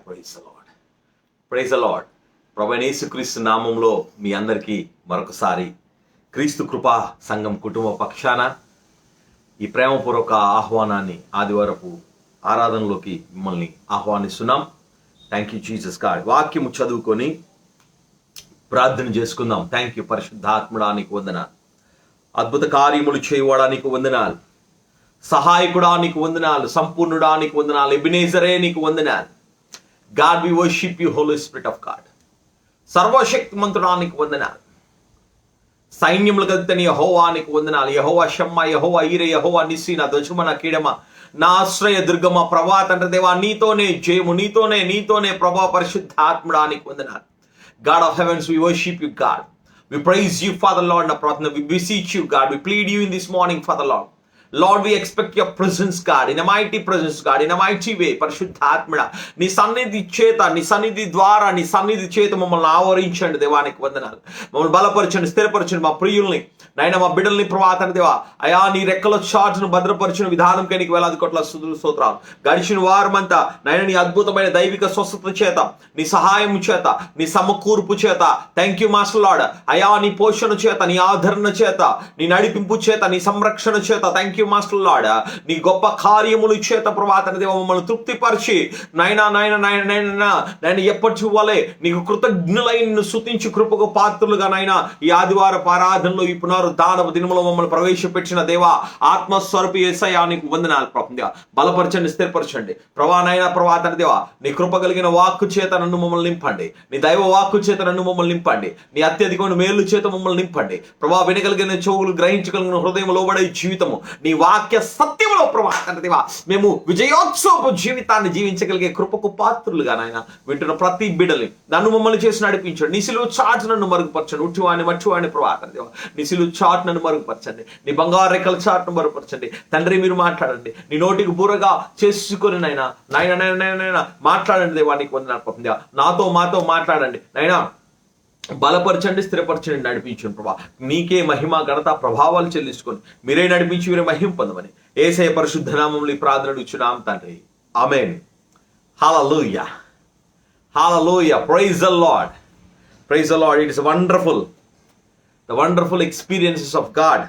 Praise the Lord, praise the Lord. ప్రభువైన యేసుక్రీస్తు నామంలో మీ అందరికీ మరొకసారి క్రీస్తు కృపా సంఘం కుటుంబ పక్షాన ఈ ప్రేమపూర్వక ఆహ్వానాన్ని ఆదివారపు ఆరాధనలోకి మిమ్మల్ని ఆహ్వానిస్తున్నాం. Thank you Jesus God. వాక్యము చదువుకొని ప్రార్థన చేసుకుందాం. థ్యాంక్ యూ పరిశుద్ధాత్ముడానికి వందనాలు, అద్భుత కార్యములు చేయడానికి వందనాలు, సహాయకుడానికి వందనాలు, సంపూర్ణుడానికి వందనాలు, ఎబినేజరే నీకు వందనాలు. God we worship you Holy spirit of God. సర్వశక్తిమంతుడానికి వందనాలు, సైన్యములకు అధిపతి యెహోవానికి వందనాలు. యెహోవా షమ్మా, యెహోవా ఈరే, యెహోవా నిస్సి, నా దశమ, నా కీడమ, నా ఆశ్రయ దుర్గమ, ప్రభా తండ్రి దేవా, నీతోనే జయము, నీతోనే ప్రభా పరిశుద్ధాత్ముడానికి వందనాలు. God of heavens, we worship you, God. We praise you, Father Lord. Na pratna, we beseech you, God. We plead you in this morning, Father Lord. Lord, we expect your presence, God, in a mighty presence, God, in a mighty way. పరిశుద్ధాత్మడా, నీ సన్నిధి చేత, నీ సన్నిధి ద్వారా, నీ సన్నిధి చేత మమ్మల్ని ఆవరించండి. దేవానికి వందనాలు. మమ్మల్ని బలపరచండి, స్థిరపరచండి. మా ప్రియుల్ని నైనా, మా బిడ్డల్ని ప్రభాతం దేవా, అయా నీ రెక్కల చాటును భద్రపరిచిన విధానంకే నీకు వేలాది కోట్ల స్తుతులు స్తోత్రాలు. గడిచిన వారమంతా నైనా నీ అద్భుతమైన దైవిక స్వస్థత చేత, నీ సహాయం చేత, నీ సమకూర్పు చేత, థ్యాంక్ యూ మాస్టర్ లార్డ్. అయా నీ పోషణ చేత, నీ ఆదరణ చేత, నీ నడిపింపు చేత, నీ సంరక్షణ చేత, థ్యాంక్ యూ మాస్టర్ లార్డ్. నీ గొప్ప కార్యములు చేత ప్రభాతం దేవ మమ్మల్ని తృప్తిపరిచి నైనా ఎప్పటి వలె నీకు కృతజ్ఞులై నిన్ను స్తుతించి కృపకు పాత్రులుగా నైనా ఈ ఆదివారపు ఆరాధనలో ఈ పునరుద్ధానపు దినములో మమ్మల్ని ప్రవేశపెట్టిన దేవా, ఆత్మస్వరూపి యేసయ్యా నీకు వందనాలు. ప్రభా బలపరచండి, స్థిరపరచండి. ప్రభానైనా ప్రభాతం దేవా, నీ కృప కలిగిన వాక్కు చేత నన్ను మమ్మల్ని నింపండి. నీ దైవ వాక్కు చేత నన్ను మమ్మల్ని నింపండి. నీ అత్యధికమైన మేలు చేత మమ్మల్ని నింపండి. ప్రభా వినగలిగిన చెవులు, గ్రహించగలిగిన హృదయం, లోబడే జీవితము, నీ వాక్య సత్యములో ప్రభాతం దేవా మేము విజయోత్సవపు జీవితాన్ని జీవించగలిగే కృపకు పాత్రులుగా నాయన వింటున్న ప్రతి బిడ్డని నన్ను మమ్మల్ని చేసి నడిపించండి. నీ సిలువ చాటు నన్ను మరుగుపరచండి. ఉట్టివాణి మట్టివాణి ప్రభాతం దేవా, నీ సిలువ చాటు నన్ను మరుగుపరచండి. నీ బంగారు రెక్కల చాటును మరుగుపరచండి. తండ్రి మీరు మాట్లాడండి. నీ నోటికి బూరగా చేసుకుని నైనా మాట్లాడండి. దేవా నీకు వందనాలు. నాతో మాతో మాట్లాడండి. నైనా బలపరచండి, స్థిరపరచండి, నడిపించండి. ప్రభా నీకే మహిమ, ఘనత, ప్రభావాలు చెల్లించుకొని మీరే నడిపించి మీరే మహిమ పొందమని యేసయ్య పరిశుద్ధ నామములో ఈ ప్రార్థన అడుగుచున్నాం తండ్రి, amen. Hallelujah, hallelujah. Praise the Lord, praise the Lord. It is wonderful, the wonderful experiences of God.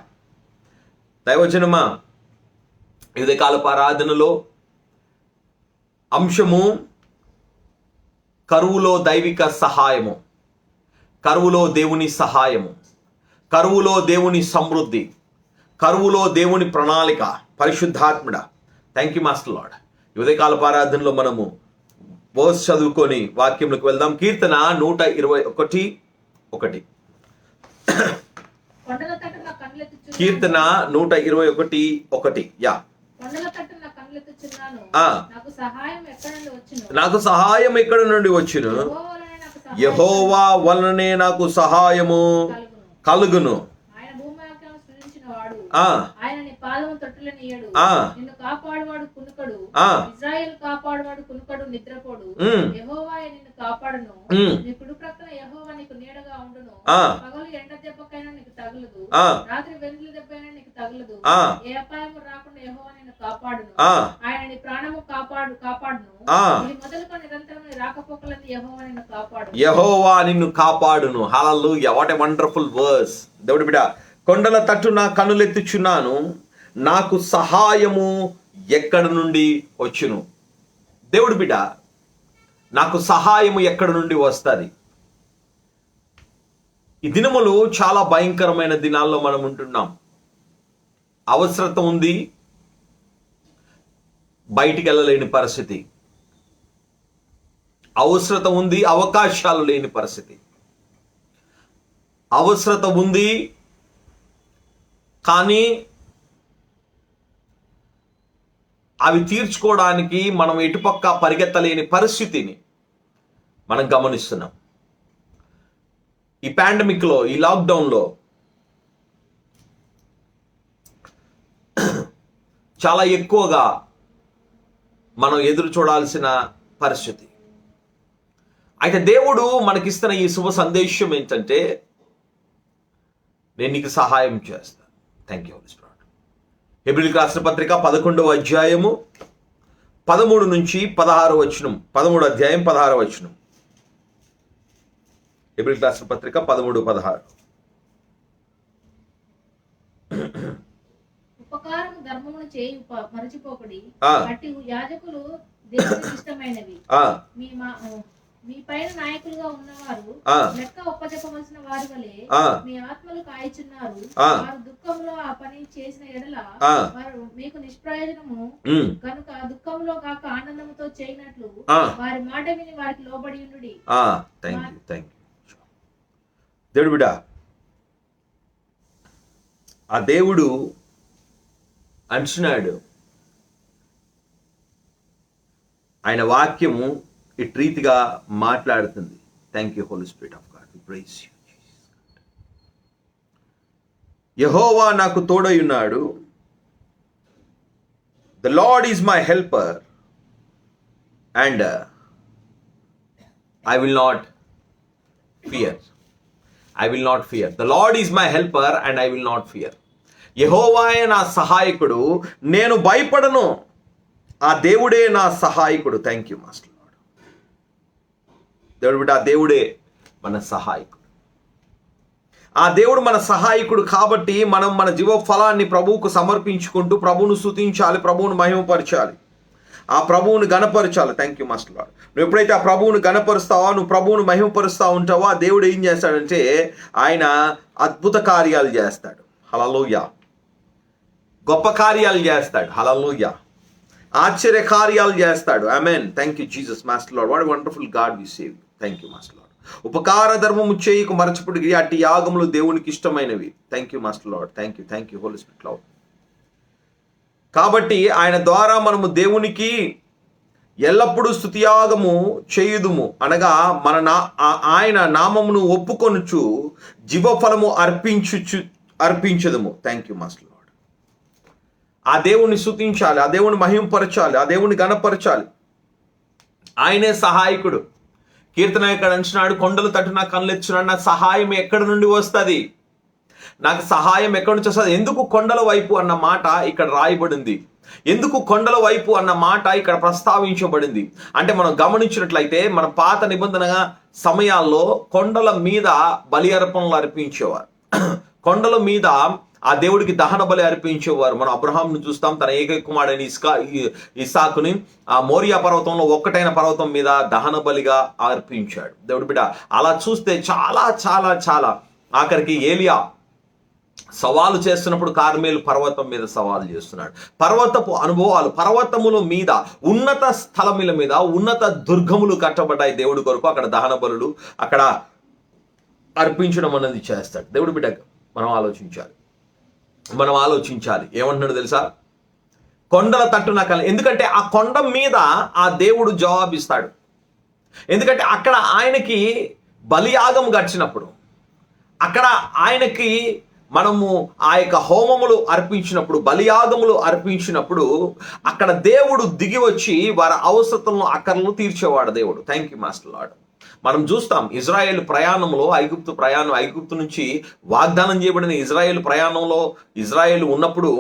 దైవజనమా, ఉదయకాలపు ఆరాధనలో అంశము కరువులో దైవిక సహాయము, కరువులో దేవుని సహాయము, కరువులో దేవుని సమృద్ధి, కరువులో దేవుని ప్రణాళిక. పరిశుద్ధాత్ముడా, థ్యాంక్ యూ మాస్టర్ లార్డ్. ఉదయకాలపు ఆరాధనలో మనము వర్స్ చదువుకొని వాక్యంలోకి వెళ్దాం. కీర్తన 121:1. కీర్తన 121:1. యా. నాకు సహాయం ఎక్కడ నుండి వచ్చును? యెహోవా వలననే నాకు సహాయము కలుగును. నిద్రపోడు. యెహోవాయే నిన్ను కాపాడును. నీ కుడి ప్రక్కన యెహోవా నీకు నీడగా ఉండును. పగలు ఎండ దెబ్బకైనా నీకు తగలదు, రాత్రి వెలుగుల దెబ్బైనా నీకు తగలదు. ఏ అపాయము రాకుండా యెహోవా నిన్ను కాపాడును. ఆయన నీ ప్రాణము కాపాడును. ఇది మొదలుకొని నిరంతరం నీ రాకపోకలందు యెహోవా నిన్ను కాపాడును. యెహోవా నిన్ను కాపాడును. Hallelujah. What a wonderful verse. దేవుడి బిడ్డ, కొండల తట్టు నా కన్నులెత్తుచున్నాను, నాకు సహాయము ఎక్కడ నుండి వచ్చును? దేవుడి బిడ్డ, నాకు సహాయము ఎక్కడ నుండి వస్తుంది? ఈ దినములు చాలా భయంకరమైన దినాల్లో మనం ఉంటున్నాం. అవసరత ఉంది, బయటికి వెళ్ళలేని పరిస్థితి. అవసరత ఉంది, అవకాశాలు లేని పరిస్థితి. అవసరత ఉంది, కానీ అవి తీర్చుకోవడానికి మనం ఎటుపక్క పరిగెత్తలేని పరిస్థితిని మనం గమనిస్తున్నాం. ఈ పాండమిక్లో, ఈ లాక్డౌన్లో చాలా ఎక్కువగా మనం ఎదురు చూడాల్సిన పరిస్థితి. అయితే దేవుడు మనకిస్తున్న ఈ శుభ సందేశం ఏంటంటే, నేను నీకు సహాయం చేస్తాను. Thank you Holi Spirit. హెబ్రీయులకు రాసిన పత్రిక 11వ అధ్యాయము 13 నుంచి 16 వచనం, 13 అధ్యాయం 16 వచనం. హెబ్రీ రాసిన పత్రిక 13:16. ఉపకారము ధర్మమును చేయి మరచిపోకుడి, అట్టి యాజకులు దేవునికి ఇష్టమైనవి. మీ పైన నాయకులుగా ఉన్నవారు లెక్క ఒప్పజెప్పవలసిన వారి వలె మీ ఆత్మలు కాయిచున్నారు. వారు దుఃఖంలో ఆ పని చేసిన ఎడల వారు మీకు నిష్ప్రయోజనము కనుక దుఃఖంలో కాక ఆనందముతో చేయనట్లు వారి మాట విని వారికి లోబడి ఉండుడి. దేవుడు బిడ్డ, ఆ దేవుడు అంటున్నాడు, ఆయన వాక్యము ఇటు రీతిగా మాట్లాడుతుంది. Thank you Holi spirit of God, we praise you. Jehovah నాకు తోడై ఉన్నాడు, the Lord is my helper and I will not fear. I will not fear. The Lord is my helper and I will not fear. యెహోవాయే నా సహాయకుడు, నేను భయపడను. ఆ దేవుడే నా సహాయకుడు. Thank you master lord. దేవుడు బిడ్డ, ఆ దేవుడే మన సహాయకుడు. ఆ దేవుడు మన సహాయకుడు కాబట్టి మనం మన జీవ ఫలాన్ని ప్రభువుకు సమర్పించుకుంటూ ప్రభువును స్తుతించాలి, ప్రభువును మహిమపరచాలి, ఆ ప్రభువును గణపరచాలి. Thank you master Lord. నువ్వు ఎప్పుడైతే ఆ ప్రభువును గణపరుస్తావో, నువ్వు ప్రభువును మహిమపరుస్తూ ఉంటావో, ఆ దేవుడు ఏం చేస్తాడంటే ఆయన అద్భుత కార్యాలు చేస్తాడు. హల్లెలూయా. గొప్ప కార్యాలు చేస్తాడు. హల్లెలూయా. ఆశ్చర్య కార్యాలు చేస్తాడు. Amen. Thank you Jesus master Lord. What wonderful God we serve. Thank you master Lord. ఉపకార ధర్మము చేయకు మరచిపుడికి అట్టి యాగములు దేవునికి ఇష్టమైనవి. Thank you master Lord. Thank you Holi spirit Lord. కాబట్టి ఆయన ద్వారా మనము దేవునికి ఎల్లప్పుడూ స్తుతియాగము చేయుదుము, అనగా ఆయన నామమును ఒప్పుకొనుచు జీవఫలము అర్పించదుము. Thank you master Lord. ఆ దేవుని స్తుతించాలి, ఆ దేవుని మహింపరచాలి, ఆ దేవుని గణపరచాలి. ఆయనే సహాయకుడు. కీర్తన ఇక్కడ అంటున్నాడు, కొండలు తట్టు నా కళ్ళెచ్చున్నాడు, నా సహాయం ఎక్కడి నుండి వస్తుంది, నాకు సహాయం ఎక్కడి నుంచి వస్తుంది. ఎందుకు కొండల వైపు అన్న మాట ఇక్కడ రాయబడింది, ఎందుకు కొండల వైపు అన్న మాట ఇక్కడ ప్రస్తావించబడింది అంటే, మనం గమనించినట్లయితే మన పాత నిబంధన సమయాల్లో కొండల మీద బలి అర్పణలు అర్పించేవారు. కొండల మీద ఆ దేవుడికి దహన బలి అర్పించేవారు. మనం అబ్రహాంను చూస్తాం, తన ఏకైక కుమారుడైన ఇస్సాకుని ఆ మోరియా పర్వతంలో ఒక్కటైన పర్వతం మీద దహన బలిగా అర్పించాడు. దేవుడి బిడ్డ, అలా చూస్తే చాలా చాలా చాలా ఆఖరికి ఏలియా సవాలు చేస్తున్నప్పుడు కార్మేలు పర్వతం మీద సవాలు చేస్తున్నాడు. పర్వతపు అనుభవాలు, పర్వతముల మీద, ఉన్నత స్థలముల మీద ఉన్నత దుర్గములు కట్టబడ్డాయి దేవుడి కొరకు. అక్కడ దహన బలులు అక్కడ అర్పించడం అనేది చేస్తాడు. దేవుడి బిడ్డ, మనం ఆలోచించాలి. ఏమంటున్నాడు తెలుసా? కొండల తట్టు నాకు, ఎందుకంటే ఆ కొండ మీద ఆ దేవుడు జవాబిస్తాడు. ఎందుకంటే అక్కడ ఆయనకి బలియాగం గడిచినప్పుడు, అక్కడ ఆయనకి మనము ఆ యొక్క హోమములు అర్పించినప్పుడు, బలియాగములు అర్పించినప్పుడు అక్కడ దేవుడు దిగి వచ్చి వారి అవసరతలను, అక్కర్లను తీర్చేవాడు దేవుడు. Thank you master lord. మనం చూస్తాం ఇజ్రాయేల్ ప్రయాణంలో, ఐగుప్తు నుంచి వాగ్దానం చేయబడిన ఇజ్రాయేల్ ప్రయాణంలో ఇజ్రాయేల్ ఉన్నప్పుడు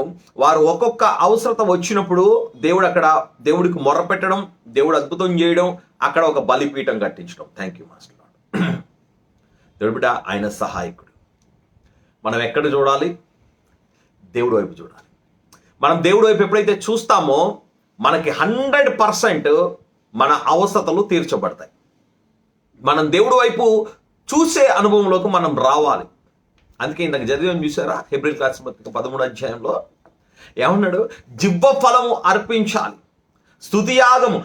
వారు ఒక్కొక్క అవసరత వచ్చినప్పుడు దేవుడు అక్కడ దేవుడికి మొర్ర పెట్టడం, దేవుడు అద్భుతం చేయడం, అక్కడ ఒక బలిపీఠం కట్టించడం. Thank you master lord. దేవుడు బిడ్డ, ఆయన సహాయకుడు. మనం ఎక్కడ చూడాలి? దేవుడి వైపు చూడాలి. మనం దేవుడి వైపు ఎప్పుడైతే చూస్తామో మనకి 100% మన అవసరతలు తీర్చబడతాయి. మనం దేవుడి వైపు చూసే అనుభవంలోకి మనం రావాలి. అందుకే ఇందాక చదివాం చూసారా, హెబ్రీ రాసిన పత్రిక 13వ అధ్యాయంలో ఏమన్నాడు? జివ్వ ఫలము అర్పించాలి, స్తుతియాగము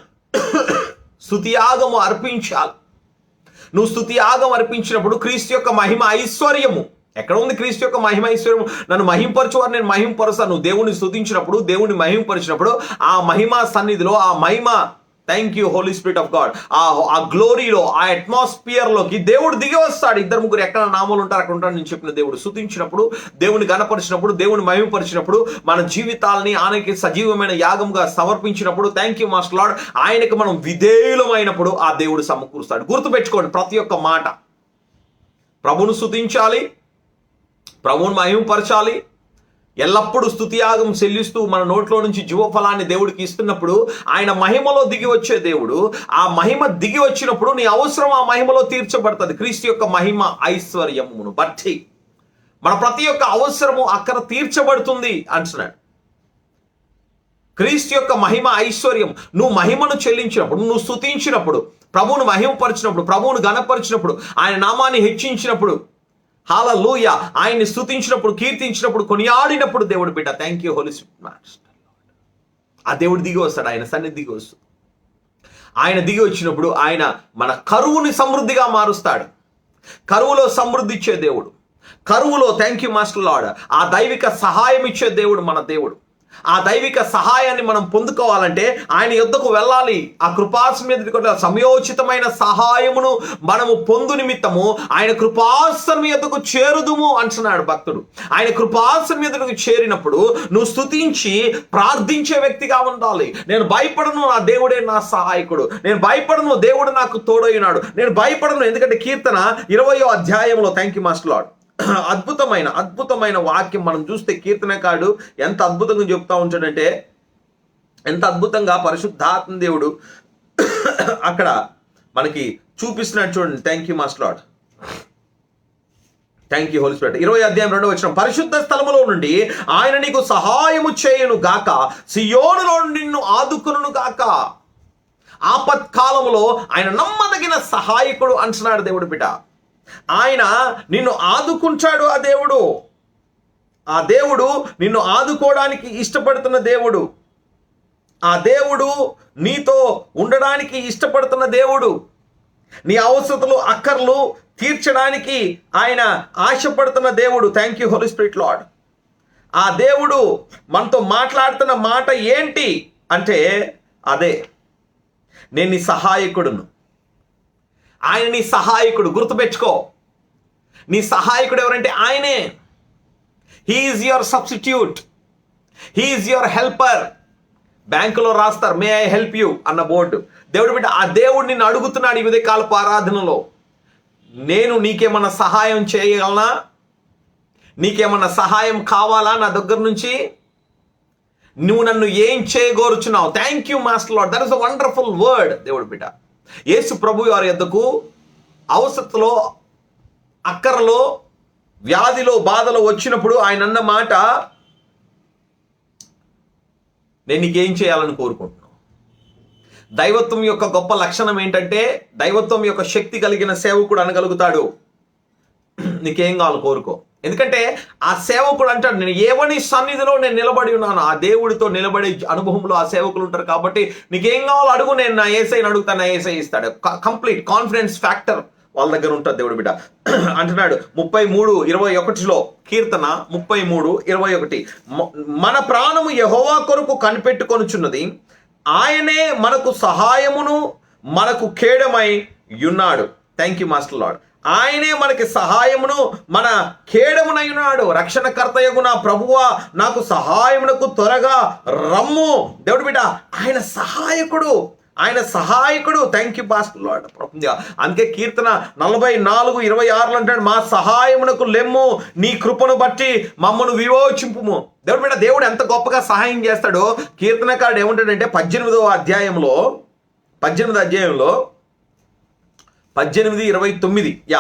అర్పించాలి. నువ్వు స్తుతియాగం అర్పించినప్పుడు క్రీస్తు యొక్క మహిమ ఐశ్వర్యము ఎక్కడ ఉంది? క్రీస్తు యొక్క మహిమ ఐశ్వర్యము. నన్ను మహింపరచువారు నేను మహింపరుస్తాను. నువ్వు దేవుని స్తుతించినప్పుడు, దేవుని మహింపరిచినప్పుడు ఆ మహిమ సన్నిధిలో, ఆ మహిమ, thank you Holi spirit of God, ఆ గ్లోరీలో, ఆ అట్మాస్ఫియర్ లోకి దేవుడు దిగి వస్తాడు. 2-3 ఎక్కడ నామాలు ఉంటారు అక్కడ ఉంటాడు. నేను చెప్పిన దేవుడు స్తుతించినప్పుడు, దేవుని గణపరిచినప్పుడు, దేవుని మహిమపరిచినప్పుడు, మన జీవితాలని ఆయనకి సజీవమైన యాగంగా సమర్పించినప్పుడు, థ్యాంక్ యూ మాస్టర్ లార్డ్, ఆయనకి మనం విధేయులమైనప్పుడు ఆ దేవుడు సమకూరుస్తాడు. గుర్తుపెట్టుకోండి ప్రతి ఒక్క మాట. ప్రభువును స్తుతించాలి, ప్రభువును మహిమపరచాలి, ఎల్లప్పుడూ స్తుతియాగం చెల్లిస్తూ మన నోట్లో నుంచి జీవఫలాన్ని దేవుడికి ఇస్తున్నప్పుడు ఆయన మహిమలో దిగి వచ్చే దేవుడు. ఆ మహిమ దిగి వచ్చినప్పుడు నీ అవసరం ఆ మహిమలో తీర్చబడుతుంది. క్రీస్తు యొక్క మహిమ ఐశ్వర్యమును బట్టి మన ప్రతి ఒక్క అవసరము అక్కడ తీర్చబడుతుంది అంటున్నాడు. క్రీస్తు యొక్క మహిమ ఐశ్వర్యం. నువ్వు మహిమను చెల్లించినప్పుడు, నువ్వు స్తుతించినప్పుడు, ప్రభువును మహిమపరిచినప్పుడు, ప్రభువును ఘనపరిచినప్పుడు, ఆయన నామాన్ని హెచ్చించినప్పుడు, హల్లెలూయా, ఆయన్ని స్తుతించినప్పుడు, కీర్తించినప్పుడు, కొనియాడినప్పుడు దేవుడు బిడ్డ థ్యాంక్ యూ హోలీ స్పిరిట్, ఆ దేవుడు దిగి వస్తాడు. ఆయన సన్నిధి దిగి వస్తుంది. ఆయన దిగి వచ్చినప్పుడు ఆయన మన కరువుని సమృద్ధిగా మారుస్తాడు. కరువులో సమృద్ధి ఇచ్చే దేవుడు, కరువులో థ్యాంక్ యూ మాస్టర్ లార్డ్, ఆ దైవిక సహాయం ఇచ్చే దేవుడు మన దేవుడు. ఆ దైవిక సహాయాన్ని మనం పొందుకోవాలంటే ఆయన యొద్దకు వెళ్ళాలి. ఆ కృపాసన సమయోచితమైన సహాయమును మనము పొందు నిమిత్తము ఆయన కృపాసనం యొద్దకు చేరుదుము అంటున్నాడు భక్తుడు. ఆయన కృపాసనం యొద్దకు చేరినప్పుడు నువ్వు స్తుతించి ప్రార్థించే వ్యక్తిగా ఉండాలి. నేను భయపడను, నా దేవుడే నా సహాయకుడు. నేను భయపడను, దేవుడు నాకు తోడైనాడు. నేను భయపడను, ఎందుకంటే కీర్తన 20వ అధ్యాయంలో థ్యాంక్ యూ మాస్టర్ లార్డ్ అద్భుతమైన వాక్యం మనం చూస్తే కీర్తనకారుడు ఎంత అద్భుతంగా చెప్తా ఉంటాడంటే, ఎంత అద్భుతంగా పరిశుద్ధాత్మ దేవుడు అక్కడ మనకి చూపిస్తున్నాడు. చూడండి, thank you master Lord, thank you Holi Spirit. 20వ అధ్యాయం 2వ వచనం, పరిశుద్ధ స్థలములో నుండి ఆయన నీకు సహాయము చేయను గాక, సియోనులో నిన్ను ఆదుకును గాక. ఆపత్కాలములో ఆయన నమ్మదగిన సహాయకుడు అంటున్నాడు దేవుడు బిడ్డ. ఆయన నిన్ను ఆదుకుంటాడు. ఆ దేవుడు నిన్ను ఆదుకోవడానికి ఇష్టపడుతున్న దేవుడు. ఆ దేవుడు నీతో ఉండడానికి ఇష్టపడుతున్న దేవుడు. నీ అవసరతలు అక్కర్లు తీర్చడానికి ఆయన ఆశపడుతున్న దేవుడు. Thank you Holi spirit Lord. ఆ దేవుడు మనతో మాట్లాడుతున్న మాట ఏంటి అంటే అదే, నేను నీ సహాయకుడును. ఆయన నీ సహాయకుడు. గుర్తుపెట్టుకో, నీ సహాయకుడు ఎవరంటే ఆయనే. He is your substitute, he is your helper. బ్యాంకులో రాస్తారు మే ఐ హెల్ప్ యూ అన్న బోర్డు. దేవుడు బిడ్డ, ఆ దేవుడు నిన్ను అడుగుతున్నాడు ఈ ఉదయకాలపు ఆరాధనలో, నేను నీకేమన్నా సహాయం చేయగలనా? నీకేమన్నా సహాయం కావాలా నా దగ్గర నుంచి? నువ్వు నన్ను ఏం చేయగోరుచున్నావు? Thank you master Lord, that is a wonderful word. దేవుడు బిడ్డ, యేసు ప్రభు వారి యొద్దకు అవసరతలో, అక్కరలో, వ్యాధిలో, బాధలో వచ్చినప్పుడు ఆయన అన్న మాట, నేను నీకేం చేయాలని కోరుకుంటున్నావు. దైవత్వం యొక్క గొప్ప లక్షణం ఏంటంటే, దైవత్వం యొక్క శక్తి కలిగిన సేవకుడు అనగలుగుతాడు, నీకేం కావాలి కోరుకో. ఎందుకంటే ఆ సేవకుడు అంటాడు, నేను ఏవని సన్నిధిలో నేను నిలబడి ఉన్నాను. ఆ దేవుడితో నిలబడే అనుభవంలో ఆ సేవకులు ఉంటారు. కాబట్టి నీకేం కావాలో అడుగు, నేను నా యేసయ్యని అడుగుతాను, నా యేసయ్య ఇస్తాడు. కంప్లీట్ కాన్ఫిడెన్స్ ఫ్యాక్టర్ వాళ్ళ దగ్గర ఉంటుంది దేవుడు బిడ్డ. అంటున్నాడు 33:21 కీర్తన 33:21, మన ప్రాణము యెహోవా కొరకు కనిపెట్టుకొనుచున్నది, ఆయనే మనకు సహాయమును మనకు కేడమై ఉన్నాడు. Thank you master lord. ఆయనే మనకి సహాయమును మన కేడమునై ఉన్నాడు. రక్షణకర్తయగు నా ప్రభువా, నాకు సహాయమునకు త్వరగా రమ్ము. దేవుడు బిడ్డ, ఆయన సహాయకుడు, ఆయన సహాయకుడు. Thank you pastor lord. అందుకే కీర్తన 44:26 అంటాడు, మా సహాయమునకు లెమ్ము, నీ కృపను బట్టి మమ్మను విమోచింపుము. దేవుడు బిడ్డ, దేవుడు ఎంత గొప్పగా సహాయం చేస్తాడో కీర్తనకారుడు ఏమంటాడంటే 18వ అధ్యాయంలో 18:29,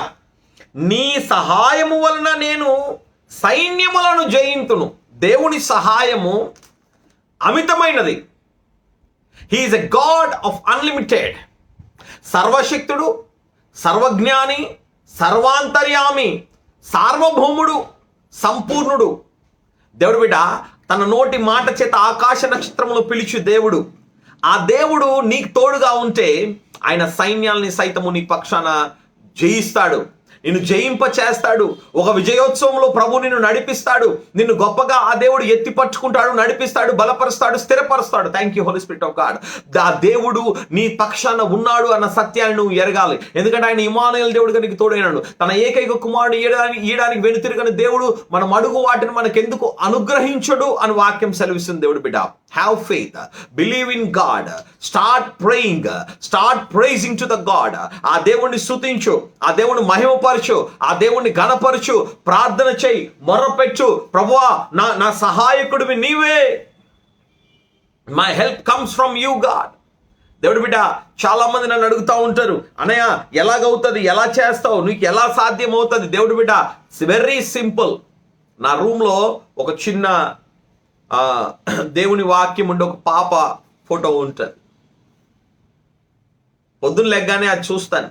నీ సహాయము వలన నేను సైన్యములను జయింతును. దేవుని సహాయము అమితమైనది. He is a God of unlimited. సర్వశక్తుడు, సర్వజ్ఞాని, సర్వాంతర్యామి, సార్వభౌముడు, సంపూర్ణుడు. దేవుడు బిడ్డ, తన నోటి మాట చేత ఆకాశ నక్షత్రములు పిలిచి దేవుడు. ఆ దేవుడు నీకు తోడుగా ఉంటే ఆయన సైన్యాల్ని సైతము నీ పక్షాన జయిస్తాడు, నిన్ను జయింప చేస్తాడు. ఒక విజయోత్సవంలో ప్రభు నిన్ను నడిపిస్తాడు. నిన్ను గొప్పగా ఆ దేవుడు ఎత్తి పట్టుకుంటాడు, నడిపిస్తాడు, బలపరుస్తాడు, స్థిరపరుస్తాడు. Thank you Holi spirit of God. ఆ దేవుడు నీ పక్షాన ఉన్నాడు అన్న సత్యాన్ని నువ్వు ఎరగాలి. ఎందుకంటే ఆయన ఇమ్మానుయేల్ దేవుడుగా నీకు తోడైనాడు. తన ఏకైక కుమారుడు ఈయడానికి వెనుతిరగని దేవుడు మనం అడుగు వాటిని మనకెందుకు అనుగ్రహించడు అని వాక్యం సెలవిస్తుంది. దేవుడు బిడ్డ, have faith, believe in God, start praying, start praising to the God. ఆ దేవుడిని స్తుతించు, ఆ దేవుడిని మహిమపరచు. మహిమపరచు, ఆ దేవుణ్ణి ఘనపరచు, ప్రార్థన చేయి, మొర్రపెట్టు. ప్రభువా నా సహాయకుడివి నీవే. My help comes from you God. దేవుడి బిడ్డ, చాలా మంది నన్ను అడుగుతూ ఉంటారు, అన్నయ్య ఎలాగవుతుంది, ఎలా చేస్తావు, నీకు ఎలా సాధ్యం అవుతుంది? దేవుడి బిడ్డ, ఇట్స్ వెరీ సింపుల్. నా రూమ్లో ఒక చిన్న దేవుని వాక్యం ఉండే ఒక పాప ఫోటో ఉంటుంది. పొద్దున్న లెగ్గానే అది చూస్తాను.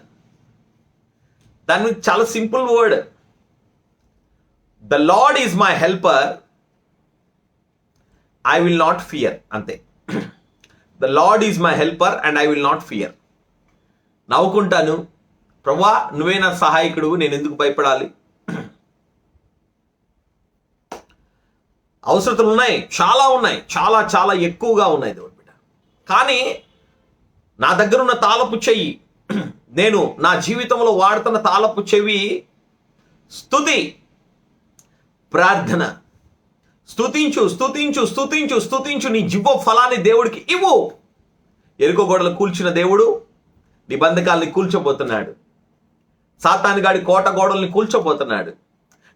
దాని చాలా simple word, the Lord is my helper, I will not fear. అంతే. The Lord is my helper and I will not fear. నవ్వుకుంటాను, ప్రభువా నువ్వే నా సహాయకుడు, నేను ఎందుకు భయపడాలి? అవసరతలు ఉన్నాయి, చాలా ఉన్నాయి, చాలా చాలా ఎక్కువగా ఉన్నాయి దేవుడి బిడ్డ. కానీ నా దగ్గర ఉన్న తాళపు చెయ్యి, నేను నా జీవితంలో వాడుతున్న తాళపు చెవి స్తుతి, ప్రార్థన. స్తుతించు స్తుతించు స్తుతించు స్తుతించు, నీ జివ్వ ఫలాన్ని దేవుడికి ఇవ్వు. ఎరుకో గోడలు కూల్చిన దేవుడు నీ బంధకాల్ని కూల్చబోతున్నాడు. సాతానుగాడి కోట గోడల్ని కూల్చబోతున్నాడు.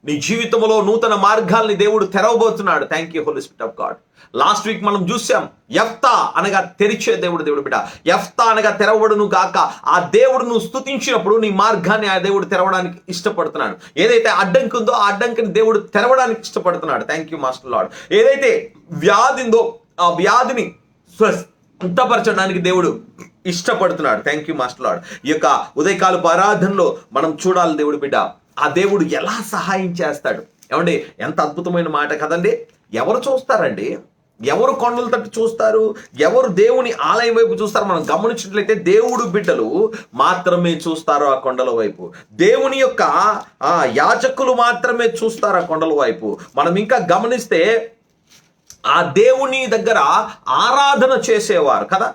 నీ జీవితంలో నూతన మార్గాల్ని దేవుడు తెరవబోతున్నాడు. Thank you Holi spirit of God. Last week మనం చూసాం, యెఫ్తా అనగా తెరిచే దేవుడు. దేవుడు బిడ్డ, యెఫ్తా అనగా తెరవబడును గాక. ఆ దేవుడు నువ్వు స్తుతించినప్పుడు నీ మార్గాన్ని ఆ దేవుడు తెరవడానికి ఇష్టపడుతున్నాడు. ఏదైతే అడ్డంకి ఉందో ఆ అడ్డంకిని దేవుడు తెరవడానికి ఇష్టపడుతున్నాడు. Thank you master lord. ఏదైతే వ్యాధి ఉందో ఆ వ్యాధిని స్వస్థపరచడానికి దేవుడు ఇష్టపడుతున్నాడు. Thank you master lord. ఈ యొక్క ఉదయకాలపు ఆరాధనలో మనం చూడాలి దేవుడు బిడ్డ, ఆ దేవుడు ఎలా సహాయం చేస్తాడు. ఏమండి, ఎంత అద్భుతమైన మాట కదండి. ఎవరు చూస్తారండి? ఎవరు కొండల తట్టు చూస్తారు? ఎవరు దేవుని ఆలయం వైపు చూస్తారు? మనం గమనించినట్లయితే దేవుడు బిడ్డలు మాత్రమే చూస్తారు ఆ కొండల వైపు. దేవుని యొక్క యాజకులు మాత్రమే చూస్తారు ఆ కొండల వైపు. మనం ఇంకా గమనిస్తే ఆ దేవుని దగ్గర ఆరాధన చేసేవారు కదా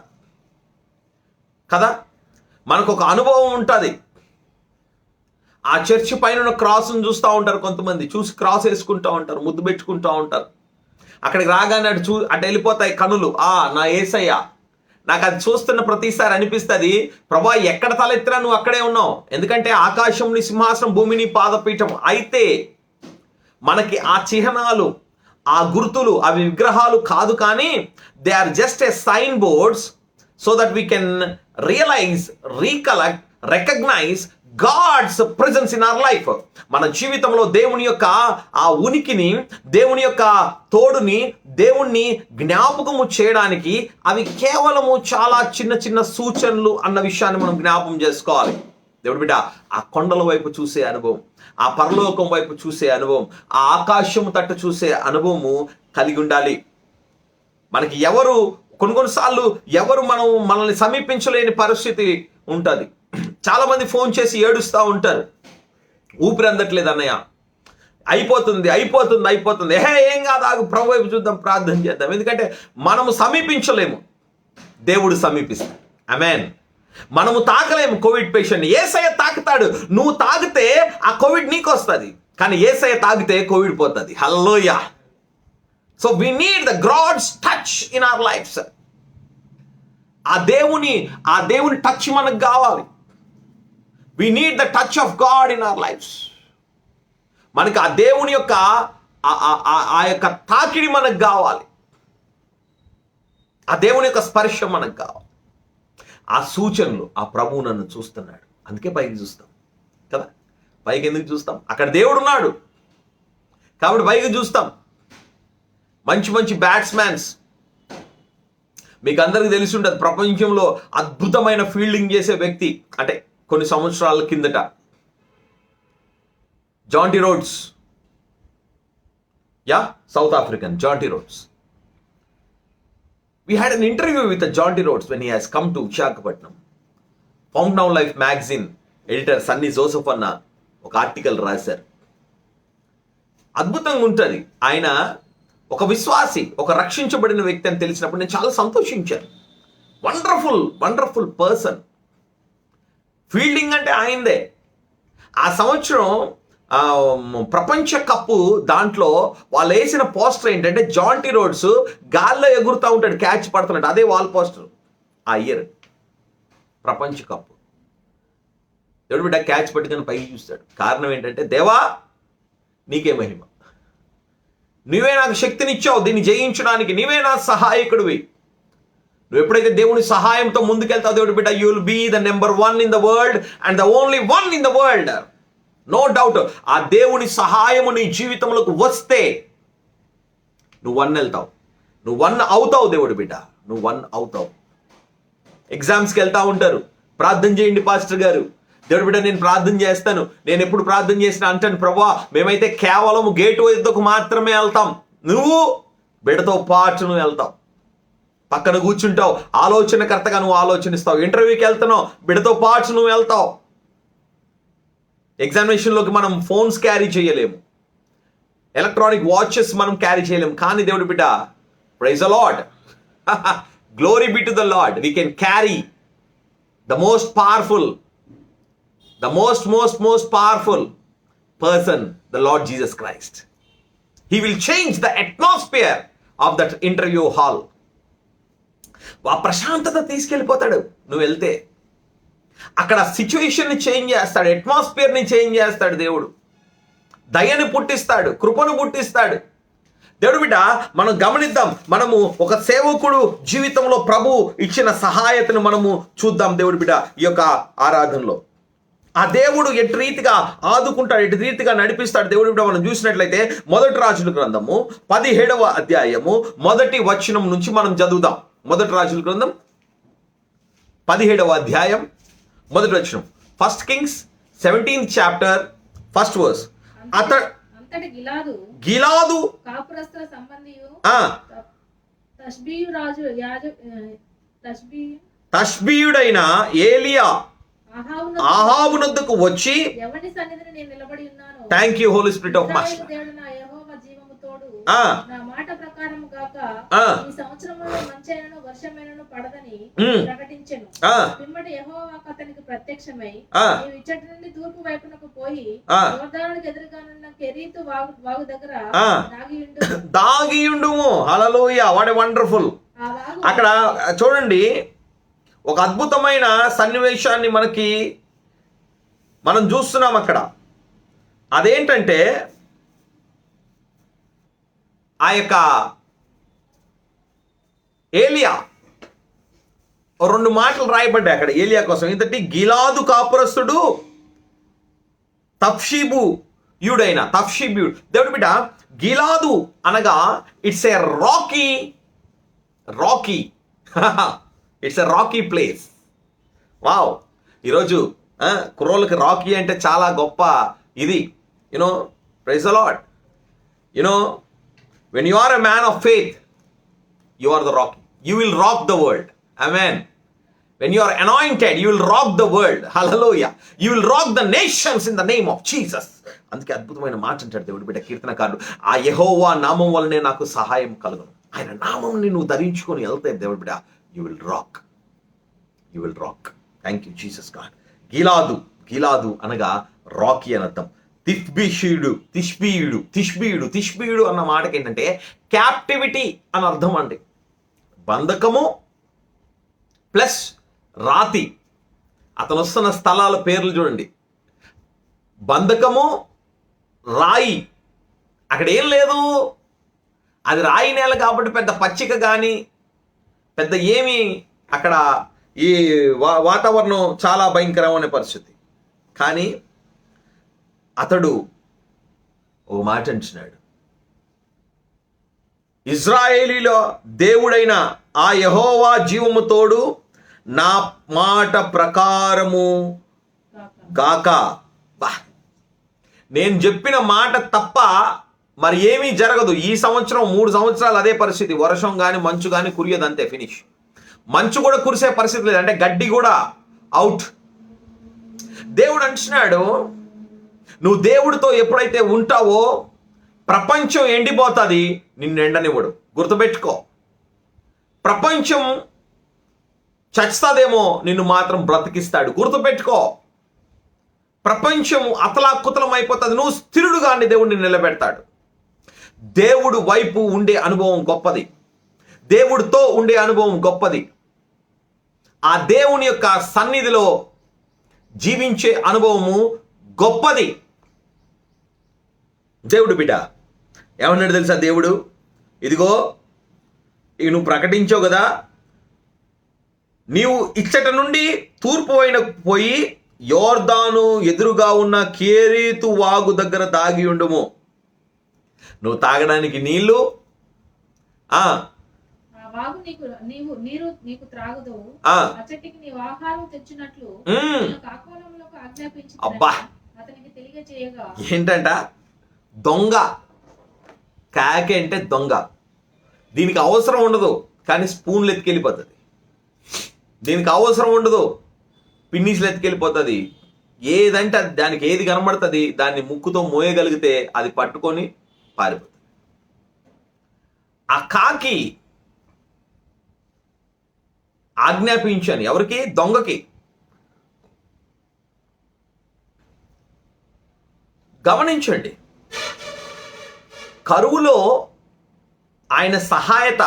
కదా మనకు ఒక అనుభవం ఉంటుంది. ఆ చర్చి పైన క్రాస్ను చూస్తూ ఉంటారు కొంతమంది, చూసి క్రాస్ వేసుకుంటూ ఉంటారు, ముద్దు పెట్టుకుంటూ ఉంటారు. అక్కడికి రాగానే అటు వెళ్ళిపోతాయి కనులు. నా యేసయ్య. నాకు అది చూస్తున్న ప్రతిసారి అనిపిస్తుంది, ప్రభా ఎక్కడ తలెత్తినా నువ్వు అక్కడే ఉన్నావు. ఎందుకంటే ఆకాశం నీ సింహాసనం, భూమిని పాదపీఠం. అయితే మనకి ఆ చిహ్నాలు, ఆ గుర్తులు, అవి విగ్రహాలు కాదు, కానీ they are just a sign boards so that we can realise, recollect, recognise God's presence in our life. మన జీవితంలో దేవుని యొక్క ఆ ఉనికిని, దేవుని యొక్క తోడుని, దేవుణ్ణి జ్ఞాపకము చేయడానికి అవి కేవలము చాలా చిన్న చిన్న సూచనలు అన్న విషయాన్ని మనం జ్ఞాపకం చేసుకోవాలి. దేవుడి బిడ్డ, ఆ కొండల వైపు చూసే అనుభవం, ఆ పరలోకం వైపు చూసే అనుభవం, ఆ ఆకాశము తట్టు చూసే అనుభవము కలిగి ఉండాలి. మనకి కొన్నిసార్లు ఎవరు మనల్ని సమీపించలేని పరిస్థితి ఉంటుంది. చాలా మంది ఫోన్ చేసి ఏడుస్తూ ఉంటారు, ఊపిరి అందట్లేదు అన్నయ్య, అయిపోతుంది అయిపోతుంది అయిపోతుంది. ఏం కాదు, ఆగు, ప్రభు వైపు చూద్దాం, ప్రార్థన చేద్దాం. ఎందుకంటే మనము సమీపించలేము, దేవుడు సమీపిస్తాడు. ఆమేన్. మనము తాకలేము కోవిడ్ పేషెంట్. యేసయ్య తాకుతాడు. నువ్వు తాగితే ఆ కోవిడ్ నీకు వస్తుంది, కానీ యేసయ్య తాగితే కోవిడ్ పోతుంది. Hallelujah. So we need the God's touch in our lives. ఆ దేవుని టచ్ మనకు కావాలి. We need the touch of God in our lives. మనకు ఆ దేవుని యొక్క ఆ యొక్క తాకిడి మనకు కావాలి. ఆ దేవుని యొక్క స్పర్శ మనకు కావాలి. ఆ సూచనలు, ఆ ప్రభువు నన్ను చూస్తున్నాడు, అందుకే పైకి చూస్తాం కదా. పైకి ఎందుకు చూస్తాం? అక్కడ దేవుడు ఉన్నాడు కాబట్టి పైకి చూస్తాం. మంచి మంచి బ్యాట్స్మెన్స్, మీకు అందరికీ తెలిసి ఉంటుంది, ప్రపంచంలో అద్భుతమైన ఫీల్డింగ్ చేసే వ్యక్తి అంటే కొన్ని సంవత్సరాల కిందట Jonty roads. South African Jonty roads. We had an interview with Jaunty Rhodes when he has come to Visakhapatnam. Found Now Life magazine editor Sunny Joseph అన్న ఒక ఆర్టికల్ రాశారు. అద్భుతంగా ఉంటుంది. ఆయన ఒక విశ్వాసి, ఒక రక్షించబడిన వ్యక్తి అని తెలిసినప్పుడు నేను చాలా సంతోషించాను. Wonderful person. ఫీల్డింగ్ అంటే ఆయనదే. ఆ సంవత్సరం ప్రపంచ కప్పు దాంట్లో వాళ్ళు వేసిన పోస్టర్ ఏంటంటే జాంటీ రోడ్స్ గాల్లో ఎగురుతూ ఉంటాడు, క్యాచ్ పడుతున్నాడు. అదే వాల్ పోస్టర్ ఆ ఇయర్ ప్రపంచ కప్పు. దేవుడు బిడ్డ క్యాచ్ పట్టుకొని పైకి చూస్తాడు. కారణం ఏంటంటే, దేవా నీకే మహిమ, నీవే నాకు శక్తినిచ్చావు దీన్ని జయించడానికి, నీవే నా సహాయకుడివి. నువ్వు ఎప్పుడైతే దేవుని సహాయంతో ముందుకెళ్తావు దేవుడు బిడ్డ, you will be the number 1 in the world and the only 1 in the world. No doubt. ఆ దేవుని సహాయము నీ జీవితంలోకి వస్తే నువ్వు 1 వెళ్తావు, నువ్వు 1 అవుతావు దేవుడు బిడ్డ, నువ్వు 1 అవుతావు. ఎగ్జామ్స్కి వెళ్తా ఉంటారు, ప్రార్థన చేయండి పాస్టర్ గారు. దేవుడు బిడ్డ నేను ప్రార్థన చేస్తాను. నేను ఎప్పుడు ప్రార్థన చేసినా అంటాను, ప్రభువా మేమైతే కేవలం గేటు వద్దకు మాత్రమే వెళ్తాం, నువ్వు బిడ్డతో పాటు నువ్వు వెళ్తావు, పక్కన కూర్చుంటావు, ఆలోచనకర్తగా నువ్వు ఆలోచనిస్తావు. ఇంటర్వ్యూకి వెళ్తున్నావు, బిడ్డతో పాటు నువ్వు వెళ్తావు. ఎగ్జామినేషన్లోకి మనం ఫోన్స్ క్యారీ చేయలేము, ఎలక్ట్రానిక్ వాచెస్ మనం క్యారీ చేయలేము. కానీ దేవుడు బిడ్డ, praise the Lord, glory be to the Lord, we can carry the most powerful, the most powerful person, the Lord Jesus Christ. He will change the atmosphere of that interview hall. ఆ ప్రశాంతత తీసుకెళ్ళిపోతాడు నువ్వు వెళ్తే. అక్కడ సిచ్యువేషన్ని change చేస్తాడు, అట్మాస్ఫియర్ని change చేస్తాడు దేవుడు. దయని పుట్టిస్తాడు, కృపను పుట్టిస్తాడు. దేవుడు బిడ్డ మనం గమనిద్దాం, మనము ఒక సేవకుడు జీవితంలో ప్రభు ఇచ్చిన సహాయతను మనము చూద్దాం దేవుడు బిడ్డ ఈ యొక్క ఆరాధనలో. ఆ దేవుడు ఎటు రీతిగా ఆదుకుంటాడు, ఎటు రీతిగా నడిపిస్తాడు దేవుడు బిడ్డ మనం చూసినట్లయితే, మొదటి రాజుల గ్రంథము 17వ అధ్యాయము 1వ వచనం నుంచి మనం చదువుదాం. మొదటి రాజుల గ్రంథం 17వ అధ్యాయం 1వ వచనం. 1 Kings 17th chapter 1st verse. అంతటి గిలాదు కాపురస్తుల సంబంధియు తష్బీయుడైన ఏలియా అహాబునొద్దకు వచ్చి, ఎవని సన్నిధిని నేను నిలబడి ఉన్నాను, thank you Holi spirit of master, దేవుడు నా యెహోవా జీవము తోడు, నా మాట ప్రకారము గాక ఈ సంవత్సరములో మంచైనను వర్షమైనను పడదని ప్రకటించెను. పిమ్మటి యెహోవా అతనికి ప్రత్యక్షమై, నీవు ఇచ్చటి నుండి తూర్పు వైపునకు పోయి యోర్దానునికి ఎదురుగానున్న కెరీతు వాగు దగ్గర దాగియుండుము. హల్లెలూయా, వాట్ ఎ వండర్ఫుల్. అక్కడ చూడండి, ఒక అద్భుతమైన సన్నివేశాన్ని మనం చూస్తున్నాం అక్కడ. అదేంటంటే, ఆ యొక్క ఏలియా 2 మాటలు రాయబడ్డాయి అక్కడ ఏలియా కోసం. ఇంతటి గిలాదు కాపురస్తుడు తఫ్షీబుయుడైన తఫ్షీబుయుడు. దేవుడు బిడ్డ, గిలాదు అనగా it's a rocky it's a rocky place. Wow. ఈరోజు కుర్రోళ్ళకి రాకీ అంటే చాలా గొప్ప ఇది. You know, praise the Lord. You know, when you are a man of faith, you are the rocky. You will rock the world. Amen. When you are anointed, you will rock the world. Hallelujah. You will rock the nations in the name of Jesus. అందుకే అద్భుతమైన మాట అంటాడు దేవుడు బిడ్డ కీర్తనకారుడు, ఆ యెహోవా నామం వల్లనే నాకు సహాయం కలుగును. ఆయన నామం నువ్వు ధరించుకొని వెళ్తే దేవుడు బిడ్డ, you will rock. Thank you Jesus God. గిలాదు అనగా రాకీ అని అర్థం. తిష్బీయుడు అన్న మాటకి ఏంటంటే క్యాప్టివిటీ అని అర్థం అండి. బంధకము ప్లస్ రాతి. అతను వస్తున్న స్థలాల పేర్లు చూడండి. బంధకము, రాయి. అక్కడ ఏం లేదు, అది రాయి నేల కాబట్టి పెద్ద పచ్చిక కానీ పెద్ద ఏమి అక్కడ ఈ వాతావరణం చాలా భయంకరమైన పరిస్థితి. కానీ అతడు ఓ మాట అంటున్నాడు, ఇజ్రాయేలీలో దేవుడైన ఆ యెహోవా జీవము తోడు, నా మాట ప్రకారము గాక. నేను చెప్పిన మాట తప్ప మరి ఏమీ జరగదు. ఈ సంవత్సరం 3 సంవత్సరాలు అదే పరిస్థితి. వర్షం కానీ మంచు కానీ కురియదు, అంతే, ఫినిష్. మంచు కూడా కురిసే పరిస్థితి లేదు, అంటే గడ్డి కూడా అవుట్. దేవుడు అంటున్నాడు, నువ్వు దేవుడితో ఎప్పుడైతే ఉంటావో ప్రపంచం ఎండిపోతుంది, నిన్ను ఎండనివ్వడు. గుర్తుపెట్టుకో. ప్రపంచం చచ్చుతాదేమో, నిన్ను మాత్రం బ్రతికిస్తాడు. గుర్తుపెట్టుకో. ప్రపంచం అతలాకుతలం అయిపోతుంది, నువ్వు స్థిరుడుగా దేవుడు నిన్ను నిలబెడతాడు. దేవుడు వైపు ఉండే అనుభవం గొప్పది, దేవుడితో ఉండే అనుభవం గొప్పది. ఆ దేవుని యొక్క సన్నిధిలో జీవించే అనుభవము గొప్పది. దేవుడు బిడ్డ ఏమన్నాడు తెలుసా దేవుడు? ఇదిగో ఇక నువ్వు ప్రకటించావు కదా, నీవు ఇచ్చట నుండి తూర్పు వైన పోయి యోర్దాను ఎదురుగా ఉన్న కేరీతు వాగు దగ్గర దాగి ఉండుము. నువ్వు తాగడానికి నీళ్లు వాగు నీకు త్రాగుదు, అచ్చటికి నీవు ఆహారం తెచ్చినట్లు కాకోలములకు ఆజ్ఞాపించి అతనికి తెలియజేయగా. ఏంటంట? దొంగ. కాకి అంటే దొంగ. దీనికి అవసరం ఉండదు కానీ స్పూన్లు ఎత్తుకెళ్ళిపోతుంది. దీనికి అవసరం ఉండదు, పిన్నీసులు ఎత్తుకెళ్ళిపోతుంది. ఏదంటే దానికి ఏది కనబడుతుంది దాన్ని ముక్కుతో మోయగలిగితే అది పట్టుకొని పారిపోతుంది. ఆ కాకి ఆజ్ఞాపించాను ఎవరికి? దొంగకి. గమనించండి, కరువులో ఆయన సహాయత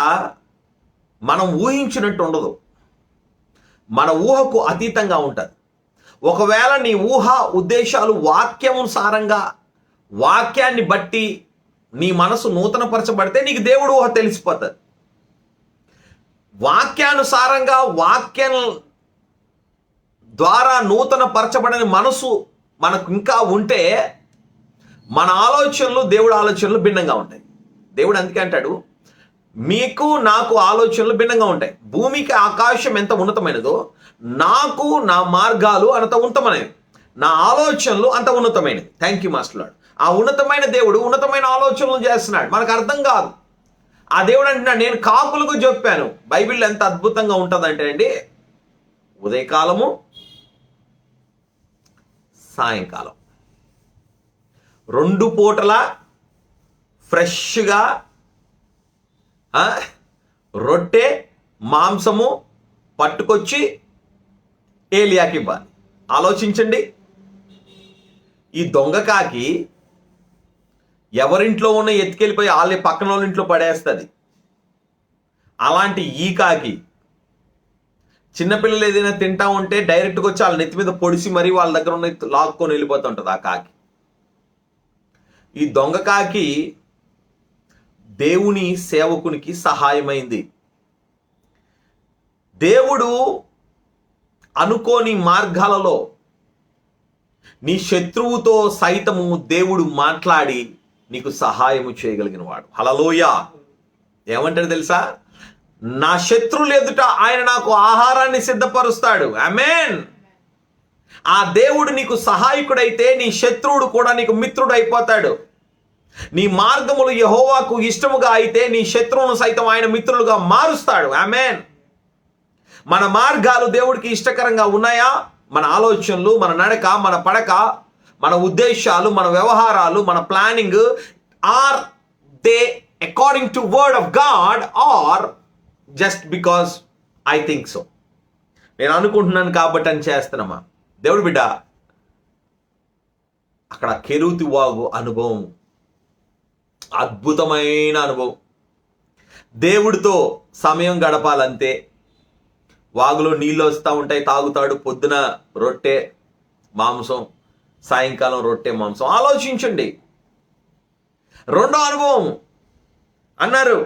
మనం ఊహించినట్టు ఉండదు, మన ఊహకు అతీతంగా ఉంటుంది. ఒకవేళ నీ ఊహ ఉద్దేశాలు వాక్యానుసారంగా వాక్యాన్ని బట్టి నీ మనసు నూతనపరచబడితే నీకు దేవుడు ఊహ తెలిసిపోతుంది. వాక్యానుసారంగా వాక్యం ద్వారా నూతన పరచబడని మనసు మనకు ఇంకా ఉంటే మన ఆలోచనలు దేవుడి ఆలోచనలు భిన్నంగా ఉంటాయి. దేవుడు అందుకే అంటాడు, మీకు నాకు ఆలోచనలు భిన్నంగా ఉంటాయి. భూమికి ఆకాశం ఎంత ఉన్నతమైనదో నాకు నా మార్గాలు అంత ఉన్నతమైనవి, నా ఆలోచనలు అంత ఉన్నతమైనవి. Thank you master Lord. ఆ ఉన్నతమైన దేవుడు ఉన్నతమైన ఆలోచనలు చేస్తున్నాడు, మనకు అర్థం కాదు. ఆ దేవుడు అంటున్నాడు, నేను కాకులకు చెప్పాను. బైబిల్ ఎంత అద్భుతంగా ఉంటుందంటే అండి, ఉదయకాలము సాయంకాలం 2 పూటల ఫ్రెష్గా రొట్టె మాంసము పట్టుకొచ్చి ఏలియాకి ఇవ్వాలి. ఆలోచించండి, ఈ దొంగ కాకి ఎవరింట్లో ఉన్న ఎత్తుకెళ్ళిపోయి వాళ్ళ పక్కన వాళ్ళ ఇంట్లో పడేస్తుంది. అలాంటి ఈ కాకి చిన్నపిల్లలు ఏదైనా తింటా ఉంటే డైరెక్ట్గా వచ్చి వాళ్ళ నెత్తి మీద పొడిసి మరీ వాళ్ళ దగ్గర ఉన్న లాక్కొని వెళ్ళిపోతుంటుంది ఆ కాకి. ఈ దొంగ కాకి దేవుని సేవకునికి సహాయమైంది. దేవుడు అనుకోని మార్గాలలో నీ శత్రువుతో సైతము దేవుడు మాట్లాడి నీకు సహాయము చేయగలిగిన వాడు. హల్లెలూయా. ఏమంటాడు తెలుసా? నా శత్రువులు ఎదుట ఆయన నాకు ఆహారాన్ని సిద్ధపరుస్తాడు. ఆమేన్. ఆ దేవుడు నీకు సహాయకుడైతే నీ శత్రువుడు కూడా నీకు మిత్రుడు అయిపోతాడు. నీ మార్గములు యెహోవాకు ఇష్టముగా అయితే నీ శత్రువును సైతం ఆయన మిత్రులుగా మారుస్తాడు. ఆమేన్. మన మార్గాలు దేవుడికి ఇష్టకరంగా ఉన్నాయా? మన ఆలోచనలు, మన నడక, మన పడక, మన ఉద్దేశాలు, మన వ్యవహారాలు, మన planning, are they according to word of God are just because I think so? నేను అనుకుంటున్నాను కాబట్టి అని చేస్తున్నామా? దేవుడు బిడ్డ, అక్కడ కెరూతు వాగు అనుభవం అద్భుతమైన అనుభవం. దేవుడితో సమయం గడపాలంతే. వాగులో నీళ్ళు వస్తూ ఉంటాయి, తాగుతాడు. పొద్దున రొట్టె మాంసం, సాయంకాలం రొట్టె మాంసం. ఆలోచించండి. రెండో అనుభవం అన్నారు,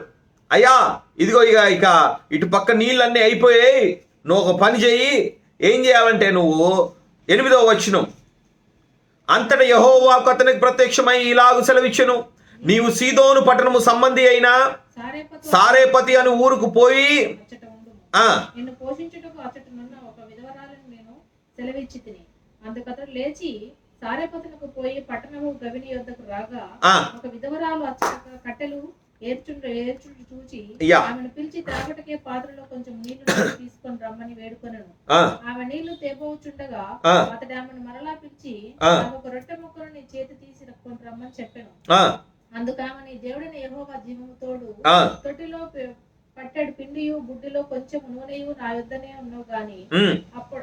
అయ్యా ఇదిగో ఇక ఇటు పక్క నీళ్ళన్నీ అయిపోయాయి, నువ్వు ఒక పని చేయి. ఏం చేయాలంటే నువ్వు 8వ వచనం, అంతటా యెహోవాకు అతనికి ప్రత్యక్షమై ఇలాగు సెలవిచ్చెను, నీవు సీదోను పట్టణము సంబంధి అయిన సారేపతి అని ఊరుకు పోయి నిన్ను పోషించుటకు అచ్చటనున్న ఒక విధవరాలను నేను సెలవిచ్చితిని. అందుకతడు లేచి సారేపతునకు పోయి పట్టణము గవిని యొద్దకు రాగా ఒక విధవరాలు అచ్చట కట్టెలు ఏర్చుంటూ చూచి ఆమెను పిలిచి త్రాగటకే పాత్రలో కొంచెం నీళ్లు తీసుకొని రమ్మని వేడుకొనెను. ఆమె నీళ్లు తేబోచుండగా అతడు ఆమెను మరలా పిలిచి ఒక రొట్టె ముక్కను నీ చేతి తీసి కొని రమ్మని చెప్పాను. అందుకు ఆమె, నీ దేవుడైన యెహోవా జీవము తోడు, తొట్టిలో పట్టెడు పిండియు బుడ్డిలో కొంచెం నూనెయు నా యొద్దనే ఉన్నావు గాని అప్పుడు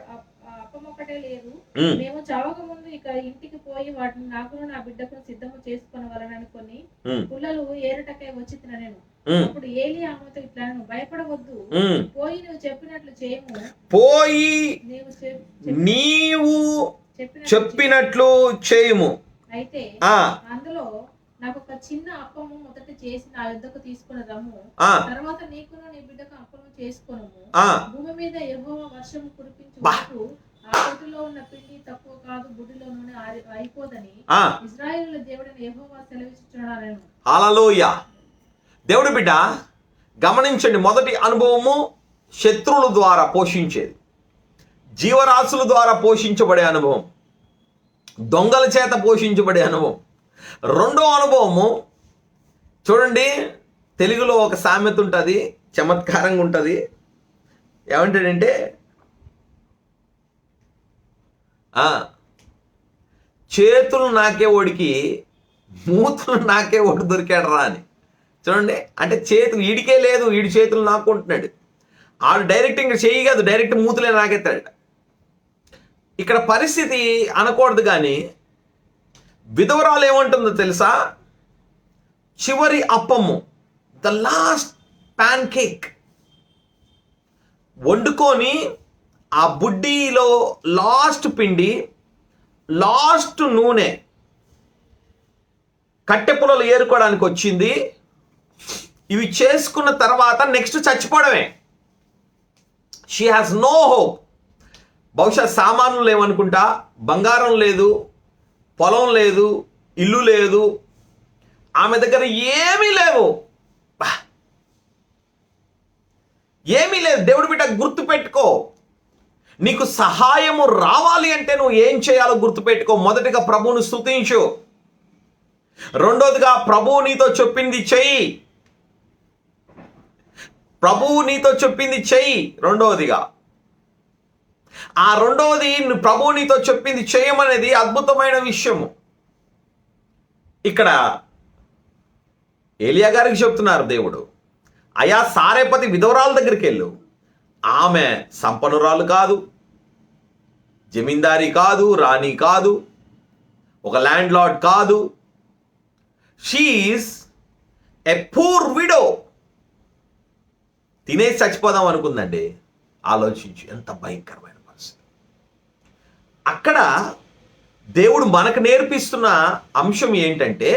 అప్పమొక్కటే లేదు. మేము చావక ముందు ఇక ఇంటికి పోయి వాటిని నాకును నా బిడ్డకు సిద్ధము చేసుకొనవలననుకొని పుల్లలు ఏరుటకై వచ్చి నేను అప్పుడు ఏలీ ఆమెతో ఇట్లా భయపడవద్దు, పోయి నువ్వు చెప్పినట్లు చేయము, పోయి నీవు చెప్పినట్లు చేయము. అయితే అందులో నాకు ఒక చిన్న అప్పము మొదట చేసి నా యుద్ధకు తీసుకుని రమ్ము, తర్వాత నీకును నీ బిడ్డకు అప్పము చేసుకొనుము. భూమి మీద యెహోవా వర్షము కురిపించుటకు ఆ పొట్టులో ఉన్న పిండి తక్కువ కాదు, బుడ్డిలో నూనె అయిపోదని ఇశ్రాయేలుల దేవుడైన యెహోవా సెలవిస్తున్నాడు. హల్లెలూయా. దేవుడి బిడ్డ గమనించండి, మొదటి అనుభవము శత్రువుల ద్వారా పోషించేది, జీవరాశుల ద్వారా పోషించబడే అనుభవం, దొంగల చేత పోషించబడే అనుభవం. రెండో అనుభవము చూడండి, తెలుగులో ఒక సామెత ఉంటుంది, చమత్కారంగా ఉంటుంది. ఏమంటాడంటే చేతులు నాకే ఓడికి మూతులు నాకే ఓడి దొరికాడు రా అని. చూడండి, అంటే చేతులు ఈడికే లేదు, ఈడి చేతులు నాకుంటున్నాడు. ఆడు డైరెక్ట్ ఇంకా చేయి కాదు, డైరెక్ట్ మూతులే నాకెత్తాడట. ఇక్కడ పరిస్థితి అనకూడదు, కానీ విధవరాలు ఏమంటుందో తెలుసా? చివరి అప్పము, ద లాస్ట్ ప్యాన్ కేక్ వండుకొని ఆ బుడ్డిలో లాస్ట్ పిండి, లాస్ట్ నూనె కట్టె పుల్లలు ఏరుకోవడానికి వచ్చింది. ఇవి చేసుకున్న తర్వాత నెక్స్ట్ చచ్చిపోవడమే. She has no hope. బహుశా సామాన్లు లేవనుకుంటా, బంగారం లేదు, పొలం లేదు, ఇల్లు లేదు, ఆమె దగ్గర ఏమీ లేవు, ఏమీ లేదు. దేవుడి బిడ్డ గుర్తుపెట్టుకో, నీకు సహాయము రావాలి అంటే నువ్వు ఏం చేయాలో గుర్తుపెట్టుకో. మొదటిగా ప్రభువును స్తుతించు, రెండోదిగా ప్రభువు నీతో చెప్పింది చెయ్యి, ప్రభువు నీతో చెప్పింది చెయ్యి. రెండవదిగా ఆ రెండవది ప్రభువు నీతో చెప్పింది చేయమనేది అద్భుతమైన విషయము. ఇక్కడ ఏలియా గారికి చెప్తున్నారు దేవుడు, అయా సారేపతి విధవరాల దగ్గరికి వెళ్ళు, ఆమె సంపన్నురాలు కాదు, జమీందారీ కాదు, రాణి కాదు, ఒక ల్యాండ్ లార్డ్ కాదు, షీఈస్ ఎ పూర్ విడో. తినేసి చచ్చిపోదాం అనుకుందండి. ఆలోచించు, ఎంత భయంకరమైన పరిస్థితి. అక్కడ దేవుడు మనకు నేర్పిస్తున్న అంశం ఏంటంటే,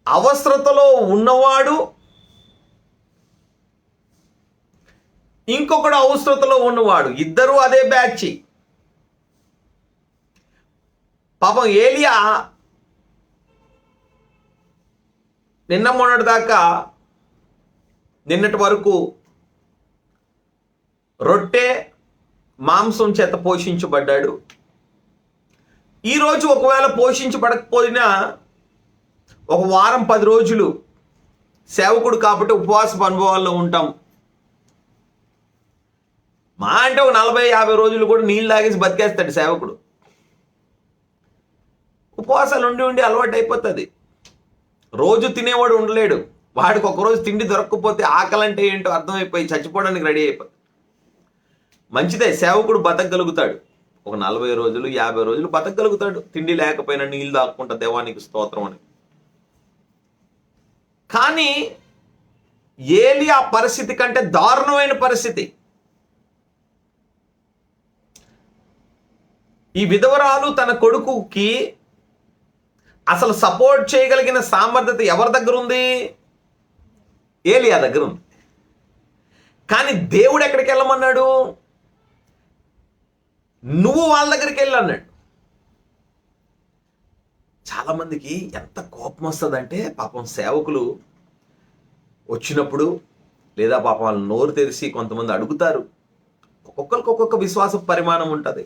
అవసరతలో ఉన్నవాడు ఇంకొకడు అవసరతలో ఉన్నవాడు, ఇద్దరు అదే బ్యాచ్. పాపం ఏలియా నిన్నటి వరకు రొట్టె మాంసం చేత పోషించబడ్డాడు. ఈరోజు ఒకవేళ పోషించబడకపోయినా ఒక వారం 10 రోజులు సేవకుడు కాబట్టి ఉపవాస అనుభవాల్లో ఉంటాం. మా అంటే ఒక 40-50 రోజులు కూడా నీళ్ళు తాగేసి బతికేస్తాడు సేవకుడు. ఉపవాసాలు ఉండి అలవాటు అయిపోతుంది. రోజు తినేవాడు ఉండలేడు. వాడికి ఒకరోజు తిండి దొరకకపోతే ఆకలి అంటే ఏంటో అర్థమైపోయి చచ్చిపోవడానికి రెడీ అయిపోతుంది. మంచిదే, సేవకుడు బతకగలుగుతాడు. ఒక 40 రోజులు 50 రోజులు బతకగలుగుతాడు, తిండి లేకపోయినా నీళ్ళు తాక్కుంటా దేవానికి స్తోత్రం అని. కానీ ఏలియా పరిస్థితి కంటే దారుణమైన పరిస్థితి. ఈ విధవరాలు తన కొడుకుకి అసలు సపోర్ట్ చేయగలిగిన సామర్థ్యత ఎవరి దగ్గర ఉంది? ఏలియా దగ్గర ఉంది. కానీ దేవుడు ఎక్కడికి వెళ్ళమన్నాడు? నువ్వు వాళ్ళ దగ్గరికి వెళ్ళి అన్నాడు. చాలామందికి ఎంత కోపం వస్తుందంటే, పాపం సేవకులు వచ్చినప్పుడు లేదా పాపం వాళ్ళు నోరు తెరిచి కొంతమంది అడుగుతారు. ఒక్కొక్కరికి ఒక్కొక్క విశ్వాస పరిమాణం ఉంటుంది.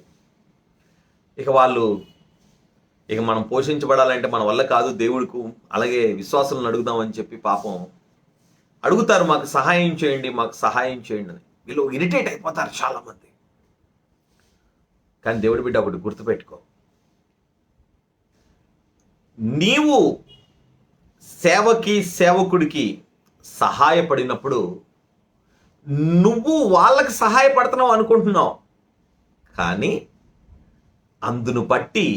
ఇక మనం పోషించబడాలంటే మన వల్ల కాదు, దేవుడికి అలాగే విశ్వాసులను అడుగుదామని చెప్పి పాపం అడుగుతారు, మాకు సహాయం చేయండి, మాకు సహాయం చేయండి అని. వీళ్ళు ఇరిటేట్ అయిపోతారు చాలామంది. కానీ దేవుడి బిడ్డ ఒకటి గుర్తుపెట్టుకో, నీవు సేవకుడికి సహాయపడినప్పుడు నువ్వు వాళ్ళకి సహాయపడుతున్నావు అనుకుంటున్నావు, కానీ అందును బట్టి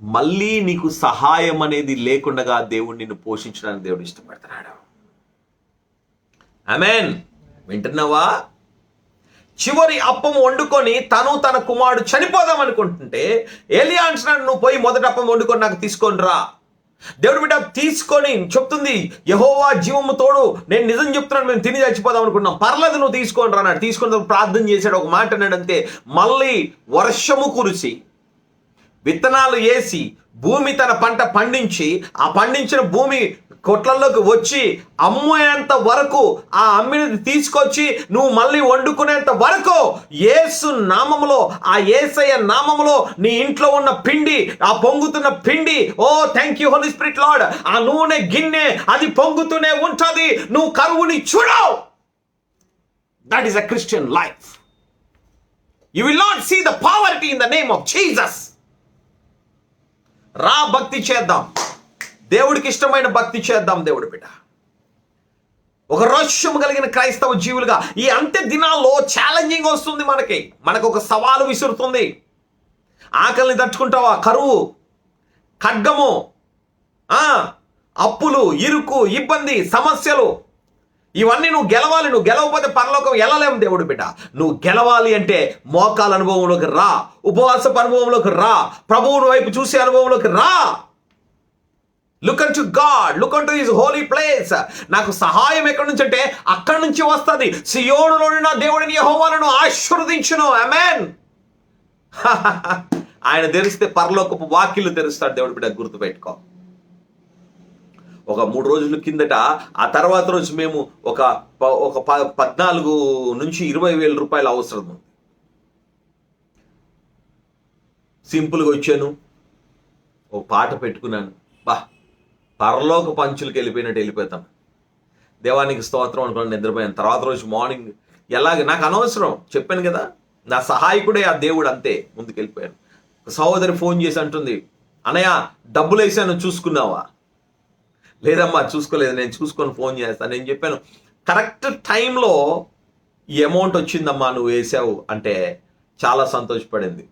మళ్ళీ నీకు సహాయం అనేది లేకుండా దేవుడు నిన్ను పోషించడానికి దేవుడు ఇష్టపడుతున్నాడు. ఆమేన్. వింటున్నావా? చివరి అప్పం వండుకొని తన కుమారుడు చనిపోదాం అనుకుంటుంటే ఏలియా అంటున్నాడు, నువ్వు పోయి మొదటి అప్పం వండుకొని నాకు తీసుకొని రా. దేవుడు బిడ్డ తీసుకొని చెప్తుంది, యెహోవా జీవము తోడు, నేను నిజం చెప్తున్నాను, మేము తిని చచ్చిపోదాం అనుకున్నాం, పర్లేదు నువ్వు తీసుకొని రా అన్నాడు. తీసుకొని ప్రార్థన చేశాడు, ఒక మాట అన్నాడు అంతే. మళ్ళీ వర్షము కురిసి విత్తనాలు వేసి భూమి తన పంట పండించి, ఆ పండించిన భూమి కొట్లలోకి వచ్చి అమ్మేంత వరకు, ఆ అమ్మినది తీసుకొచ్చి నువ్వు మళ్ళీ వండుకునేంత వరకు యేసు నామములో, ఆ యేసయ్య నామములో నీ ఇంట్లో ఉన్న పిండి, ఆ పొంగుతున్న పిండి, oh thank you Holi spirit Lord, ఆ నూనె గిన్నె అది పొంగుతూనే ఉంటది. నువ్వు కరువుని చూడవు. That is a Christian life. You will not see the poverty in the name of Jesus. రా, భక్తి చేద్దాం, దేవుడికి ఇష్టమైన భక్తి చేద్దాం. దేవుడి బిడ్డ, ఒక రోషము కలిగిన క్రైస్తవ జీవులుగా ఈ అంత్య దినాల్లో ఛాలెంజింగ్ వస్తుంది. మనకు ఒక సవాలు విసురుతుంది. ఆకలిని తట్టుకుంటావా? కరువు, ఖడ్గము, అప్పులు, ఇరుకు, ఇబ్బంది, సమస్యలు, ఇవన్నీ నువ్వు గెలవాలి. నువ్వు గెలవకపోతే పరలోకం వెళ్ళలేము. దేవుడు బిడ్డ, నువ్వు గెలవాలి అంటే మోకాల అనుభవంలోకి రా, ఉపవాసపు అనుభవంలోకి రా, ప్రభువుని వైపు చూసే అనుభవంలోకి రా. Look an to God, look an to his holy place. నాకు సహాయం ఎక్కడి నుంచి అంటే అక్కడి నుంచి వస్తుంది. సియోనులోని నా దేవుడిని యెహోవాను ఆశీర్వదించును. ఆమేన్. ఆయన తెరిస్తే పరలోకపు వాకిళ్ళు తెరుస్తాడు. దేవుడి బిడ్డ, గుర్తుపెట్టుకో. ఒక 3 రోజుల కిందట, ఆ తర్వాత రోజు మేము ఒక 14 నుంచి 20,000 రూపాయలు అవసరం ఉంది. సింపుల్గా వచ్చాను, ఒక పాట పెట్టుకున్నాను, పరలోక పంచులకు వెళ్ళిపోతాం. దేవానికి స్తోత్రం అనుకోండి, నిద్రపోయాను. తర్వాత రోజు మార్నింగ్ ఎలాగ నాకు అనవసరం, చెప్పాను కదా, నా సహాయకుడే ఆ దేవుడు, అంతే. ముందుకెళ్ళిపోయాను. సహోదరి ఫోన్ చేసి అంటుంది, అన్నయ్య డబ్బులు వేసాను చూసుకున్నావా? లేదమ్మా చూసుకోలేదు, నేను చూసుకొని ఫోన్ చేస్తాను. నేను చెప్పాను, కరెక్ట్ టైంలో ఈ అమౌంట్ వచ్చిందమ్మా, నువ్వు వేసావు అంటే చాలా సంతోషపడింది.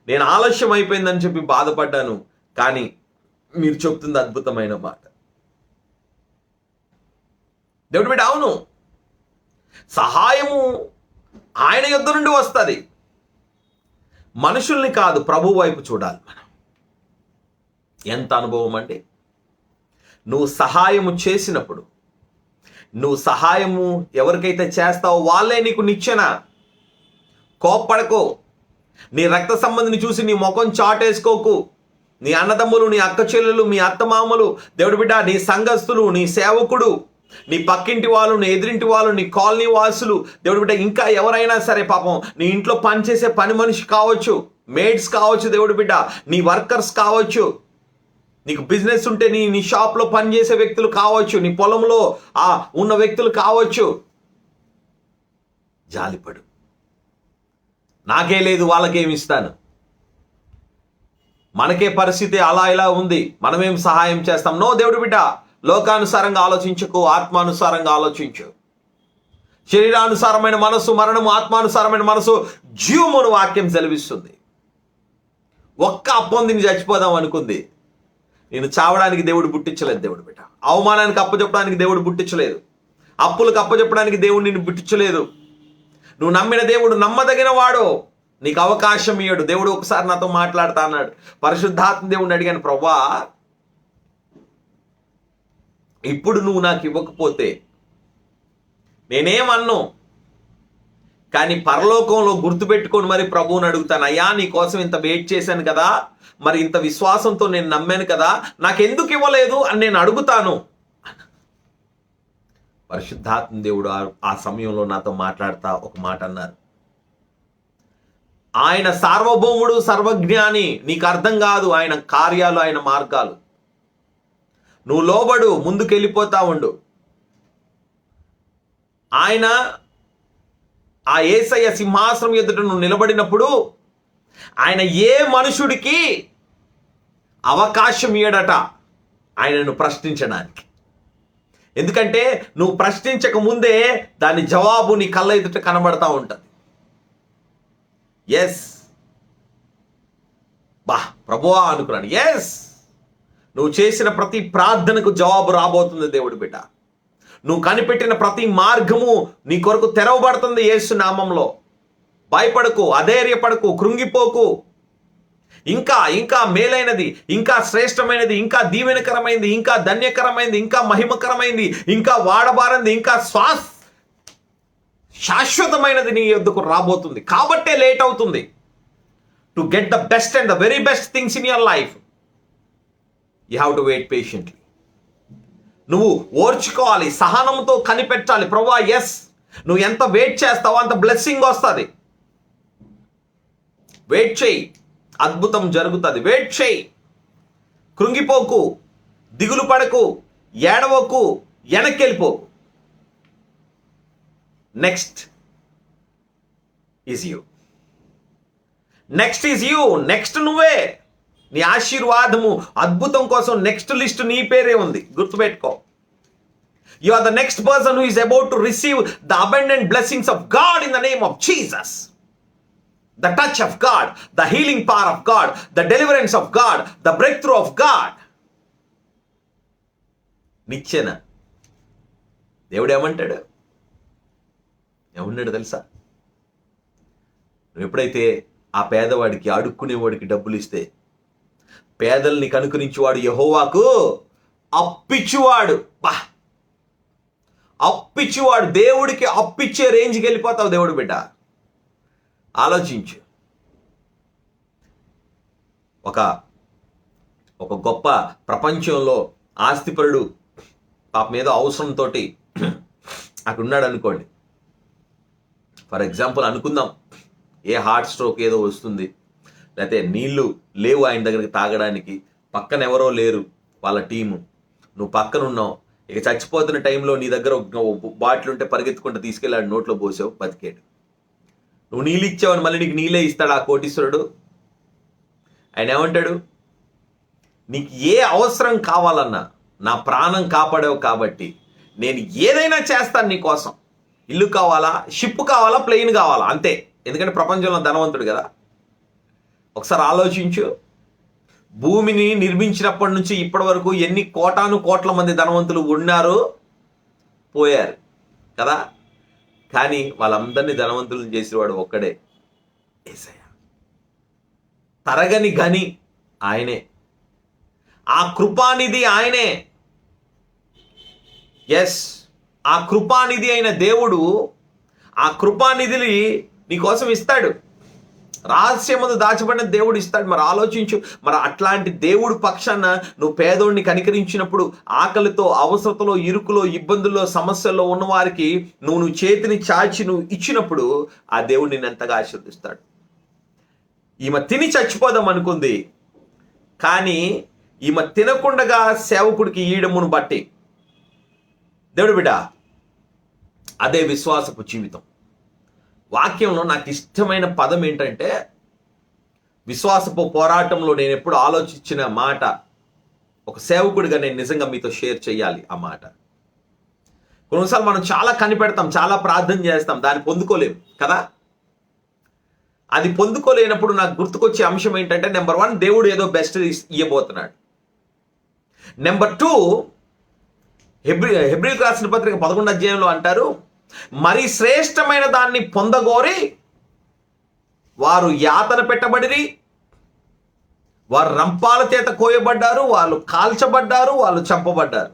నేను ఆలస్యం అయిపోయిందని చెప్పి బాధపడ్డాను, కానీ మీరు చెప్తుంది అద్భుతమైన మాట. దేవుడి బిడ్డ, అవును, సహాయము ఆయన యొద్ద నుండి వస్తుంది. మనుషుల్ని కాదు, ప్రభు వైపు చూడాలి మనం. ఎంత అనుభవం అండి! నువ్వు సహాయము చేసినప్పుడు, నువ్వు సహాయము ఎవరికైతే చేస్తావో వాళ్ళే నీకు నిచ్చెన. కోప్పడకో. నీ రక్త సంబంధిని చూసి నీ ముఖం చాటేసుకోకు. నీ అన్నదమ్ములు, నీ అక్క చెల్లెలు, మీ అత్తమామలు, దేవుడి బిడ్డ, నీ సంఘస్థులు, నీ సేవకుడు, నీ పక్కింటి వాళ్ళు, నీ ఎదురింటి వాళ్ళు, నీ కాలనీ వాసులు, దేవుడి బిడ్డ, ఇంకా ఎవరైనా సరే, పాపం నీ ఇంట్లో పనిచేసే పని మనిషి కావచ్చు, మేడ్స్ కావచ్చు, దేవుడి బిడ్డ, నీ వర్కర్స్ కావచ్చు, నీకు బిజినెస్ ఉంటే నీ షాప్లో పనిచేసే వ్యక్తులు కావచ్చు, నీ పొలంలో ఉన్న వ్యక్తులు కావచ్చు. జాలిపడు. నాకే లేదు, వాళ్ళకేమి ఇస్తాను? మనకే పరిస్థితి అలా ఇలా ఉంది, మనమేం సహాయం చేస్తాం? నో దేవుడి బిడ్డ, లోకానుసారంగా ఆలోచించకు, ఆత్మానుసారంగా ఆలోచించు. శరీరానుసారమైన మనసు మరణము, ఆత్మానుసారమైన మనసు జీవమును వాక్యం సెలవిస్తుంది. ఒక్క అప్పం తిని చచ్చిపోదాం అనుకుంది, నేను చావడానికి దేవుడు పుట్టించలేదు. దేవుడు బిడ్డ, అవమానానికి అప్పచెప్పడానికి దేవుడు పుట్టించలేదు. అప్పులకు అప్పచెప్పడానికి దేవుడు నిన్ను పుట్టించలేదు. నువ్వు నమ్మిన దేవుడు నమ్మదగిన వాడు, నీకు అవకాశం ఇయ్యడు. దేవుడు ఒకసారి నాతో మాట్లాడుతా అన్నాడు. పరిశుద్ధాత్మ దేవుడిని అడిగాను, ప్రభువా, ఇప్పుడు నువ్వు నాకు ఇవ్వకపోతే నేనేమన్ను, కానీ పరలోకంలో గుర్తుపెట్టుకొని మరి ప్రభువుని అడుగుతాను, అయ్యా నీ కోసం ఇంత వెయిట్ చేశాను కదా, మరి ఇంత విశ్వాసంతో నేను నమ్మాను కదా, నాకెందుకు ఇవ్వలేదు అని నేను అడుగుతాను. పరిశుద్ధాత్మ దేవుడు ఆ సమయంలో నాతో మాట్లాడుతా ఒక మాట అన్నారు. ఆయన సార్వభౌముడు, సర్వజ్ఞాని, నీకు అర్థం కాదు ఆయన కార్యాలు, ఆయన మార్గాలు. నువ్వు లోబడు, ముందుకెళ్ళిపోతా ఉండు. ఆయన ఆ యేసయ్య సింహాసనం ఎదుట నువ్వు నిలబడినప్పుడు ఆయన ఏ మనుషుడికి అవకాశం ఇయ్యడట ఆయనను ప్రశ్నించడానికి. ఎందుకంటే నువ్వు ప్రశ్నించక ముందే దాని జవాబు నీ కళ్ళ ఎదుట కనబడతా ఉంటుంది. ఎస్, ప్రభువా అనుకున్నాను. ఎస్, నువ్వు చేసిన ప్రతి ప్రార్థనకు జవాబు రాబోతుంది దేవుడి బిడ్డ. నువ్వు కనిపెట్టిన ప్రతి మార్గము నీ కొరకు తెరవబడుతుంది యేసు నామంలో. భయపడకు, అధైర్యపడకు, కృంగిపోకు. ఇంకా ఇంకా మేలైనది, ఇంకా శ్రేష్టమైనది, ఇంకా దీవెనకరమైనది, ఇంకా ధన్యకరమైనది, ఇంకా మహిమకరమైనది, ఇంకా వాడబారింది, ఇంకా శాశ్వతమైనది నీ యొద్దకు రాబోతుంది. కాబట్టే లేట్ అవుతుంది. To get the best and the very best things in your life, you have to wait patiently. నువ్వు ఓర్చుకోవాలి, సహనంతో కనిపెట్టాలి. ప్రభువా ఎస్, నువ్వు ఎంత వెయిట్ చేస్తావో అంత బ్లెస్సింగ్ వస్తుంది. వెయిట్ చేయి, అద్భుతం జరుగుతుంది. వెయిట్ చేయి, కృంగిపోకు, దిగులు పడకు, ఏడవకు, వెనక్కి వెళ్ళిపోకు. Next is you, next is you. Next నువ్వే. నీ ఆశీర్వాదము, అద్భుతం కోసం నెక్స్ట్ లిస్ట్ నీ పేరే ఉంది. గుర్తుపెట్టుకో. You are the next person who is about to receive the abundant blessings of God in the name of Jesus. The touch of God, the healing power of God, the deliverance of God, the breakthrough of God. నిచ్చెన దేవుడు ఏమంటాడు? ఏమన్నాడు తెలుసా? నువ్వు ఎప్పుడైతే ఆ పేదవాడికి, అడుక్కునేవాడికి డబ్బులు ఇస్తే, పేదల్ని కనుకరించేవాడు యెహోవాకు అప్పిచ్చువాడు. అప్పిచ్చువాడు. దేవుడికి అప్పిచ్చే రేంజ్కి వెళ్ళిపోతావు దేవుడు బిడ్డ. ఆలోచించు. ఒక గొప్ప ప్రపంచంలో ఆస్తిపరుడు పాపం ఏదో అవసరంతో అక్కడ ఉన్నాడు అనుకోండి. ఫర్ ఎగ్జాంపుల్ అనుకుందాం, ఏ హార్ట్ స్ట్రోక్ ఏదో వస్తుంది, లేకపోతే నీళ్లు లేవు ఆయన దగ్గరికి తాగడానికి, పక్కన ఎవరో లేరు వాళ్ళ టీము, నువ్వు పక్కన ఉన్నావు. ఇక చచ్చిపోతున్న టైంలో నీ దగ్గర బాటిల్ ఉంటే పరిగెత్తుకుంటూ తీసుకెళ్ళాడు, నోట్లో పోసావు, బతికాడు. నువ్వు నీళ్ళు ఇచ్చావని మళ్ళీ నీకు నీళ్ళే ఇస్తాడు ఆ కోటీశ్వరుడు? ఆయన ఏమంటాడు? నీకు ఏ అవసరం కావాలన్నా నా ప్రాణం కాపాడావు కాబట్టి నేను ఏదైనా చేస్తాను నీ కోసం. ఇల్లు కావాలా, షిప్ కావాలా, ప్లేన్ కావాలా, అంతే. ఎందుకంటే ప్రపంచంలో ధనవంతుడు కదా. ఒకసారి ఆలోచించు. భూమిని నిర్మించినప్పటి నుంచి ఇప్పటి వరకు ఎన్ని కోట్ల మంది ధనవంతులు ఉన్నారు, పోయారు కదా. కానీ వాళ్ళందరినీ ధనవంతులను చేసేవాడు ఒక్కడే, యేసయ్య. తరగని గని ఆయనే, ఆ కృపానిధి ఆయనే. ఎస్, ఆ కృపానిధి అయిన దేవుడు ఆ కృపానిధిని నీకోసం ఇస్తాడు. రహస్యమందు దాచబడిన దేవుడు ఇస్తాడు. మరి ఆలోచించు. మరి అట్లాంటి దేవుడు పక్షాన నువ్వు పేదోడిని కనికరించినప్పుడు, ఆకలితో, అవసరతలో, ఇరుకులో, ఇబ్బందుల్లో, సమస్యల్లో ఉన్న వారికి నువ్వు చేతిని చాచి నువ్వు ఇచ్చినప్పుడు ఆ దేవుడు నిన్ను ఎంతగా ఆశీర్వదిస్తాడు. ఈమె తిని చచ్చిపోదాం అనుకుంది, కానీ ఈమె తినకుండగా సేవకుడికి ఈయడమును బట్టి, దేవుడు బిడ్డ, అదే విశ్వాసపు జీవితం. వాక్యంలో నాకు ఇష్టమైన పదం ఏంటంటే, విశ్వాసపు పోరాటంలో నేను ఎప్పుడు ఆలోచించిన మాట, ఒక సేవకుడిగా నేను నిజంగా మీతో షేర్ చేయాలి ఆ మాట. కొన్నిసార్లు మనం చాలా కనిపెడతాం, చాలా ప్రార్థన చేస్తాం, దాన్ని పొందుకోలేం కదా. అది పొందుకోలేనప్పుడు నాకు గుర్తుకొచ్చే అంశం ఏంటంటే, నెంబర్ 1, దేవుడు ఏదో బెస్ట్ ఇవ్వబోతున్నాడు. నెంబర్ 2, హెబ్రీయులకు రాసిన పత్రిక 11వ అధ్యాయంలో అంటారు, మరి శ్రేష్టమైన దాన్ని పొందగోరి వారు యాతన పెట్టబడిరి, వారు రంపాల చేత కోయబడ్డారు, వాళ్ళు కాల్చబడ్డారు, వాళ్ళు చంపబడ్డారు.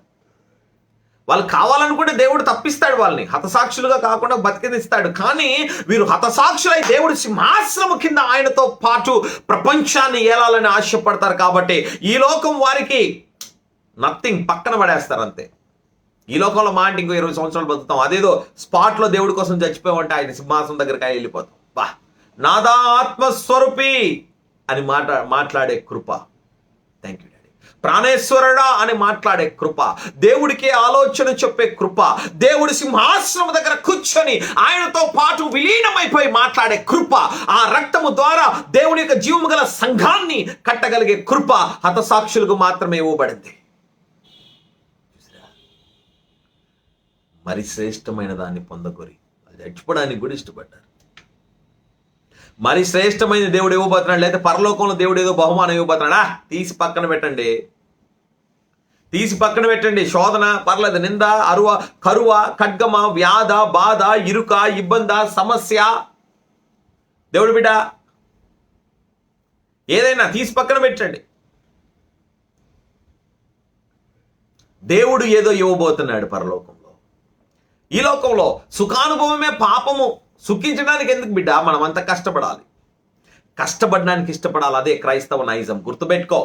వాళ్ళు కావాలనుకుంటే దేవుడు తప్పిస్తాడు, వాళ్ళని హతసాక్షులుగా కాకుండా బతికిస్తాడు. కానీ వీరు హతసాక్షులై దేవుడి సింహాసనము కింద ఆయనతో పాటు ప్రపంచాన్ని ఏలాలని ఆశపడతారు. కాబట్టి ఈ లోకం వారికి నథింగ్, పక్కన పడేస్తారు అంతే. ఈ లోకంలో మా అంటే ఇంకో 20 సంవత్సరాలు బతుకుతాం, అదేదో స్పాట్లో దేవుడి కోసం చచ్చిపోయామంటే ఆయన సింహాసనం దగ్గరికి వెళ్ళిపోతాం. బా, నాదా ఆత్మస్వరూపి అని మాట్లాడే కృప. Thank you daddy. ప్రాణేశ్వరుడా అని మాట్లాడే కృప, దేవుడికి ఆలోచన చెప్పే కృప, దేవుడి సింహాసనం దగ్గర కూర్చొని ఆయనతో పాటు విలీనమైపోయి మాట్లాడే కృప, ఆ రక్తము ద్వారా దేవుని యొక్క జీవము గల సంఘాన్ని కట్టగలిగే కృప హతసాక్షులకు మాత్రమే ఇవ్వబడింది. మరి శ్రేష్టమైన దాన్ని పొందగోరి అది చచ్చిపోవడానికి కూడా ఇష్టపడ్డారు. మరి శ్రేష్టమైన దేవుడు ఇవ్వబోతున్నాడు, లేదా పరలోకంలో దేవుడు ఏదో బహుమానం ఇవ్వబోతున్నాడా? తీసి పక్కన పెట్టండి, తీసి పక్కన పెట్టండి. శోధన పర్లేదు, నింద, అరువ, కరువ, ఖడ్గమ, వ్యాధ, బాధ, ఇరుక, ఇబ్బంద, సమస్య, దేవుడు బిడ్డ ఏదైనా తీసి పక్కన పెట్టండి. దేవుడు ఏదో ఇవ్వబోతున్నాడు పరలోకంలో. ఈ లోకంలో సుఖానుభవమే పాపము. సుఖించడానికి ఎందుకు బిడ్డ? మనం అంతా కష్టపడాలి, కష్టపడడానికి ఇష్టపడాలి. అదే క్రైస్తవ నైజం. గుర్తుపెట్టుకో,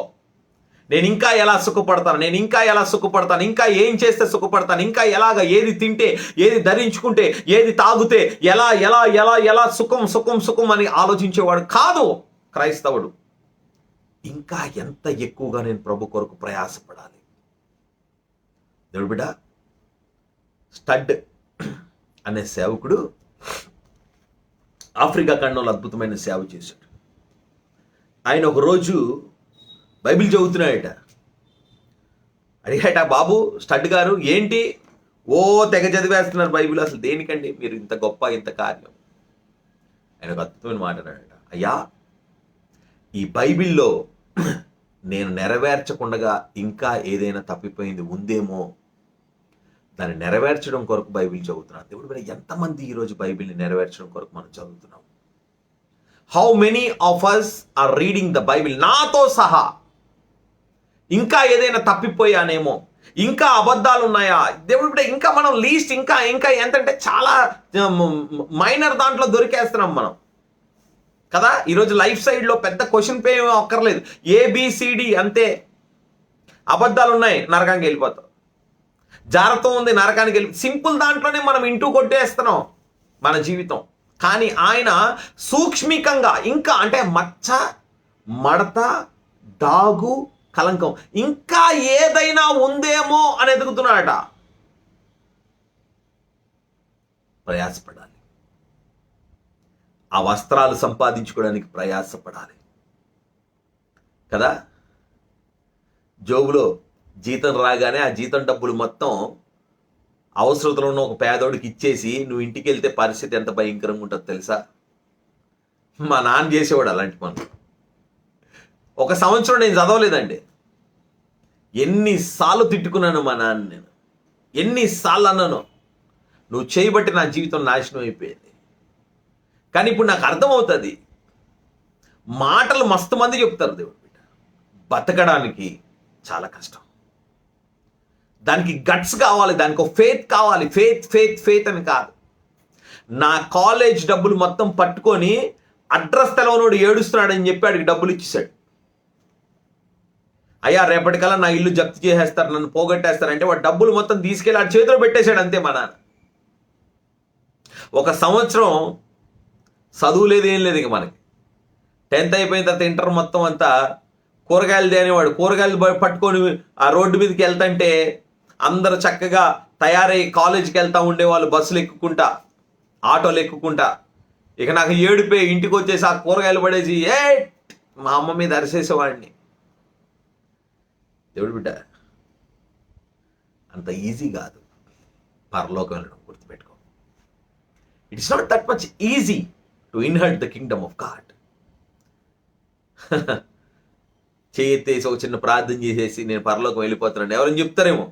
నేను ఇంకా ఎలా సుఖపడతాను, నేను ఇంకా ఎలా సుఖపడతాను, ఇంకా ఏం చేస్తే సుఖపడతాను, ఇంకా ఎలాగ, ఏది తింటే, ఏది ధరించుకుంటే, ఏది తాగితే, ఎలా ఎలా ఎలా ఎలా సుఖం సుఖం సుఖం అని ఆలోచించేవాడు కాదు క్రైస్తవుడు. ఇంకా ఎంత ఎక్కువగా నేను ప్రభు కొరకు ప్రయాసపడాలి. దేవుడు బిడ్డ, స్టడ్ అనే సేవకుడు ఆఫ్రికా ఖండంలో అద్భుతమైన సేవ చేశాడు. ఆయన ఒకరోజు బైబిల్ చదువుతున్నాడట. అడిగాట, బాబు స్టడ్ గారు ఏంటి తెగ చదివేస్తున్నారు బైబిల్, అసలు దేనికండి మీరు ఇంత గొప్ప ఇంత కార్యం? ఆయన ఒక అద్భుతమైన మాట అన్నాడట, అయ్యా ఈ బైబిల్లో నేను నెరవేర్చకుండా ఇంకా ఏదైనా తప్పిపోయింది ఉందేమో, దాన్ని నెరవేర్చడం కొరకు బైబిల్ చదువుతున్నాను. దేవుడు మరి ఎంతమంది ఈరోజు బైబిల్ని నెరవేర్చడం కొరకు మనం చదువుతున్నాం? How many of us are reading the Bible, నాతో సహా? ఇంకా ఏదైనా తప్పిపోయానేమో, ఇంకా అబద్ధాలు ఉన్నాయా? దేవుడు ఇంకా మనం లీస్ట్ ఇంకా ఇంకా ఎంతంటే చాలా మైనర్ దాంట్లో దొరికేస్తున్నాం మనం కదా. ఈరోజు లైఫ్ సైడ్లో పెద్ద క్వశ్చన్ పే అక్కర్లేదు, ABCD అంతే. అబద్ధాలు ఉన్నాయి, నరకానికి వెళ్ళిపోతాం. జాగ్రత్త ఉంది, నరకానికి వెళ్ళి, సింపుల్ దాంట్లోనే మనం ఇంటూ కొట్టేస్తున్నాం మన జీవితం. కానీ ఆయన సూక్ష్మికంగా ఇంకా అంటే మచ్చ, మడత, దాగు, కలంకం ఇంకా ఏదైనా ఉందేమో అని ఎదుగుతున్నాడట. ప్రయాసపడాలి, ఆ వస్త్రాలు సంపాదించుకోవడానికి ప్రయాసపడాలి కదా. జోబులో జీతం రాగానే ఆ జీతం డబ్బులు మొత్తం అవసరతలో ఉన్న ఒక పేదోడికి ఇచ్చేసి నువ్వు ఇంటికి వెళ్తే పరిస్థితి ఎంత భయంకరంగా ఉంటుందో తెలుసా? మా నాన్న చేసేవాడు అలాంటి పనులు. ఒక సంవత్సరం నేను చదవలేదండి. ఎన్నిసార్లు తిట్టుకున్నాను మా నాన్న, నేను ఎన్నిసార్లు అన్నాను, నువ్వు చేయబట్టి నా జీవితం నాశనం అయిపోయింది. కానీ ఇప్పుడు నాకు అర్థమవుతుంది, మాటలు మస్తు మంది చెప్తారు దేవుడు బిడ్డ, బతకడానికి చాలా కష్టం. దానికి గట్స్ కావాలి, దానికి ఒక ఫేత్ కావాలి. ఫేత్ ఫేత్ ఫేత్ అని కాదు. నా కాలేజ్ డబ్బులు మొత్తం పట్టుకొని అడ్రస్ తెలవనోడు ఏడుస్తున్నాడని చెప్పి ఆడికి డబ్బులు ఇచ్చేసాడు. అయ్యా రేపటికల్లా నా ఇల్లు జప్తు చేసేస్తారు, నన్ను పోగొట్టేస్తారంటే వాడు డబ్బులు మొత్తం తీసుకెళ్ళి ఆ చేతిలో పెట్టేశాడు అంతే మా నాన్న. ఒక సంవత్సరం చదువు లేదు, ఏం లేదు. ఇక మనకి 10th అయిపోయిన తర్వాత ఇంటర్ మొత్తం అంతా కూరగాయలు తేనేవాడు. కూరగాయలు పట్టుకొని ఆ రోడ్డు మీదకి వెళ్తుంటే అందరు చక్కగా తయారై కాలేజీకి వెళ్తూ ఉండేవాళ్ళు, బస్సులు ఎక్కుకుంటా, ఆటోలు ఎక్కుకుంటా. ఇక నాకు ఏడిపోయి ఇంటికి వచ్చేసి ఆ కూరగాయలు పడేసి మా అమ్మ మీద అరిసేసేవాడిని. దేవుడు బిడ్డ, అంత ఈజీ కాదు పరలోకం వెళ్ళడం, గుర్తుపెట్టుకో. It's not that much easy to inherit the kingdom of God. చేయెత్తేసి ఒక చిన్న ప్రార్థన చేసేసి నేను పరలోకం వెళ్ళిపోతున్నాను ఎవరైనా చెప్తారేమో.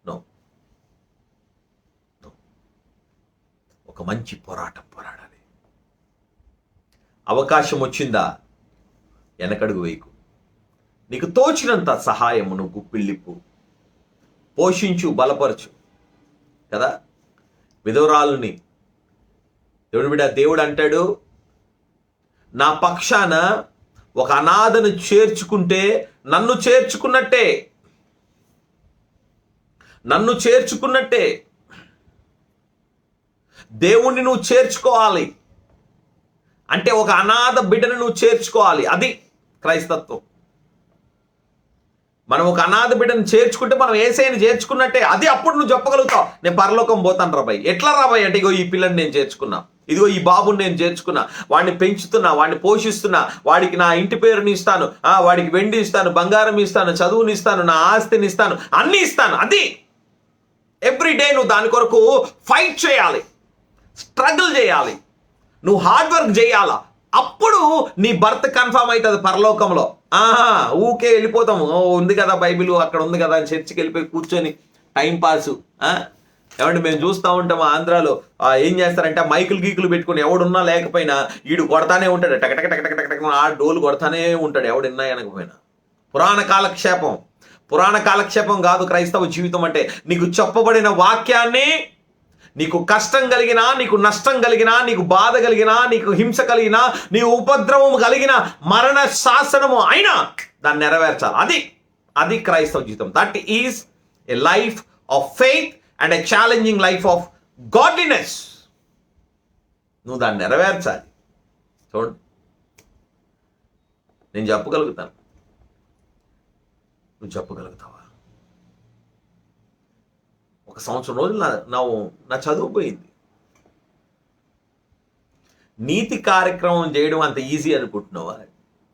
నో, ఒక మంచి పోరాటం పోరాడాలి. అవకాశం వచ్చిందా వెనకడుగు వేయకు. నీకు తోచినంత సహాయము నువ్వు గుప్పిళ్ళిప్పు, పోషించు, బలపరచు కదా. విధవరాలుని దేవుడు బిడ్డ, దేవుడు అంటాడు, నా పక్షాన ఒక అనాథను చేర్చుకుంటే నన్ను చేర్చుకున్నట్టే, నన్ను చేర్చుకున్నట్టే. దేవుణ్ణి నువ్వు చేర్చుకోవాలి అంటే ఒక అనాథ బిడ్డను నువ్వు చేర్చుకోవాలి. అది క్రైస్తత్వం. మనం ఒక అనాథ బిడ్డను చేర్చుకుంటే మనం యేసయ్యని చేర్చుకున్నట్టే. అది అప్పుడు నువ్వు చెప్పగలుగుతావు, నేను పరలోకం పోతాను రాబాయ్. ఎట్లా రాబాయ్ అంటే, ఇగో ఈ పిల్లని నేను చేర్చుకున్నా, ఇదిగో ఈ బాబుని నేను చేర్చుకున్నా, వాడిని పెంచుతున్నా, వాడిని పోషిస్తున్నా, వాడికి నా ఇంటి పేరుని ఇస్తాను, వాడికి వెండి ఇస్తాను, బంగారం ఇస్తాను, చదువుని ఇస్తాను, నా ఆస్తిని ఇస్తాను, అన్నీ ఇస్తాను. అది ఎవ్రీ డే నువ్వు దాని కొరకు ఫైట్ చేయాలి, స్ట్రగుల్ చేయాలి. నువ్వు హార్డ్ వర్క్ చేయాలా, అప్పుడు నీ బర్త్ కన్ఫర్మ్ అవుతుంది పరలోకంలో. ఊకే వెళ్ళిపోతాము, ఉంది కదా బైబిల్ అక్కడ ఉంది కదా అని చర్చికి వెళ్ళిపోయి కూర్చొని టైం పాసు. ఏమంటే మేము చూస్తూ ఉంటాం ఆంధ్రాలో ఏం చేస్తారంటే మైకులు గీకులు పెట్టుకుని ఎవడున్నా లేకపోయినా ఈడు కొడతానే ఉంటాడు, టకటక టకటక టకటక ఆ డోలు కొడతానే ఉంటాడు ఎవడున్నా అనకపోయినా. పురాణ కాలక్షేపం కాదు క్రైస్తవ జీవితం అంటే. నీకు చెప్పబడిన వాక్యాన్ని, నీకు కష్టం కలిగినా, నీకు నష్టం కలిగినా, నీకు బాధ కలిగినా, నీకు హింస కలిగినా, నీ ఉపద్రవం కలిగిన మరణ శాసనము అయినా దాన్ని నెరవేర్చాలి. అది క్రైస్తవ జీవితం. That is a life of faith and a challenging life of godliness. నువ్వు దాన్ని నెరవేర్చాలి. చూడండి, నేను చెప్పగలుగుతాను, నువ్వు చెప్పగలుగుతావా? ఒక సంవత్సరం రోజులు నా చదువు పోయింది. నీతి కార్యక్రమం చేయడం అంత ఈజీ అనుకుంటున్నావా?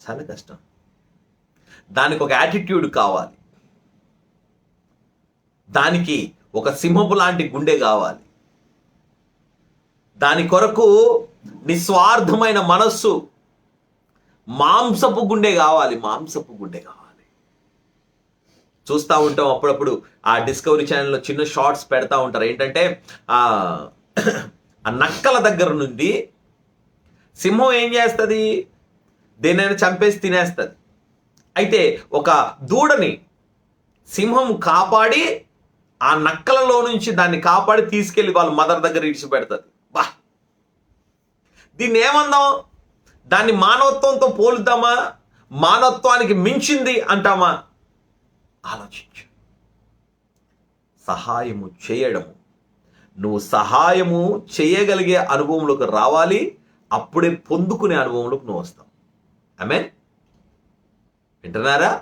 చాలా కష్టం. దానికి ఒక యాటిట్యూడ్ కావాలి, దానికి ఒక సింహపు లాంటి గుండె కావాలి, దాని కొరకు నిస్వార్థమైన మనస్సు, మాంసపు గుండె కావాలి. చూస్తూ ఉంటాం అప్పుడప్పుడు ఆ డిస్కవరీ ఛానల్లో చిన్న షార్ట్స్ పెడతా ఉంటారు. ఏంటంటే ఆ నక్కల దగ్గర నుండి సింహం ఏం చేస్తుంది, దేనైనా చంపేసి తినేస్తుంది. అయితే ఒక దూడని సింహం కాపాడి ఆ నక్కలలో నుంచి దాన్ని కాపాడి తీసుకెళ్ళి వాళ్ళ మదర్ దగ్గర ఇడిచిపెడుతుంది. దీన్ని ఏమందాం? దాన్ని మానవత్వంతో పోలుద్దామా? మానవత్వానికి మించింది అంటామా? ఆలోచించు. సహాయము చేయడము, నువ్వు సహాయము చేయగలిగే అనుభవంలోకి రావాలి. అప్పుడే పొందుకునే అనుభవంలోకి నువ్వు వస్తావు. ఆమేన్. వింటున్నారా?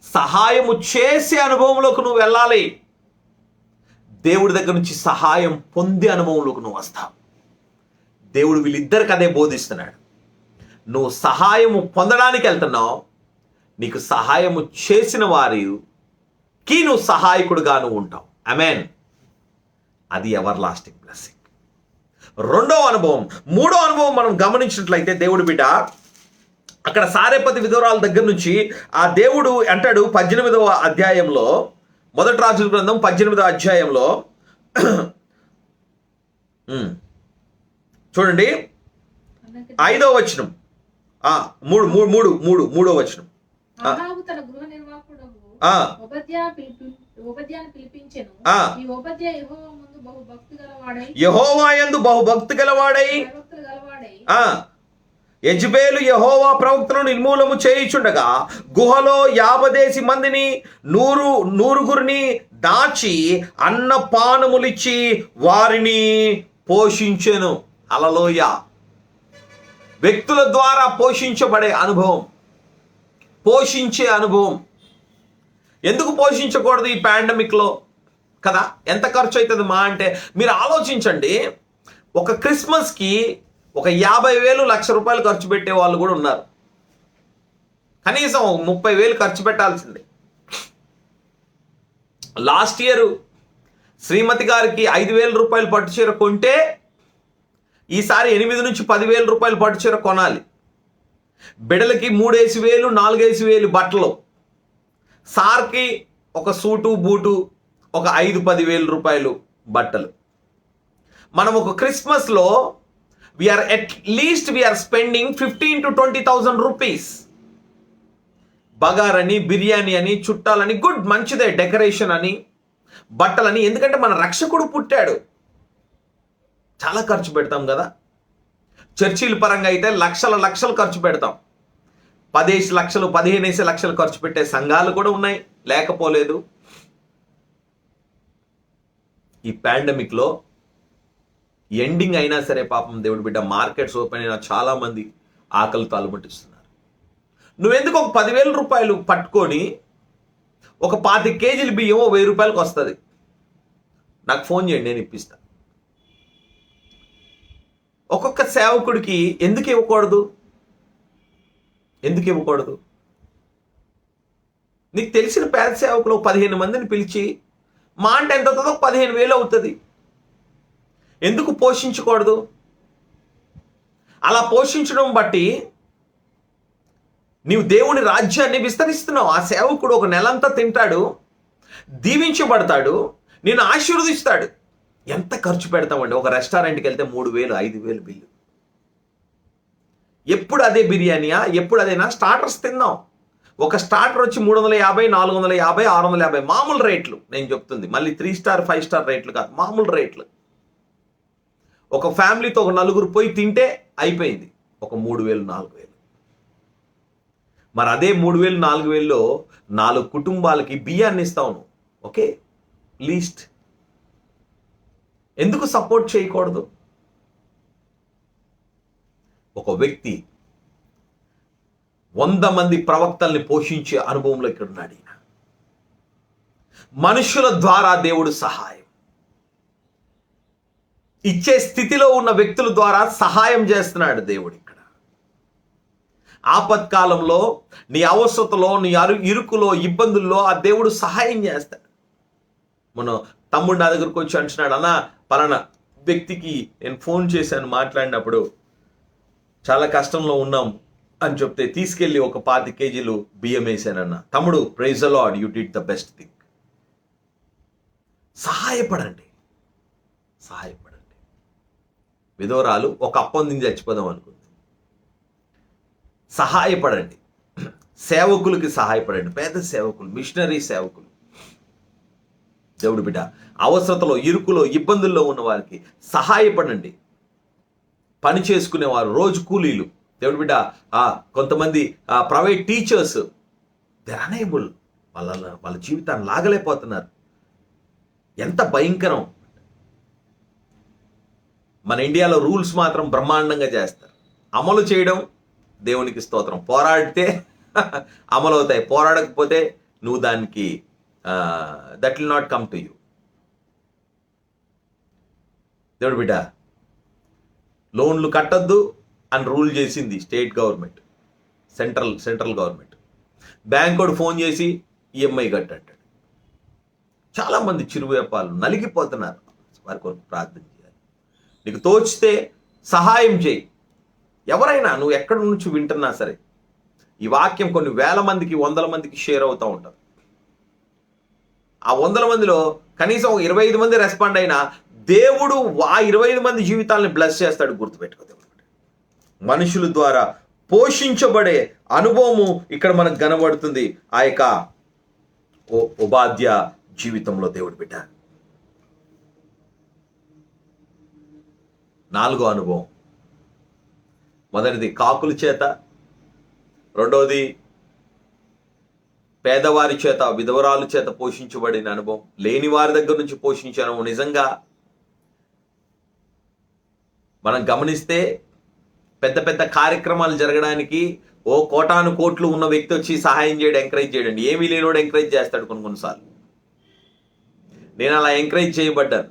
సహాయము చేసే అనుభవంలోకి నువ్వు వెళ్ళాలి. దేవుడి దగ్గర నుంచి సహాయం పొందే అనుభవంలోకి నువ్వు వస్తావు. దేవుడు వీళ్ళిద్దరికి అదే బోధిస్తున్నాడు. నువ్వు సహాయము పొందడానికి వెళ్తున్నావు, నీకు సహాయము చేసిన వారికి నువ్వు సహాయకుడుగా నువ్వు ఉంటావు. ఆమేన్. అది ఎవర్ లాస్టింగ్ బ్లెస్సింగ్. రెండవ అనుభవం. మూడో అనుభవం మనం గమనించినట్లయితే దేవుడి బిడ్డ అక్కడ సారేపతి విధవరాల దగ్గర నుంచి ఆ దేవుడు అంటాడు 18వ అధ్యాయంలో, మొదటి రాజుల గ్రంథం 18వ అధ్యాయంలో చూడండి 5వ వచనం, 3వ వచనం. తన గృహ నిర్వాహకుడు ఓబద్యాను పిలిపించెను. ఈ ఓబద్యా యెహోవా యందు బహుభక్తి గలవాడై యెజబేలు యెహోవా ప్రవక్తలను నిర్మూలము చేయుచుండగా గుహలో 50 మందిని 100 దాచి అన్నపానములిచ్చి వారిని పోషించెను. హల్లెలూయా. వ్యక్తుల ద్వారా పోషించబడే అనుభవం, పోషించే అనుభవం. ఎందుకు పోషించకూడదు ఈ పాండమిక్లో కదా? ఎంత ఖర్చు అవుతుంది మా అంటే? మీరు ఆలోచించండి. ఒక క్రిస్మస్కి ఒక 50,000 1,00,000 ఖర్చు పెట్టే వాళ్ళు కూడా ఉన్నారు. కనీసం 30,000 ఖర్చు పెట్టాల్సిందే. లాస్ట్ ఇయర్ శ్రీమతి గారికి 5,000 రూపాయలు పట్టు చీర కొంటే ఈసారి 8 నుంచి 10,000 రూపాయలు పట్టు చీర కొనాలి. బిడ్డలకి 3,000 4,000 బట్టలు, సార్కి ఒక సూటు బూటు ఒక 5-10,000 రూపాయలు బట్టలు. మనం ఒక క్రిస్మస్లో వీఆర్ స్పెండింగ్ 15,000 to 20,000 రూపీస్. బగారని, బిర్యానీ అని, చుట్టాలని, గుడ్ మంచిదే, డెకరేషన్ అని, బట్టలని. ఎందుకంటే మన రక్షకుడు పుట్టాడు. చాలా ఖర్చు పెడతాం కదా. చర్చిల పరంగా అయితే లక్షలు ఖర్చు పెడతాం. 10 లక్షలు 15 లక్షలు ఖర్చు పెట్టే సంఘాలు కూడా ఉన్నాయి, లేకపోలేదు. ఈ పాండమిక్లో ఎండింగ్ అయినా సరే పాపం దేవుడి బిడ్డ మార్కెట్స్ ఓపెన్ అయినా చాలా మంది ఆకలితో అలమటిస్తున్నారు. నువ్వెందుకు ఒక 10,000 రూపాయలు పట్టుకొని ఒక 25 కేజీల బియ్యం 1,000 రూపాయలకు వస్తుంది, నాకు ఫోన్ చేయండి, నేను ఇప్పిస్తా. ఒక్కొక్క సేవకుడికి ఎందుకు ఇవ్వకూడదు? నీకు తెలిసిన పేద సేవకులు 15 మందిని పిలిచి మా అంటే ఎంత అవుతుందో 15,000 అవుతుంది. ఎందుకు పోషించకూడదు? అలా పోషించడం బట్టి నీవు దేవుని రాజ్యాన్ని విస్తరిస్తున్నావు. ఆ సేవకుడు ఒక నెలంతా తింటాడు, దీవించబడతాడు, నేను ఆశీర్వదిస్తాడు. ఎంత ఖర్చు పెడతామండి? ఒక రెస్టారెంట్కి వెళ్తే 3,000 5,000 బిల్లు. ఎప్పుడు అదే బిర్యానీయా? ఎప్పుడు అదేనా? స్టార్టర్స్ తిందాం. ఒక స్టార్టర్ వచ్చి 350, 450, 650 మామూలు రేట్లు నేను చెప్తుంది. మళ్ళీ 3 స్టార్ 5 స్టార్ రేట్లు కాదు, మామూలు రేట్లు. ఒక ఫ్యామిలీతో ఒక నలుగురు పోయి తింటే అయిపోయింది ఒక 3,000 4,000. మరి అదే 3,000 4,000లో 4 కుటుంబాలకి బియ్యాన్ని ఇస్తాను. Okay, least. ఎందుకు సపోర్ట్ చేయకూడదు? ఒక వ్యక్తి 100 మంది ప్రవక్తల్ని పోషించే అనుభవంలో ఇక్కడ ఉన్నాడు. ఈయన మనుషుల ద్వారా దేవుడు సహాయం ఇచ్చే స్థితిలో ఉన్న వ్యక్తుల ద్వారా సహాయం చేస్తున్నాడు దేవుడు. ఇక్కడ ఆపత్కాలంలో, నీ అవసరతలో, నీ ఇరుకులో, ఇబ్బందుల్లో ఆ దేవుడు సహాయం చేస్తాడు. మన తమ్ముడు నా దగ్గరకు వచ్చి అంటున్నాడు, అన్న పలానా వ్యక్తికి నేను ఫోన్ చేశాను, మాట్లాడినప్పుడు చాలా కష్టంలో ఉన్నాం అని చెప్తే తీసుకెళ్ళి ఒక 25 కేజీలు బియ్యం వేసానన్న. తమ్ముడు, praise the Lord, you did the best thing. సహాయపడండి, సహాయపడండి. విధవరాలు ఒక అప్పం తిని చచ్చిపోదాం అనుకుంది. సహాయపడండి, సేవకులకి సహాయపడండి. పేద సేవకులు, మిషనరీ సేవకులు, దేవుడు బిడ్డ అవసరతలో, ఇరుకులో, ఇబ్బందుల్లో ఉన్న వారికి సహాయపడండి. పని చేసుకునేవారు, రోజు కూలీలు, దేవుడు బిడ్డ కొంతమంది private teachers, they are unable, వాళ్ళ జీవితాన్ని లాగలేకపోతున్నారు. ఎంత భయంకరం! మన ఇండియాలో రూల్స్ మాత్రం బ్రహ్మాండంగా చేస్తారు. అమలు చేయడం దేవునికి స్తోత్రం. పోరాడితే అమలు అవుతాయి, పోరాడకపోతే నువ్వు దానికి that will not come to you. దేవుడు బిడ్డ లోన్లు కట్టద్దు అని రూల్ చేసింది స్టేట్ గవర్నమెంట్, సెంట్రల్ గవర్నమెంట్. బ్యాంకోడు ఫోన్ చేసి ఈఎంఐ కట్టంటాడు. చాలామంది చిరు వ్యాపారులు నలిగిపోతున్నారు. వారి కొరకు ప్రార్థన చేయాలి. నీకు తోచితే సహాయం చేయి. ఎవరైనా, నువ్వు ఎక్కడి నుంచి వింటున్నా సరే, ఈ వాక్యం కొన్ని వేల మందికి, 100 మందికి షేర్ అవుతూ ఉంటారు. ఆ 100 మందిలో కనీసం ఒక 25 మంది రెస్పాండ్ అయినా దేవుడు ఆ 25 మంది జీవితాలను బ్లెస్ చేస్తాడు. గుర్తుపెట్టుకో, దేవుడు మనుషుల ద్వారా పోషించబడే అనుభవము ఇక్కడ మనకు కనబడుతుంది. ఆ యొక్క ఉపాధ్య జీవితంలో దేవుడు బిడ్డ. 4వ అనుభవం, మొదటిది కాకుల చేత, రెండవది పేదవారి చేత, విధవరాలు చేత పోషించబడిన అనుభవం, లేని వారి దగ్గర నుంచి పోషించే అనుభవం. నిజంగా మనం గమనిస్తే పెద్ద పెద్ద కార్యక్రమాలు జరగడానికి కోటాను కోట్లు ఉన్న వ్యక్తి వచ్చి సహాయం చేయడం, ఎంకరేజ్ చేయడండి. ఏమీ లేనివాడు ఎంకరేజ్ చేస్తాడు కొన్నిసార్లు. నేను అలా ఎంకరేజ్ చేయబడ్డాను.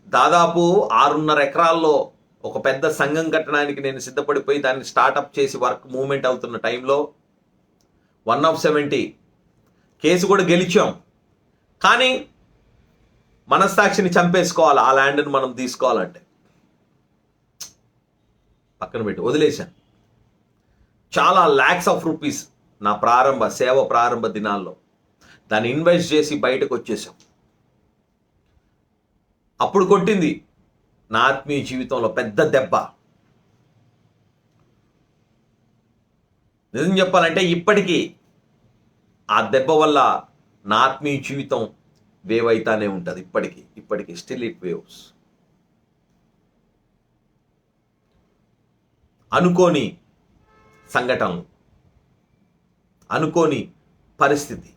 దాదాపు 6.5 ఎకరాల్లో ఒక పెద్ద సంఘం కట్టడానికి నేను సిద్ధపడిపోయి దాన్ని స్టార్టప్ చేసి వర్క్ మూవ్మెంట్ అవుతున్న టైంలో 1 of 70 కేసు కూడా గెలిచాం. కానీ మనస్సాక్షిని చంపేసుకోవాలి. ఆ ల్యాండ్ని మనం తీసుకోవాలంటే పక్కన పెట్టి వదిలేశాను. చాలా lakhs of rupees నా సేవ ప్రారంభ దినాల్లో దాన్ని ఇన్వెస్ట్ చేసి బయటకు వచ్చేసాం. అప్పుడు కొట్టింది నా ఆత్మీయ జీవితంలో పెద్ద దెబ్బ. నిజం చెప్పాలంటే ఇప్పటికీ ఆ దెబ్బ వల్ల నా ఆత్మీయ జీవితం వేవ్ అయితానే ఉంటుంది. ఇప్పటికీ స్టిల్ ఇట్ వేవ్స్. అనుకోని సంఘటనలు, అనుకోని పరిస్థితి.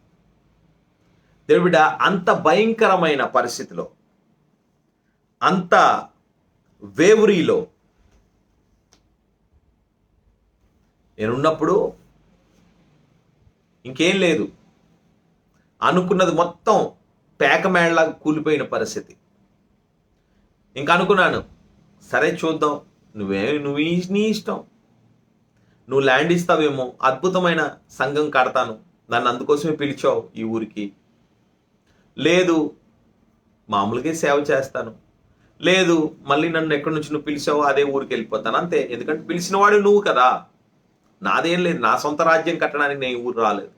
దేవుడా, అంత భయంకరమైన పరిస్థితిలో, అంత వేవురీలో నేనున్నప్పుడు ఇంకేం లేదు. అనుకున్నది మొత్తం పేకమేళలాగా కూలిపోయిన పరిస్థితి. ఇంక అనుకున్నాను, సరే చూద్దాం, నువ్వు నీ ఇష్టం, నువ్వు ల్యాండ్ ఇస్తావేమో, అద్భుతమైన సంఘం కడతాను, నన్ను అందుకోసమే పిలిచావు ఈ ఊరికి. లేదు మామూలుగా సేవ చేస్తాను, లేదు, మళ్ళీ నన్ను ఎక్కడి నుంచి నువ్వు పిలిచావో అదే ఊరికి వెళ్ళిపోతాను అంతే. ఎందుకంటే పిలిచిన వాడు నువ్వు కదా, నాదేం లేదు, నా సొంత రాజ్యం కట్టడానికి నేను ఊరు రాలేదు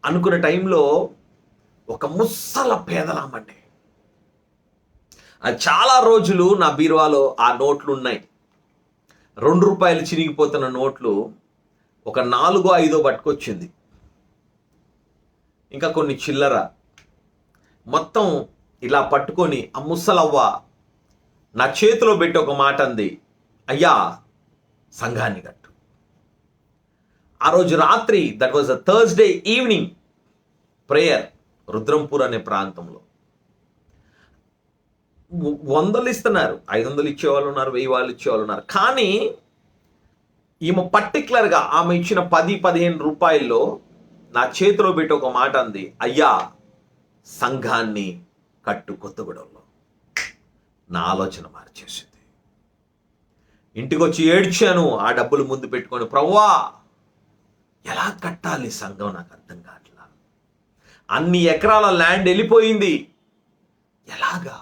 అనుకున్న టైంలో ఒక ముస్సల పేదలామండి, అది చాలా రోజులు నా బీరువాలో ఆ నోట్లు ఉన్నాయి. 2 రూపాయలు చిరిగిపోతున్న నోట్లు ఒక 4-5 పట్టుకొచ్చింది, ఇంకా కొన్ని చిల్లర. మొత్తం ఇలా పట్టుకొని ఆ ముసలవ్వ నా చేతిలో పెట్టి ఒక మాట అంది, అయ్యా సంఘాన్ని కట్టు. ఆ రోజు రాత్రి, that was a Thursday evening prayer, Rudrampur అనే ప్రాంతంలో 100 ఇస్తున్నారు, 500 ఇచ్చేవాళ్ళు ఉన్నారు, 1000 వాళ్ళు ఇచ్చేవాళ్ళు ఉన్నారు. కానీ ఈమె పర్టికులర్గా ఆమె ఇచ్చిన 10-15 రూపాయల్లో నా చేతిలో పెట్టి ఒక మాట అంది, అయ్యా సంఘాన్ని కట్టు కొత్తగూడెంలో. నా ఆలోచన మార్చేసింది. ఇంటికి వచ్చి ఏడ్చాను, ఆ డబ్బులు ముందు పెట్టుకొని, ప్రభువా ఎలా కట్టాలి సంఘం నాకు అర్థం కావట్లా, అన్ని ఎకరాల ల్యాండ్ వెళ్ళిపోయింది, ఎలాగా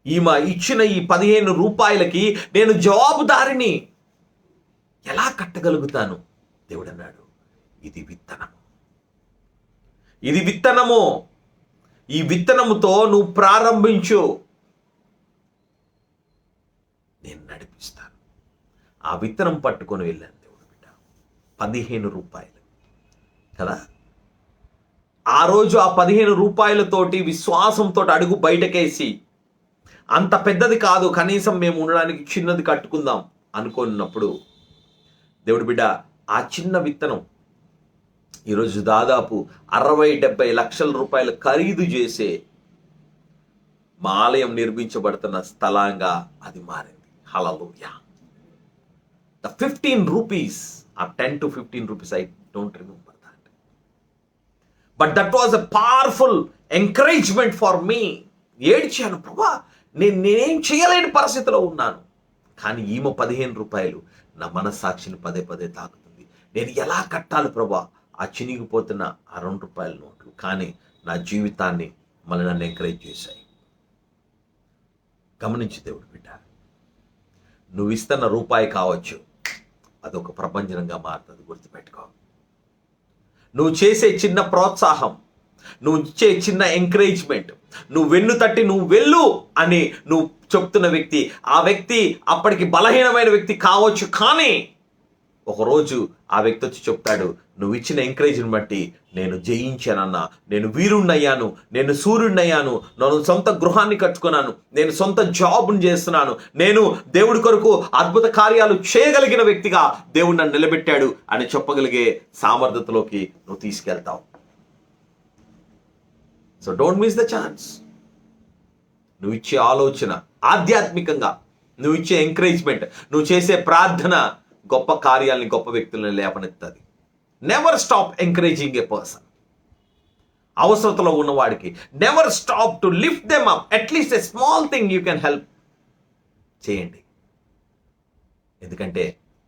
ఈమె ఇచ్చిన ఈ 15 రూపాయలకి నేను జవాబుదారిని ఎలా కట్టగలుగుతాను? దేవుడు అన్నాడు, ఇది విత్తనము, ఇది విత్తనము, ఈ విత్తనముతో నువ్వు ప్రారంభించు, నేను నడిపిస్తాను. ఆ విత్తనం పట్టుకొని వెళ్ళాను దేవుడు బిడ్డ, 15 రూపాయలు కదా. ఆ రోజు ఆ 15 రూపాయలతోటి విశ్వాసంతో అడుగు బయటకేసి, అంత పెద్దది కాదు, కనీసం మేము ఉండడానికి చిన్నది కట్టుకుందాం అనుకున్నప్పుడు, దేవుడు బిడ్డ ఆ చిన్న విత్తనం ఈరోజు దాదాపు 60-70 లక్షల రూపాయలు ఖరీదు చేసే మా ఆలయం నిర్మించబడుతున్న స్థలంగా అది మారింది. హల్లెలూయా. The 15 rupees or 10 to 15 rupees, I don't remember that. But that was a powerful encouragement for me. ఏడ్చాను, ప్రభా నేనేం చేయలేని పరిస్థితిలో ఉన్నాను, కానీ ఈమె 15 రూపాయలు నా మనస్సాక్షిని పదే తాకుతుంది. నేను ఎలా కట్టాలి ప్రభా ఆ చినిగిపోతున్న ఆ 2 రూపాయల నోట్లు? కానీ నా జీవితాన్ని మళ్ళీ నన్ను ఎంకరేజ్ చేశాయి. గమనించి దేవుడు బిడ్డ, నువ్వు ఇస్తున్న రూపాయి కావచ్చు, అదొక ప్రపంచంగా మారుతుంది, గుర్తుపెట్టుకో. నువ్వు చేసే చిన్న ప్రోత్సాహం, నువ్వు ఇచ్చే చిన్న ఎంకరేజ్మెంట్, నువ్వు వెన్ను తట్టి నువ్వు వెళ్ళు అని నువ్వు చెప్తున్న వ్యక్తి, ఆ వ్యక్తి అప్పటికి బలహీనమైన వ్యక్తి కావచ్చు, కానీ ఒకరోజు ఆ వ్యక్తి వచ్చి చెప్తాడు, నువ్వు ఇచ్చిన ఎంకరేజ్ని బట్టి నేను జయించానన్నా, నేను వీరుణ్ణయ్యాను, నేను సూర్యుడినయ్యాను, నేను సొంత గృహాన్ని కట్టుకున్నాను, నేను సొంత జాబ్ని చేస్తున్నాను, నేను దేవుడి కొరకు అద్భుత కార్యాలు చేయగలిగిన వ్యక్తిగా దేవుడు నన్ను నిలబెట్టాడు అని చెప్పగలిగే సామర్థ్యతలోకి నువ్వు తీసుకెళ్తావు. So don't miss the chance. నువ్వు ఇచ్చే ఆలోచన, ఆధ్యాత్మికంగా నువ్వు ఇచ్చే ఎంకరేజ్మెంట్, నువ్వు చేసే ప్రార్థన గొప్ప కార్యాలని, గొప్ప వ్యక్తులను లేపనెత్తుంది. నెవర్ స్టాప్ ఎంకరేజింగ్ ఏ పర్సన్. అవసరతలో ఉన్నవాడికి never stop to lift them up. At least a small thing you can help చేయండి. ఎందుకంటే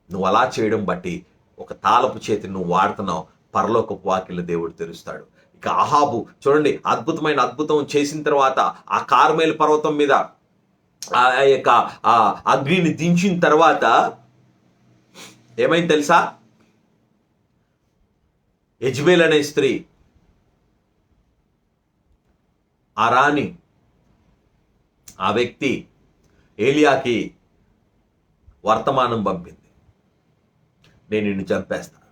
నువ్వు అలా చేయడం బట్టి ఒక తాళపు చేతిని నువ్వు వాడుతున్నావు, పరలోకపు వాకిళ్ళు దేవుడు తెరుస్తాడు. ఇక అహాబు చూడండి, అద్భుతం చేసిన తర్వాత ఆ కార్మెలు పర్వతం మీద ఆ యొక్క ఆ అగ్నిని దించిన తర్వాత ఏమైంది తెలుసా? యెజబెల్ అనే స్త్రీ, ఆ రాణి, ఆ వ్యక్తి ఏలియాకి వర్తమానం పంపింది, నేను నిన్ను చంపేస్తాను.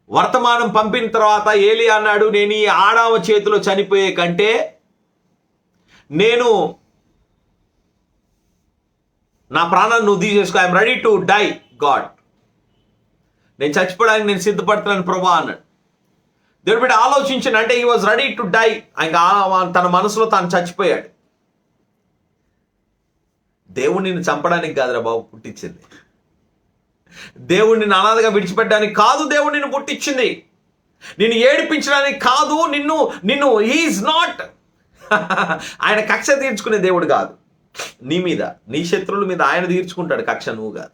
వర్తమానం పంపిన తర్వాత ఏలియా అన్నాడు, నేను ఈ ఆడామ చేతిలో చనిపోయే కంటే నేను నా ప్రాణాన్ని నువ్వు తీసేసుకో, I'm ready to die God, నేను చచ్చిపోవడానికి నేను సిద్ధపడుతున్నాను ప్రభా అన్నాడు. దేవుడు బిడ్డ ఆలోచించాను, అంటే he was ready to die. ఇంకా తన మనసులో తాను చచ్చిపోయాడు. దేవుడు నిన్ను చంపడానికి కాదురా బాబు పుట్టించింది, దేవుడు నిన్ను అనాథగా విడిచిపెట్టడానికి కాదు దేవుడు నిన్ను పుట్టించింది, నిన్ను ఏడిపించడానికి కాదు. నిన్ను హీఈస్ నాట్ ఆయన కక్ష తీర్చుకునే దేవుడు కాదు. నీ మీద, నీ శత్రువుల మీద ఆయన తీర్చుకుంటాడు కక్ష, నువ్వు కాదు.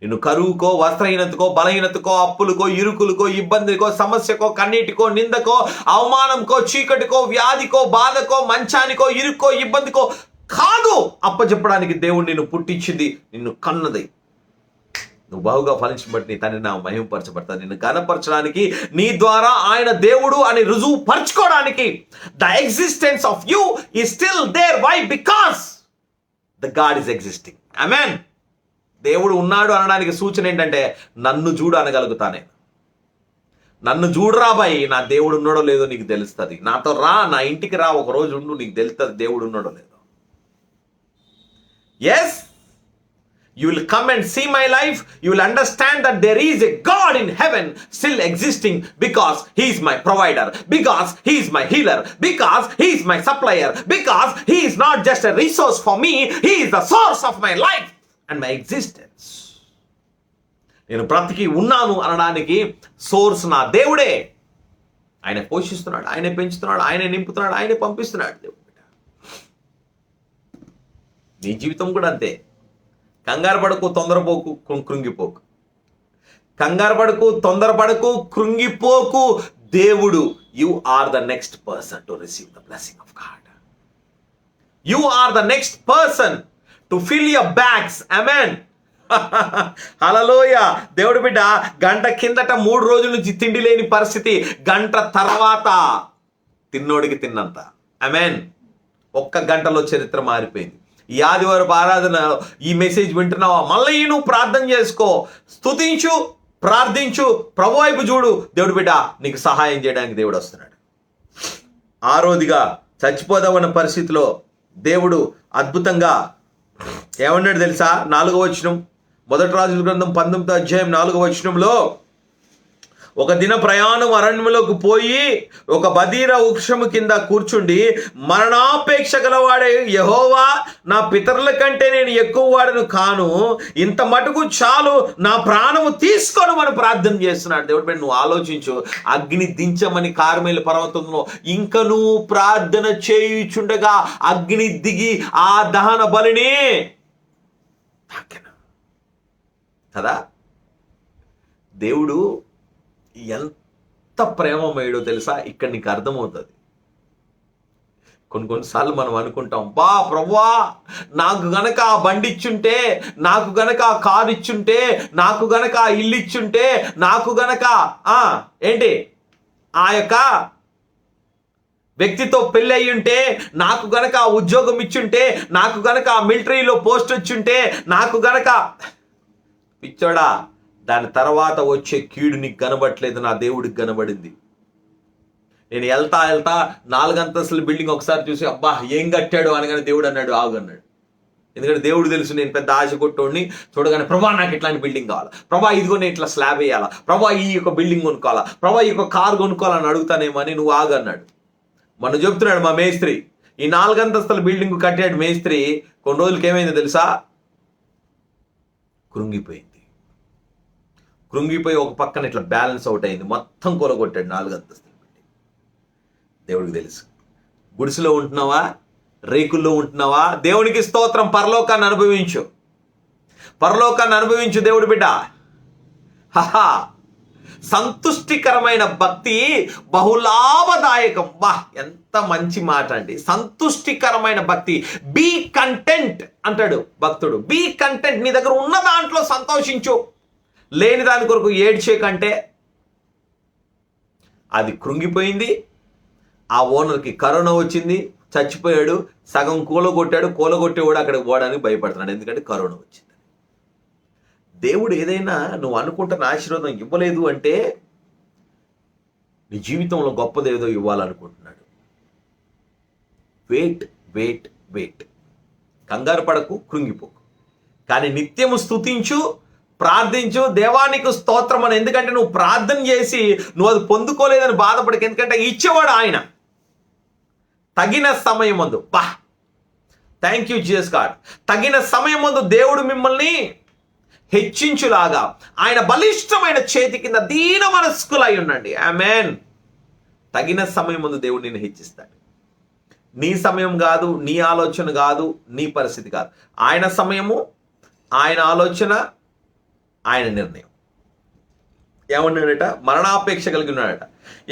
నిన్ను కరువుకో, వస్త్రహీనతకో, బలహీనతకో, అప్పులకో, ఇరుకులకో, ఇబ్బందికో, సమస్యకో, కన్నీటికో, నిందకో, అవమానంకో, చీకటికో, వ్యాధికో, బాధకో, మంచానికో, ఇరుక్కో, ఇబ్బందికో కాదు అప్పచెప్పడానికి దేవుడు నిన్ను పుట్టించింది, నిన్ను కన్నది. నువ్వు బాగుగా ఫలించబట్టి నీ తండ్రి నా మహిమపరచబడతాను. నిన్ను ఘనపరచడానికి, నీ ద్వారా ఆయన దేవుడు అని రుజువు పరచుకోవడానికి. The existence of you is still there. Why? Because the God is existing. Amen. దేవుడు ఉన్నాడు అనడానికి సూచన ఏంటంటే నన్ను చూడు అనగలుగుతానే. నన్ను చూడరా బాయ్, నా దేవుడు ఉన్నాడో లేదో నీకు తెలుస్తుంది. నాతో రా, నా ఇంటికి రా, ఒక రోజు ఉండు, నీకు తెలుస్తుంది దేవుడు ఉన్నాడో లేదో. Yes, you will come and see my life. You will understand that there is a God in heaven still existing, because he is my provider, because he is my healer, because he is my supplier, because he is not just a resource for me, he is the source of my life and my existence. నేను బ్రతికి ఉన్నాను అనడానికి source నా దేవుడే. ఆయన పోషిస్తున్నాడు, ఆయనే పెంచుతున్నాడు, ఆయనే నింపుతున్నాడు, ఆయనే పంపిస్తున్నాడు. దేవుడు, నీ జీవితం కూడా అంతే. కంగారు పడకు, తొందరపోకు, కృంగిపోకు. కంగారు పడకు, తొందరపడకు, కృంగిపోకు. దేవుడు, you are the next person to receive the blessing of God. You are the next person to fill your bags. Amen. Hallelujah. దేవుడు బిడ్డ, గంట కిందట 3 రోజుల నుంచి తిండి లేని పరిస్థితి, గంట తర్వాత తిన్నోడికి తిన్నంత. ఆమేన్. ఒక్క గంటలో చరిత్ర మారిపోయింది. ఈ ఆదివారం ఆరాధన, ఈ మెసేజ్ వింటున్నావా? మళ్ళీ నువ్వు ప్రార్థన చేసుకో, స్తుతించు, ప్రార్థించు, ప్రభు వైపు చూడు. దేవుడు బిడ్డ నీకు సహాయం చేయడానికి దేవుడు వస్తున్నాడు. ఆరోదిగా చచ్చిపోదామన్న పరిస్థితిలో దేవుడు అద్భుతంగా ఏమన్నాడు తెలుసా? 4వ వచనం, మొదటి రాజుల గ్రంథం 19వ అధ్యాయం 4వ వచనంలో, ఒక దిన ప్రయాణం అరణ్యంలోకి పోయి ఒక బదీర వృక్షము కింద కూర్చుండి, మరణాపేక్ష గలవాడే యెహోవా, నా పితరుల కంటే నేను ఎక్కువ వాడను కాను, ఇంత మటుకు చాలు, నా ప్రాణము తీసుకొని మనం ప్రార్థన చేస్తున్నాడు. దేవుడు, నువ్వు ఆలోచించు. అగ్ని దించమని కార్మెలు పర్వతంలో ఇంకా నువ్వు ప్రార్థన చేయుచుండగా అగ్ని దిగి ఆ దహన బలిని కదా. దేవుడు ఎంత ప్రేమమేడో తెలుసా? ఇక్కడ నీకు అర్థమవుతుంది. కొన్నిసార్లు మనం అనుకుంటాం, బా ప్రభువా, నాకు గనక ఆ బండి ఇచ్చుంటే, నాకు గనక ఆ కారు ఇచ్చుంటే, నాకు గనక ఆ ఇల్లు ఇచ్చుంటే, నాకు గనక ఏంటి ఆ యొక్క వ్యక్తితో పెళ్ళి అయ్యి ఉంటే, నాకు గనక ఆ ఉద్యోగం ఇచ్చుంటే, నాకు గనక ఆ మిలిటరీలో పోస్ట్ వచ్చుంటే, నాకు గనక. పిచ్చోడా, దాని తర్వాత వచ్చే కీడు నీకు కనబడట్లేదు, నా దేవుడికి కనబడింది. నేను వెళ్తా 4 అంతస్తుల బిల్డింగ్ ఒకసారి చూసి, అబ్బా ఏం కట్టాడు అనగానే దేవుడు అన్నాడు, ఆగు అన్నాడు. ఎందుకంటే దేవుడు తెలుసు నేను పెద్ద ఆశ కొట్టోడిని. చూడగానే, ప్రభా నాకు ఇట్లాంటి బిల్డింగ్ కావాలా, ప్రభా ఇదిగో నేను ఇట్లా స్లాబ్ వేయాలా, ప్రభా ఈ యొక్క బిల్డింగ్ కొనుక్కోవాలా, ప్రభా ఈ యొక్క కారు కొనుక్కోవాలని అడుగుతానేమో అని. నువ్వు ఆగు అన్నాడు. మనం చెప్తున్నాడు మా మేస్త్రి, ఈ 4 అంతస్తుల బిల్డింగ్ కట్టాడు మేస్త్రి. కొన్ని రోజులకి ఏమైందో తెలుసా? కృంగిపోయి ఒక పక్కన ఇట్లా బ్యాలెన్స్ అవుట్ అయింది, మొత్తం కూలగొట్టాడు 4 అంతస్తులు. దేవుడికి తెలుసు. గుడిసెలో ఉంటున్నావా, రేకుల్లో ఉంటున్నావా? దేవునికి స్తోత్రం. పరలోకాన్ని అనుభవించు, పరలోకాన్ని అనుభవించు దేవుడి బిడ్డ. హహా, సంతుష్టికరమైన భక్తి బహులాభదాయకం. బా, ఎంత మంచి మాట అండి. సంతుష్టికరమైన భక్తి. బీ కంటెంట్ అంటాడు భక్తుడు. Be content. నీ దగ్గర ఉన్న దాంట్లో సంతోషించు. లేని దాని కొరకు ఏడ్చే కంటే. అది కృంగిపోయింది. ఆ ఓనర్కి కరోనా వచ్చింది, చచ్చిపోయాడు, సగం కూలగొట్టేవాడు అక్కడికి పోవడానికి భయపడుతున్నాడు, ఎందుకంటే కరోనా వచ్చింది. దేవుడు ఏదైనా నువ్వు అనుకుంటున్న ఆశీర్వాదం ఇవ్వలేదు అంటే నీ జీవితంలో గొప్పదేదో ఇవ్వాలనుకుంటున్నాడు. Wait wait wait. కంగారు పడకు, కృంగిపోకు, కానీ నిత్యము స్తుతించు, ప్రార్థించు. దేవానికి స్తోత్రం అని. ఎందుకంటే నువ్వు ప్రార్థన చేసి నువ్వు అది పొందుకోలేదని బాధపడకు. ఎందుకంటే ఇచ్చేవాడు ఆయన. తగిన సమయం ముందు, థ్యాంక్ యూ జీసస్ గాడ్, తగిన సమయం ముందు దేవుడు మిమ్మల్ని హెచ్చించులాగా ఆయన బలిష్టమైన చేతి కింద దీన మనస్కులై ఉండండి. ఆమేన్. తగిన సమయం ముందు దేవుడు నిన్ను హెచ్చిస్తాడు. నీ సమయం కాదు, నీ ఆలోచన కాదు, నీ పరిస్థితి కాదు. ఆయన సమయము, ఆయన ఆలోచన, ఆయన నిర్ణయం. ఏమన్నాడట? మరణాపేక్ష కలిగి ఉన్నాడట.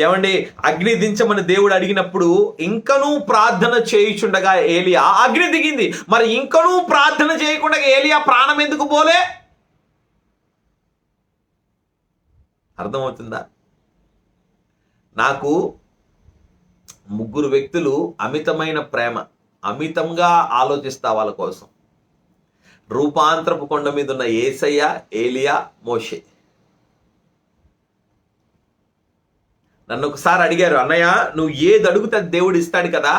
ఏమండి, అగ్ని దించమని దేవుడు అడిగినప్పుడు ఇంకనూ ప్రార్థన చేయుచుండగా ఏలియా అగ్ని దిగింది. మరి ఇంకనూ ప్రార్థన చేయకుండా ఏలియా ప్రాణం ఎందుకు పోలే? అర్థమవుతుందా? నాకు 3 వ్యక్తులు అమితమైన ప్రేమ, అమితంగా ఆలోచిస్తా వాళ్ళ కోసం. రూపాంతరపు కొండ మీద ఉన్న యేసయ్య, ఏలియా, మోషే. నన్ను ఒకసారి అడిగారు, అన్నయ్య నువ్వు ఏది అడుగుతే దేవుడు ఇస్తాడు కదా.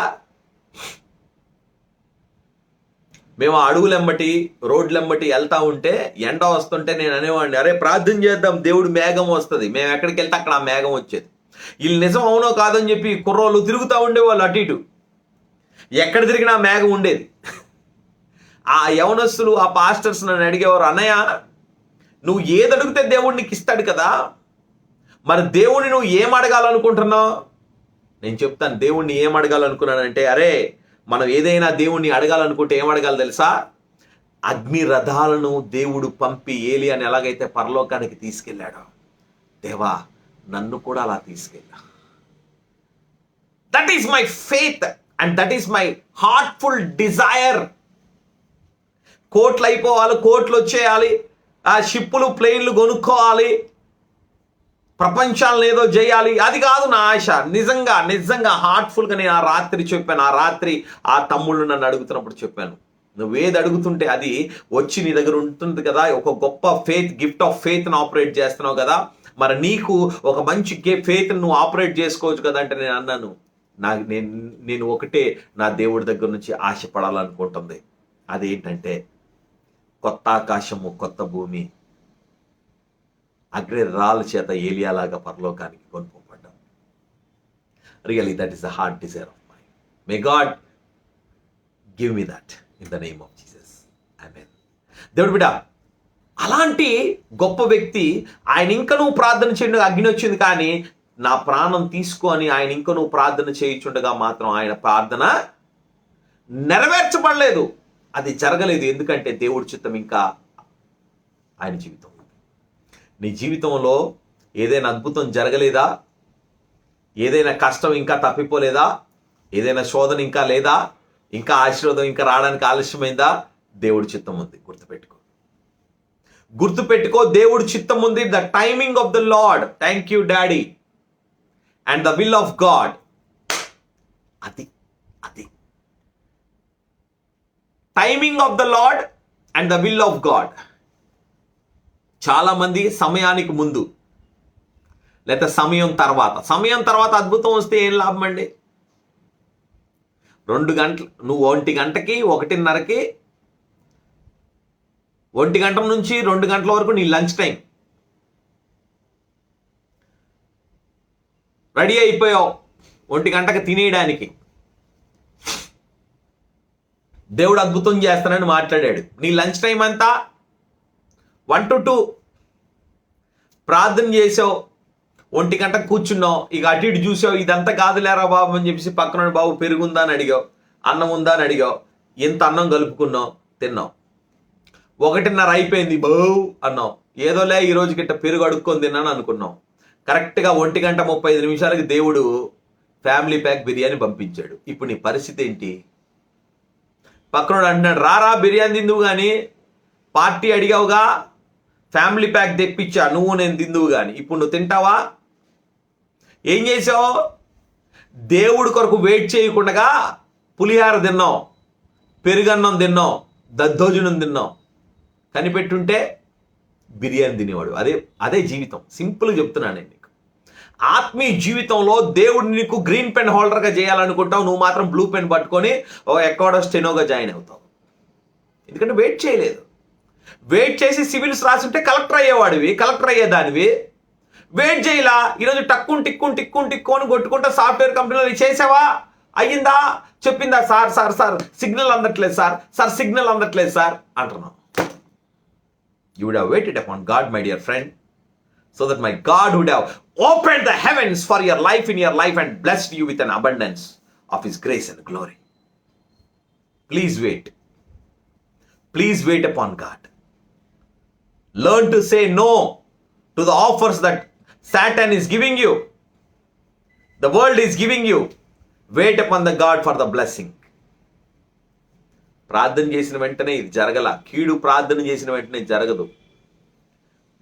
మేము అడుగులెమ్మటి రోడ్లెమ్మటి వెళ్తా ఉంటే ఎండ వస్తుంటే నేను అనేవాడిని, అరే ప్రార్థన చేద్దాం దేవుడు మేఘం వస్తుంది. మేము ఎక్కడికి వెళ్తే అక్కడ ఆ మేఘం వచ్చేది. వీళ్ళు నిజం అవునో కాదని చెప్పి కుర్రోళ్ళు తిరుగుతూ ఉండేవాళ్ళు అటు ఇటు. ఎక్కడ తిరిగినా మేఘం ఉండేది. ఆ యవనస్తులు, ఆ పాస్టర్స్ నన్ను అడిగేవారు, అన్నయ్య నువ్వు ఏది అడిగితే దేవుడు నీకు ఇస్తాడు కదా, మరి దేవుడిని నువ్వు ఏం అడగాలనుకుంటున్నావు? నేను చెప్తాను దేవుణ్ణి ఏం అడగాలనుకున్నానంటే, అరే మనం ఏదైనా దేవుణ్ణి అడగాలనుకుంటే ఏం అడగాలి తెలుసా? అగ్ని రథాలను దేవుడు పంపి ఏలియాని ఎలాగైతే పరలోకానికి తీసుకెళ్ళాడో, దేవా నన్ను కూడా అలా తీసుకెళ్ళా. That is my faith and that is my heartful desire. కోట్లు అయిపోవాలి, కోట్లు వచ్చేయాలి, ఆ షిప్పులు ప్లేన్లు కొనుక్కోవాలి, ప్రపంచాలను ఏదో చేయాలి, అది కాదు నా ఆశ. నిజంగా హార్ట్ఫుల్గా నేను ఆ రాత్రి చెప్పాను. ఆ రాత్రి ఆ తమ్ముళ్ళు నన్ను అడుగుతున్నప్పుడు చెప్పాను, నువ్వేది అడుగుతుంటే అది వచ్చి నీ దగ్గర ఉంటుంది కదా. ఒక గొప్ప ఫెయిత్, గిఫ్ట్ ఆఫ్ ఫెయిత్ని ఆపరేట్ చేస్తున్నావు కదా, మరి నీకు ఒక మంచి ఫెయిత్ని నువ్వు ఆపరేట్ చేసుకోవచ్చు కదా అంటే నేను అన్నాను, నేను ఒకటే నా దేవుడి దగ్గర నుంచి ఆశపడాలనుకుంటుంది. అదేంటంటే కొత్త ఆకాశము, కొత్త భూమి, అగ్ని రాళ్ళ చేత ఏలియాలాగా పరలోకానికి కొనుక్కోబడ్డాం. Really that is the heart desire of mind. May God give me that in the name of Jesus. Amen. దేవుడు బిడ్డ, అలాంటి గొప్ప వ్యక్తి ఆయన ఇంకా నువ్వు ప్రార్థన చేయండి, అగ్ని వచ్చింది, కానీ నా ప్రాణం తీసుకో అని ఆయన ఇంకా నువ్వు ప్రార్థన చేయించుండగా మాత్రం ఆయన ప్రార్థన నెరవేర్చబడలేదు. అది జరగలేదు. ఎందుకంటే దేవుడి చిత్తం ఇంకా ఆయన జీవితం. నీ జీవితంలో ఏదైనా అద్భుతం జరగలేదా? ఏదైనా కష్టం ఇంకా తప్పిపోలేదా? ఏదైనా శోధన ఇంకా లేదా? ఇంకా ఆశీర్వాదం ఇంకా రావడానికి ఆలస్యమైందా? దేవుడి చిత్తం ఉంది. గుర్తుపెట్టుకో, దేవుడి చిత్తం ఉంది. The timing of the Lord, thank you daddy, and the will of God. అది timing of the Lord and the will of God. చాలా మంది సమయానికి ముందు లేదా సమయం తర్వాత అద్భుతం వస్తే ఏం లాభం అండి? 2 గంటలు, నువ్వు 1 గంటకి 1:30కి 1 గంట నుంచి 2 గంటల వరకు నీ లంచ్ టైం, రెడీ అయిపోయావు 1 గంటకి తినేయడానికి. దేవుడు అద్భుతం చేస్తానని మాట్లాడాడు. నీ లంచ్ టైం అంతా 1 to 2 ప్రార్థన చేసావు, 1 గంటకు కూర్చున్నావు, ఇక అటు ఇటు చూసావు, ఇదంతా కాదులేరా బాబు అని చెప్పేసి పక్కన బాబు పెరుగుందా అని అడిగావు, అన్నం ఉందా అని అడిగావు, ఎంత అన్నం కలుపుకున్నావు, తిన్నావు. 1:30 అయిపోయింది, బావు అన్నావు, ఏదోలే ఈ రోజు గిట్ట పెరుగు అడుక్కొని తిన్నాను అనుకున్నావు. కరెక్ట్గా 1:35 దేవుడు ఫ్యామిలీ ప్యాక్ బిర్యానీ పంపించాడు. ఇప్పుడు నీ పరిస్థితి ఏంటి? పక్కనోడు అంటున్నాడు, రారా బిర్యానీ తిందువు కానీ, పార్టీ అడిగావుగా, ఫ్యామిలీ ప్యాక్ తెప్పించా, నువ్వు నేను తిందువు కానీ, ఇప్పుడు నువ్వు తింటావా? ఏం చేసావు? దేవుడి కొరకు వెయిట్ చేయకుండా పులిహార తిన్నావు, పెరుగన్నం తిన్నావు, దద్దోజనం తిన్నావు. కనిపెట్టుంటే బిర్యానీ తినేవాడు. అదే జీవితం. సింపుల్గా చెప్తున్నాను నేను నీకు. ఆత్మీయ జీవితంలో దేవుడు నీకు గ్రీన్ పెన్ హోల్డర్గా చేయాలనుకుంటావు, నువ్వు మాత్రం బ్లూ పెన్ పట్టుకొని ఎక్కడో స్టెనోగా జాయిన్ అవుతావు. ఎందుకంటే వెయిట్ చేయలేదు. వెయిట్ చేసి సివిల్స్ రాసుంటే కలెక్టర్ అయ్యేవాడివి, కలెక్టర్ అయ్యేదానివి. వెయిట్ చేయలా, ఈరోజు టిక్కు అని కొట్టుకుంటా సాఫ్ట్వేర్ కంపెనీలో చేసావా, అయ్యిందా, చెప్పిందా, సార్ సిగ్నల్ అందట్లేదు సార్ సిగ్నల్ అందట్లేదు సార్ అంటున్నావు. You would have waited upon God, my dear friend, so that my God would have opened the heavens for your life in your life and blessed you with an abundance of His grace and glory. Please wait upon God. Learn to say no to the offers that Satan is giving you. The world is giving you. Wait upon the God for the blessing. ప్రార్థన చేసిన వెంటనే ఇది జరగల. కీడు ప్రార్థన చేసిన వెంటనే జరగదు.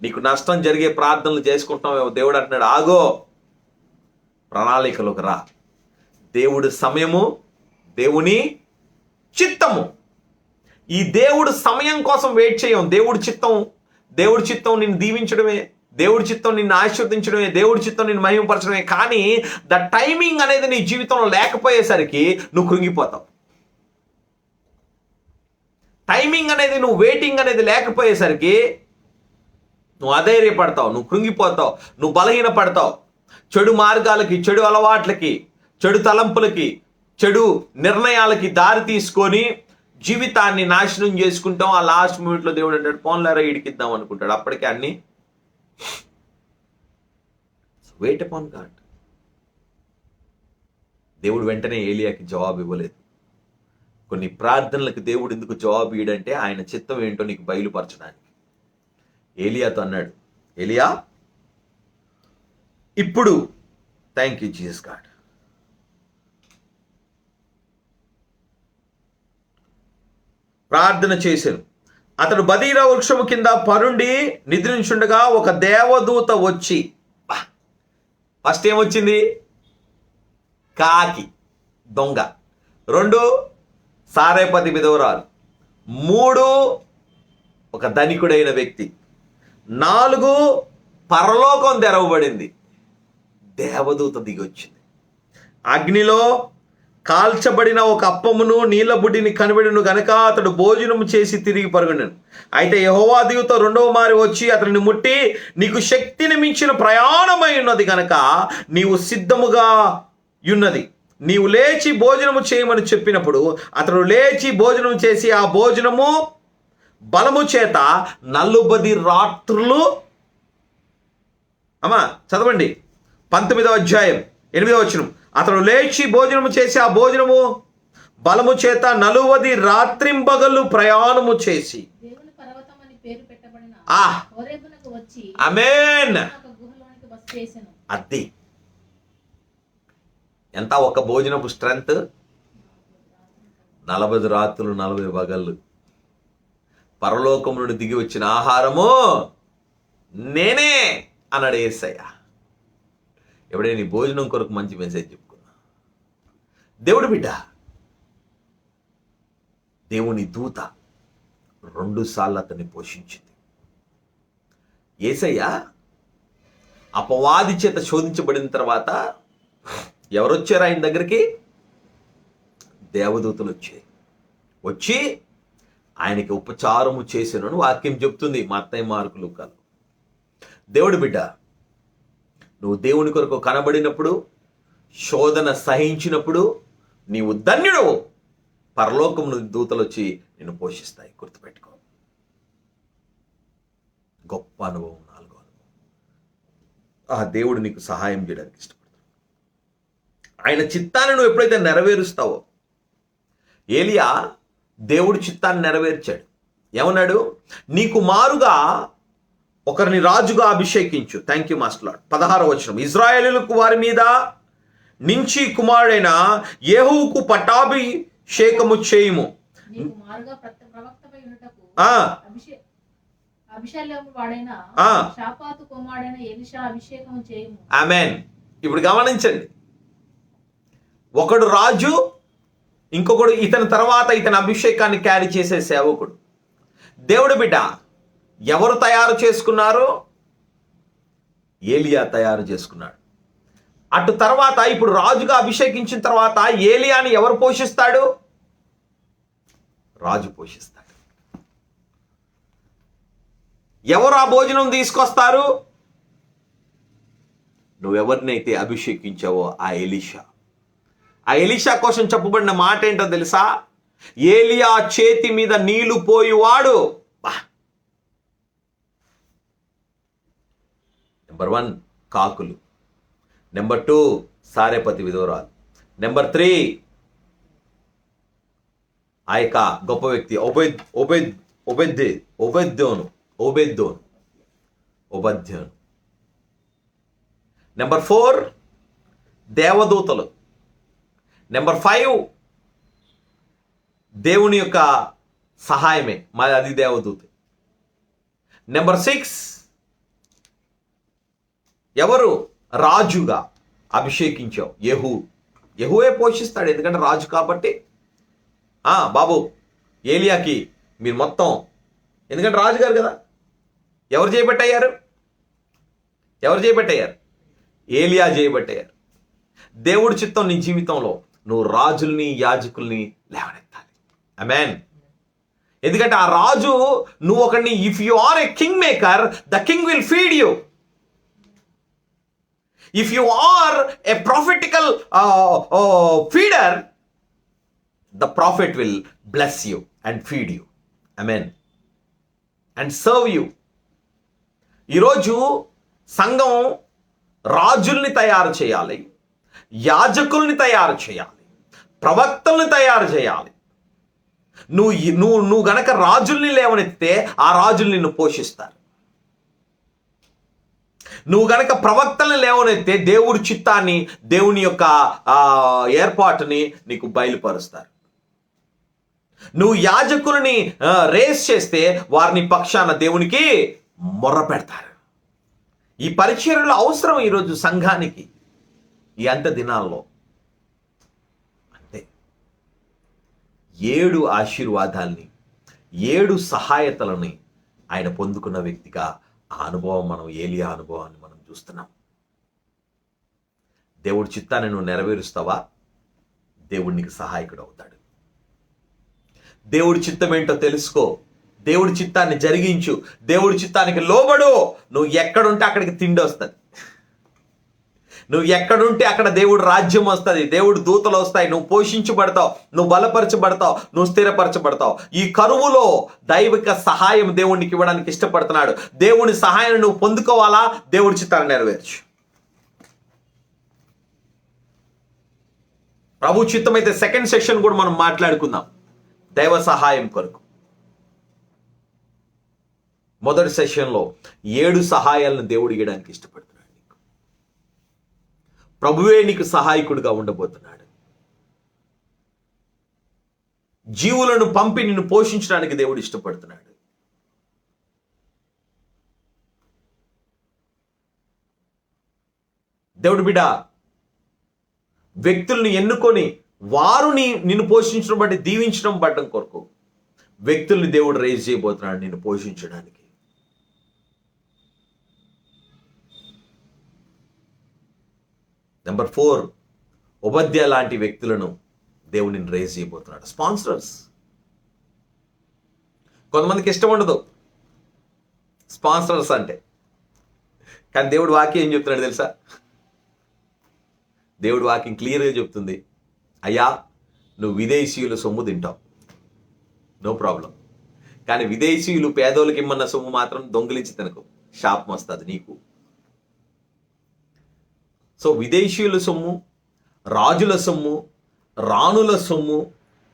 నీకు నష్టం జరిగే ప్రార్థనలు చేసుకుంటున్నావు. దేవుడు అంటున్నాడు, ఆగో, ప్రణాళికలోకి రా. దేవుడి సమయము, దేవుని చిత్తము. ఈ దేవుడు సమయం కోసం వెయిట్ చేయం. దేవుడి చిత్తం నిన్ను దీవించడమే, దేవుడి చిత్తం నిన్ను ఆశీర్వదించడమే, దేవుడి చిత్తం నిన్ను మహిమపరచడమే. కానీ ద టైమింగ్ అనేది నీ జీవితంలో లేకపోయేసరికి నువ్వు కృంగిపోతావు. టైమింగ్ అనేది, నువ్వు వెయిటింగ్ అనేది లేకపోయేసరికి నువ్వు అధైర్యపడతావు, నువ్వు కృంగిపోతావు, నువ్వు బలహీనపడతావు. చెడు మార్గాలకి, చెడు అలవాట్లకి, చెడు తలంపులకి, చెడు నిర్ణయాలకి దారి తీసుకొని జీవితాన్ని నాశనం చేసుకుంటాం. ఆ లాస్ట్ మూమెంట్లో దేవుడు అంటాడు, పోన్లేరా ఇడికిద్దాం అనుకుంటాడు. అప్పటికే అన్ని వెయిట్ అపాన్ గాడ్. దేవుడు వెంటనే ఏలియాకి జవాబు ఇవ్వలేదు. కొన్ని ప్రార్థనలకు దేవుడు ఎందుకు జవాబు ఇవ్వడంటే ఆయన చిత్తం ఏంటో నీకు బయలుపరచడానికి. ఏలియాతో అన్నాడు, ఏలియా ఇప్పుడు, థ్యాంక్ యూ జీసస్ గాడ్, ప్రార్థన చేశాను. అతడు బదీరా వృక్షము కింద పరుండి నిద్రించుండగా ఒక దేవదూత వచ్చి, ఫస్ట్ ఏమొచ్చింది? కాకి, దొంగ. 2 సారేపతి విధవరాలు. 3 ఒక ధనికుడైన వ్యక్తి. 4 పరలోకం తెరవబడింది. దేవదూత దిగి వచ్చింది. అగ్నిలో కాల్చబడిన ఒక అప్పమును నీళ్ల బుడ్డిని కనిపెడును గనక అతడు భోజనము చేసి తిరిగి పరుగునను. అయితే యెహోవా దూత 2వ మారి వచ్చి అతనిని ముట్టి, నీకు శక్తిని మించిన ప్రయాణమై ఉన్నది గనక నీవు సిద్ధముగా ఉన్నది, నీవు లేచి భోజనము చేయమని చెప్పినప్పుడు అతడు లేచి భోజనం చేసి ఆ భోజనము బలము చేత 40 రాత్రులు, అమ్మా చదవండి, 19వ అధ్యాయం 8వ వచనం. అతడు లేచి భోజనము చేసి ఆ భోజనము బలము చేత 40 రాత్రింబగళ్ళు ప్రయాణము చేసి దేవుని పర్వతం అని పేరు పెట్టబడిన హోరేబునకు వచ్చి ఆమేన్ ఒక గుహలోనికి బస చేసెను. అది ఎంత ఒక భోజనపు స్ట్రెంత్? 40 రాత్రులు 40 పగళ్ళు. పరలోకం నుండి దిగి వచ్చిన ఆహారము నేనే అన్నాడు యేసయ్య. ఎప్పుడైనా నీ భోజనం కొరకు మంచి మెసేజ్ చెప్పుకున్నా. దేవుడు బిడ్డ, దేవుని దూత 2 సార్లు అతన్ని పోషించింది. యేసయ్య అపవాది చేత శోధించబడిన తర్వాత ఎవరొచ్చారు ఆయన దగ్గరికి? దేవదూతలు వచ్చి ఆయనకి ఉపచారము చేశాను వాక్యం చెప్తుంది మత్తయి మార్కు లూకాలు. దేవుడు బిడ్డ, నువ్వు దేవుని కొరకు కనబడినప్పుడు, శోధన సహించినప్పుడు నీవు ధన్యుడవు. పరలోకం నుండి దూతలు వచ్చి నిన్ను పోషిస్తాయి. గుర్తుపెట్టుకో. గొప్ప అనుభవం. 4వ అనుభవం, ఆ దేవుడు నీకు సహాయం చేయడానికి ఇష్టపడతాడు. ఆయన చిత్తాన్ని నువ్వు ఎప్పుడైతే నెరవేరుస్తావో, ఏలియా దేవుడి చిత్తాన్ని నెరవేర్చాడు. ఏమన్నాడు? నీకు మారుగా ఒకరిని రాజుగా అభిషేకించు. Thank you master Lord. 16వ వచనం. ఇజ్రాయేలులకు వారి మీద నుంచి కుమారుడైన యెహూకు పట్టాభిషేకము చేయుము. నీకు మారుగా ప్రవక్తపై ఉన్నటకు అభిషేకము వాడైన షాపాతు కుమారుడైన ఎలీషా అభిషేకము చేయుము. ఆమేన్. ఇప్పుడు గమనించండి, ఒకడు రాజు, ఇంకొకడు ఇతని తర్వాత ఇతని అభిషేకాన్ని క్యారీ చేసే సేవకుడు. దేవుడు బిడ్డ, ఎవరు తయారు చేసుకున్నారు? ఏలియా తయారు చేసుకున్నాడు. అటు తర్వాత ఇప్పుడు రాజుగా అభిషేకించిన తర్వాత ఏలియాని ఎవరు పోషిస్తాడు? రాజు పోషిస్తాడు. ఎవరు ఆ భోజనం తీసుకొస్తారు? నువ్వెవరినైతే అభిషేకించావో ఆ ఎలీషా. ఆ ఎలీషా కోసం చెప్పబడిన మాట ఏంటో తెలుసా? ఏలియా చేతి మీద నీళ్లు పోయివాడు. నెంబర్ 1 కాకులు, నెంబర్ 2 సారేపతి విధవరాలు, నెంబర్ 3 ఆ యొక్క గొప్ప వ్యక్తి ఒబెద్దోను. ఉపధ్యాయులు. నెంబర్ 4 దేవదూతలు. నెంబర్ 5 దేవుని యొక్క సహాయమే, మరి అది దేవదూత. నెంబర్ 6 ఎవరు రాజుగా అభిషేకించావు? యెహూవే పోషిస్తాడు, ఎందుకంటే రాజు కాబట్టి. బాబు ఏలియాకి మీరు మొత్తం, ఎందుకంటే రాజుగారు కదా. ఎవరు చేయబట్టయ్యారు? ఏలియా చేయబట్టయ్యారు. దేవుడి చిత్తం నీ జీవితంలో నువ్వు రాజుల్ని యాజకుల్ని లేవనెత్తాలి. ఆమేన్. ఎందుకంటే ఆ రాజు నువ్వు ఒకరిని, if you are a king maker, the king will feed you. If you are a prophetical feeder, the prophet will bless you and feed you. Amen. And serve you. ఈరోజు సంఘం రాజుల్ని తయారు చేయాలి, యాజకుల్ని తయారు చేయాలి, ప్రవక్తల్ని తయారు చేయాలి. నువ్వు గనక రాజుల్ని లేవనెత్తితే ఆ రాజుల్ని నిన్ను పోషిస్తారు. నువ్వు గనక ప్రవక్తల్ని లేవనెత్తే దేవుడి చిత్తాన్ని, దేవుని యొక్క ఏర్పాటుని నీకు బయలుపరుస్తారు. నువ్వు యాజకులని రేస్ చేస్తే వారిని పక్షాన దేవునికి మొర్ర పెడతారు. ఈ పరిచర్యలు అవసరం ఈరోజు సంఘానికి ఈ అంత దినాల్లో. అంటే 7 ఆశీర్వాదాల్ని, 7 సహాయతలని ఆయన పొందుకున్న వ్యక్తిగా ఆ అనుభవం, మనం ఏలియా అనుభవాన్ని మనం చూస్తున్నాం. దేవుడి చిత్తాన్ని నువ్వు నెరవేరుస్తావా, దేవుడు నీకు సహాయకుడు అవుతాడు. దేవుడి చిత్తం ఏంటో తెలుసుకో, దేవుడి చిత్తాన్ని జరిగించు, దేవుడి చిత్తానికి లోబడు. నువ్వు ఎక్కడుంటే అక్కడికి తిండి వస్తుంది. నువ్వు ఎక్కడుంటే అక్కడ దేవుడు రాజ్యం వస్తుంది, దేవుడు దూతలు వస్తాయి, నువ్వు పోషించబడతావు, నువ్వు బలపరచబడతావు, నువ్వు స్థిరపరచబడతావు. ఈ కరువులో దైవిక సహాయం దేవునికి ఇవ్వడానికి ఇష్టపడుతున్నాడు. దేవుని సహాయాన్ని నువ్వు పొందుకోవాలా, దేవుడి చిత్తాన్ని నెరవేర్చు. ప్రభు చిత్తం అయితే సెకండ్ సెక్షన్ కూడా మనం మాట్లాడుకుందాం, దైవ సహాయం కొరకు. మొదటి సెషన్లో 7 సహాయాలను దేవుడు ఇవ్వడానికి ఇష్టపడుతున్నాడు. ప్రభువే నీకు సహాయకుడిగా ఉండబోతున్నాడు. జీవులను పంపి నిన్ను పోషించడానికి దేవుడు ఇష్టపడుతున్నాడు. దేవుడు బిడ్డ, వ్యక్తుల్ని ఎన్నుకొని వారు నిన్ను పోషించడం బట్టి, దీవించడం పడడం కొరకు వ్యక్తుల్ని దేవుడు రేజ్ చేయబోతున్నాడు నిన్ను పోషించడానికి. నెంబర్ 4 ఉపధ్యాయ లాంటి వ్యక్తులను దేవుడిని రేజ్ చేయబోతున్నాడు. స్పాన్సర్స్. కొంతమందికి ఇష్టం ఉండదు స్పాన్సర్స్ అంటే, కానీ దేవుడు వాక్యం ఏం చెప్తున్నాడు తెలుసా? దేవుడు వాక్యం క్లియర్గా చెప్తుంది, అయ్యా నువ్వు విదేశీయుల సొమ్ము తింటావు, నో ప్రాబ్లం. కానీ విదేశీయులు పేదోళ్ళకి ఇమ్మన్న సొమ్ము మాత్రం దొంగిలించి తినకు, శాపం వస్తుంది నీకు. సో విదేశీయుల సొమ్ము, రాజుల సొమ్ము, రాణుల సొమ్ము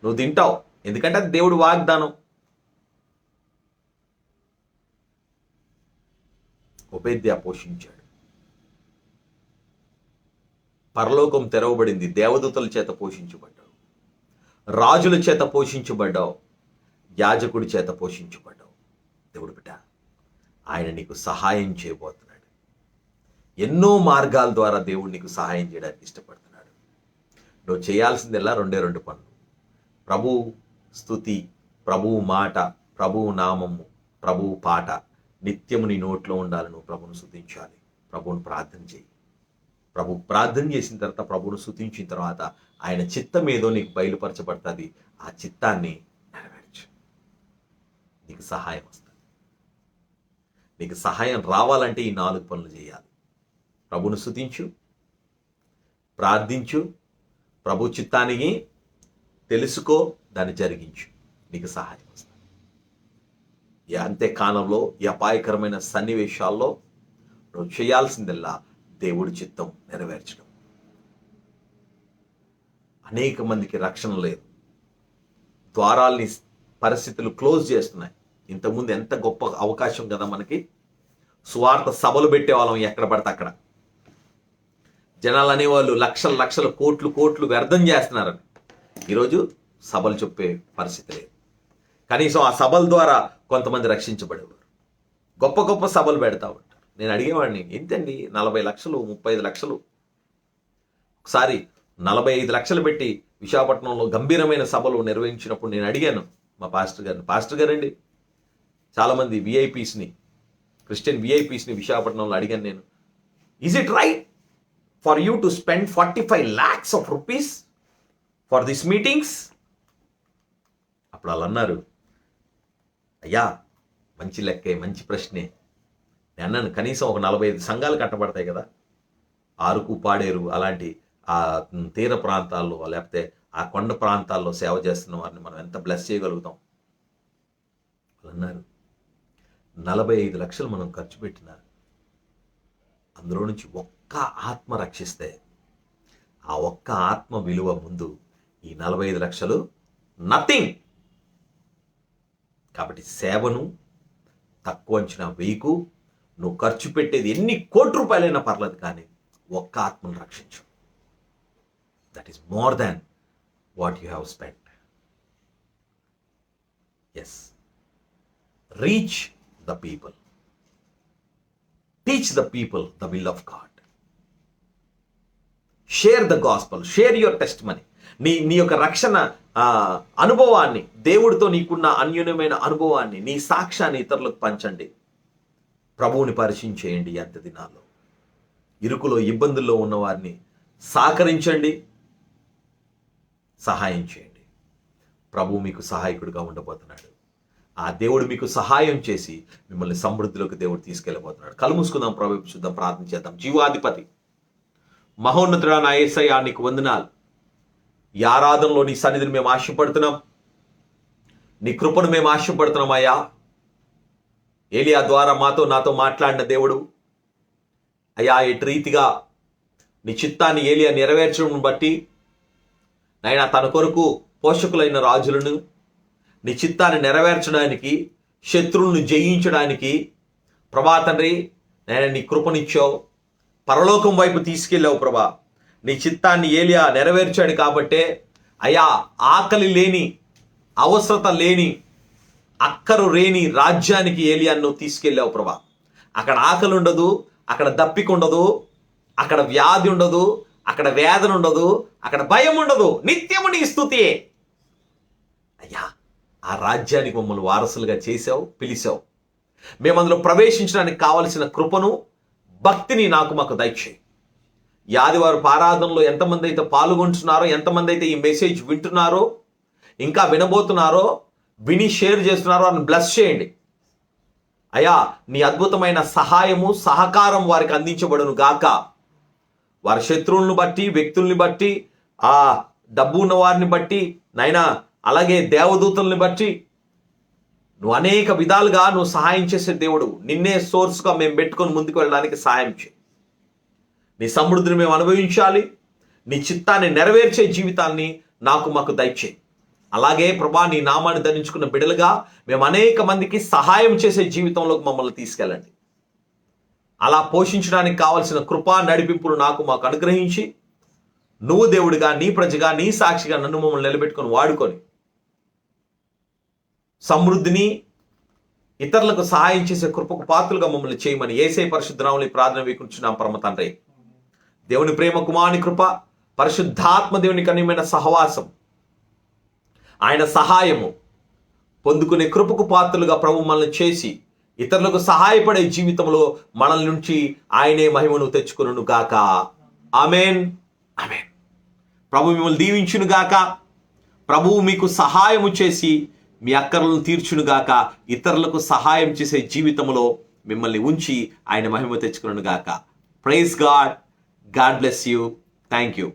నువ్వు తింటావు, ఎందుకంటే అది దేవుడు వాగ్దానం. ఉపేద్య పోషించాడు, పరలోకం తెరవబడింది, దేవదూతల చేత పోషించబడ్డావు, రాజుల చేత పోషించబడ్డావు, యాజకుడి చేత పోషించబడ్డావు. దేవుడు బిడ్డ, ఆయన నీకు సహాయం చేయబోతున్నాడు. ఎన్నో మార్గాల ద్వారా దేవుడు నీకు సహాయం చేయడానికి ఇష్టపడుతున్నాడు. నువ్వు చేయాల్సిందల్లా 2 పనులు. ప్రభువు స్తుతి, ప్రభువు మాట, ప్రభువు నామము, ప్రభువు పాట నిత్యము నీ నోట్లో ఉండాలి. నువ్వు ప్రభువును స్తుతించాలి, ప్రభువును ప్రార్థన చేయి. ప్రభు ప్రార్థన చేసిన తర్వాత, ప్రభువును స్తుతించిన తర్వాత ఆయన చిత్తం ఏదో నీకు బయలుపరచబడుతుంది. ఆ చిత్తాన్ని నెరవేర్చు, నీకు సహాయం వస్తుంది. నీకు సహాయం రావాలంటే ఈ 4 పనులు చేయాలి. ప్రభువును స్తుతించు, ప్రార్థించు, ప్రభు చిత్తానికి తెలుసుకో, దాన్ని జరిగించు, నీకు సహాయం వస్తుంది. ఈ అంత్యకాలంలో, ఈ అపాయకరమైన సన్నివేశాల్లో నువ్వు చేయాల్సిందల్లా దేవుడి చిత్తం నెరవేర్చడం. అనేక మందికి రక్షణ లేదు, ద్వారాల్ని పరిస్థితులు క్లోజ్ చేస్తున్నాయి. ఇంతకుముందు ఎంత గొప్ప అవకాశం కదా మనకి, సువార్త సభలు పెట్టేవాళ్ళం ఎక్కడ పడితే అక్కడ. జనాలు అనేవాళ్ళు లక్షల లక్షల కోట్లు కోట్లు వ్యర్థం చేస్తున్నారని. ఈరోజు సభలు చెప్పే పరిస్థితి లేదు. కనీసం ఆ సభల ద్వారా కొంతమంది రక్షించబడేవారు. గొప్ప గొప్ప సభలు పెడతా ఉంటారు. నేను అడిగేవాడిని, ఎంతండి 40 లక్షలు 35 లక్షలు. ఒకసారి 45 లక్షలు పెట్టి విశాఖపట్నంలో గంభీరమైన సభలు నిర్వహించినప్పుడు నేను అడిగాను మా పాస్టర్ గారిని, పాస్టర్ గారండి, చాలామంది విఐపీస్ని, క్రిస్టియన్ విఐపీస్ని విశాఖపట్నంలో అడిగాను నేను, is it right for you to spend 45 lakhs of rupees for this meetings? అప్పుడు వాళ్ళు అన్నారు, అయ్యా మంచి లెక్కే, మంచి ప్రశ్నే. నేను అన్నాను, కనీసం ఒక 45 సంఘాలు కట్టబడతాయి కదా, ఆరుకు పాడేరు అలాంటి ఆ తీర ప్రాంతాల్లో లేకపోతే ఆ కొండ ప్రాంతాల్లో సేవ చేస్తున్న వారిని మనం ఎంత బ్లెస్ చేయగలుగుతాం? వాళ్ళు అన్నారు, 45 లక్షలు మనం ఖర్చు పెట్టినా అందులో నుంచి ఒక్క ఆత్మ రక్షిస్తే ఆ ఒక్క ఆత్మ విలువ ముందు ఈ 45 లక్షలు నథింగ్. కాబట్టి సేవను తక్కువ అంచనా వేయకు. నువ్వు ఖర్చు పెట్టేది ఎన్ని కోట్ల రూపాయలైనా పర్లేదు, కానీ ఒక్క ఆత్మను రక్షించు. That is more than what you have spend. Yes, reach the people, teach the people the will of God, share the gospel, share your testimony. నీ యొక్క రక్షణ అనుభవాన్ని, దేవుడితో నీకున్న అన్యోన్యమైన అనుభవాన్ని, నీ సాక్ష్యాన్ని ఇతరులకు పంచండి. ప్రభువుని పరిచయం చేయండి. అంత దినాల్లో ఇరుకులో ఇబ్బందుల్లో ఉన్న వారిని సహకరించండి, సహాయం చేయండి. ప్రభువు మీకు సహాయకుడిగా ఉండబోతున్నాడు. ఆ దేవుడు మీకు సహాయం చేసి మిమ్మల్ని సమృద్ధిలోకి దేవుడు తీసుకెళ్ళబోతున్నాడు. కళ్ళు మూసుకుందాం, ప్రభు చూద్దాం, ప్రార్థన చేద్దాం. జీవాధిపతి మహోన్నతుడా నా యేసయ్యా, నీకు వందనాలు. ఈ ఆరాధనలో నీ సన్నిధిని మేము ఆశపడుతున్నాం, నీ కృపను మేము ఆశపడుతున్నాం అయ్యా. ఏలియా ద్వారా నాతో మాట్లాడిన దేవుడు అయ్యా, ఎటు రీతిగా నీ చిత్తాన్ని ఏలియా నెరవేర్చడం బట్టి నాయనా తన కొరకు పోషకులైన రాజులను నీ చిత్తాన్ని నెరవేర్చడానికి, శత్రువులను జయించడానికి ప్రభా తండ్రి నాయన నీ కృపనిచ్చావు, పరలోకం వైపు తీసుకెళ్ళావు ప్రభా. నీ చిత్తాన్ని ఏలియా నెరవేర్చాడు కాబట్టే అయ్యా, ఆకలి లేని, అవసరత లేని, అక్కరు లేని రాజ్యానికి ఏలియాను నువ్వు తీసుకెళ్ళావు ప్రభా. అక్కడ ఆకలి ఉండదు, అక్కడ దప్పిక ఉండదు, అక్కడ వ్యాధి ఉండదు, అక్కడ వేదన ఉండదు, అక్కడ భయం ఉండదు, నిత్యము నీ స్తుతియే. అయ్యా, ఆ రాజ్యానికి మమ్మల్ని వారసులుగా చేసావు, పిలిచావు. మేము అందులో ప్రవేశించడానికి కావలసిన కృపను, భక్తిని మాకు దయచేయి. ఈ ఆదివారం ఆరాధనలో ఎంతమంది అయితే పాల్గొంటున్నారో, ఎంతమంది అయితే ఈ మెసేజ్ వింటున్నారో, ఇంకా వినబోతున్నారో, విని షేర్ చేస్తున్నారో అని బ్లెస్ చేయండి అయ్యా. నీ అద్భుతమైన సహాయము, సహకారం వారికి అందించబడును గాక. వారి శత్రువులను బట్టి, వ్యక్తుల్ని బట్టి, ఆ డబ్బు ఉన్న వారిని బట్టి నైనా, అలాగే దేవదూతల్ని బట్టి నువ్వు అనేక విధాలుగా నువ్వు సహాయం చేసే దేవుడు. నిన్నే సోర్స్గా మేము పెట్టుకొని ముందుకు వెళ్ళడానికి సహాయం చేయి. నీ సమృద్ధిని మేము అనుభవించాలి. నీ చిత్తాన్ని నెరవేర్చే జీవితాన్ని మాకు దయచేయి. అలాగే ప్రభా, నీ నామాన్ని ధరించుకున్న బిడ్డలుగా మేము అనేక మందికి సహాయం చేసే జీవితంలోకి మమ్మల్ని తీసుకెళ్ళండి. అలా పోషించడానికి కావలసిన కృపా నడిపింపులు మాకు అనుగ్రహించి, నువ్వు దేవుడిగా, నీ ప్రజగా, నీ సాక్షిగా నన్ను మమ్మల్ని నిలబెట్టుకొని వాడుకొని సమృద్ధిని, ఇతరులకు సహాయం చేసే కృపకు పాత్రలుగా మమ్మల్ని చేయమని యేసయ్య పరిశుద్ధ నామములో ప్రార్థన వేకుంటున్నాం పరమ తండ్రి. దేవుని ప్రేమ, కుమారుని కృప, పరిశుద్ధాత్మ దేవుని కన్యమైన సహవాసం, ఆయన సహాయము పొందుకునే కృపకు పాత్రలుగా ప్రభు మనల్ని చేసి ఇతరులకు సహాయపడే జీవితంలో మనల నుంచి ఆయనే మహిమను తెచ్చుకొనును గాక. ఆమేన్, ఆమేన్. ప్రభు మిమ్మల్ని దీవించును గాక. ప్రభువు మీకు సహాయము చేసి మీ అక్కర్లను తీర్చును గాక. ఇతరులకు సహాయం చేసే జీవితంలో మిమ్మల్ని ఉంచి ఆయన మహిమ తెచ్చుకొనును గాక. Praise God. God bless you. Thank you.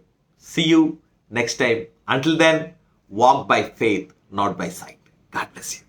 See you next time. Until then, walk by faith, not by sight. God bless you.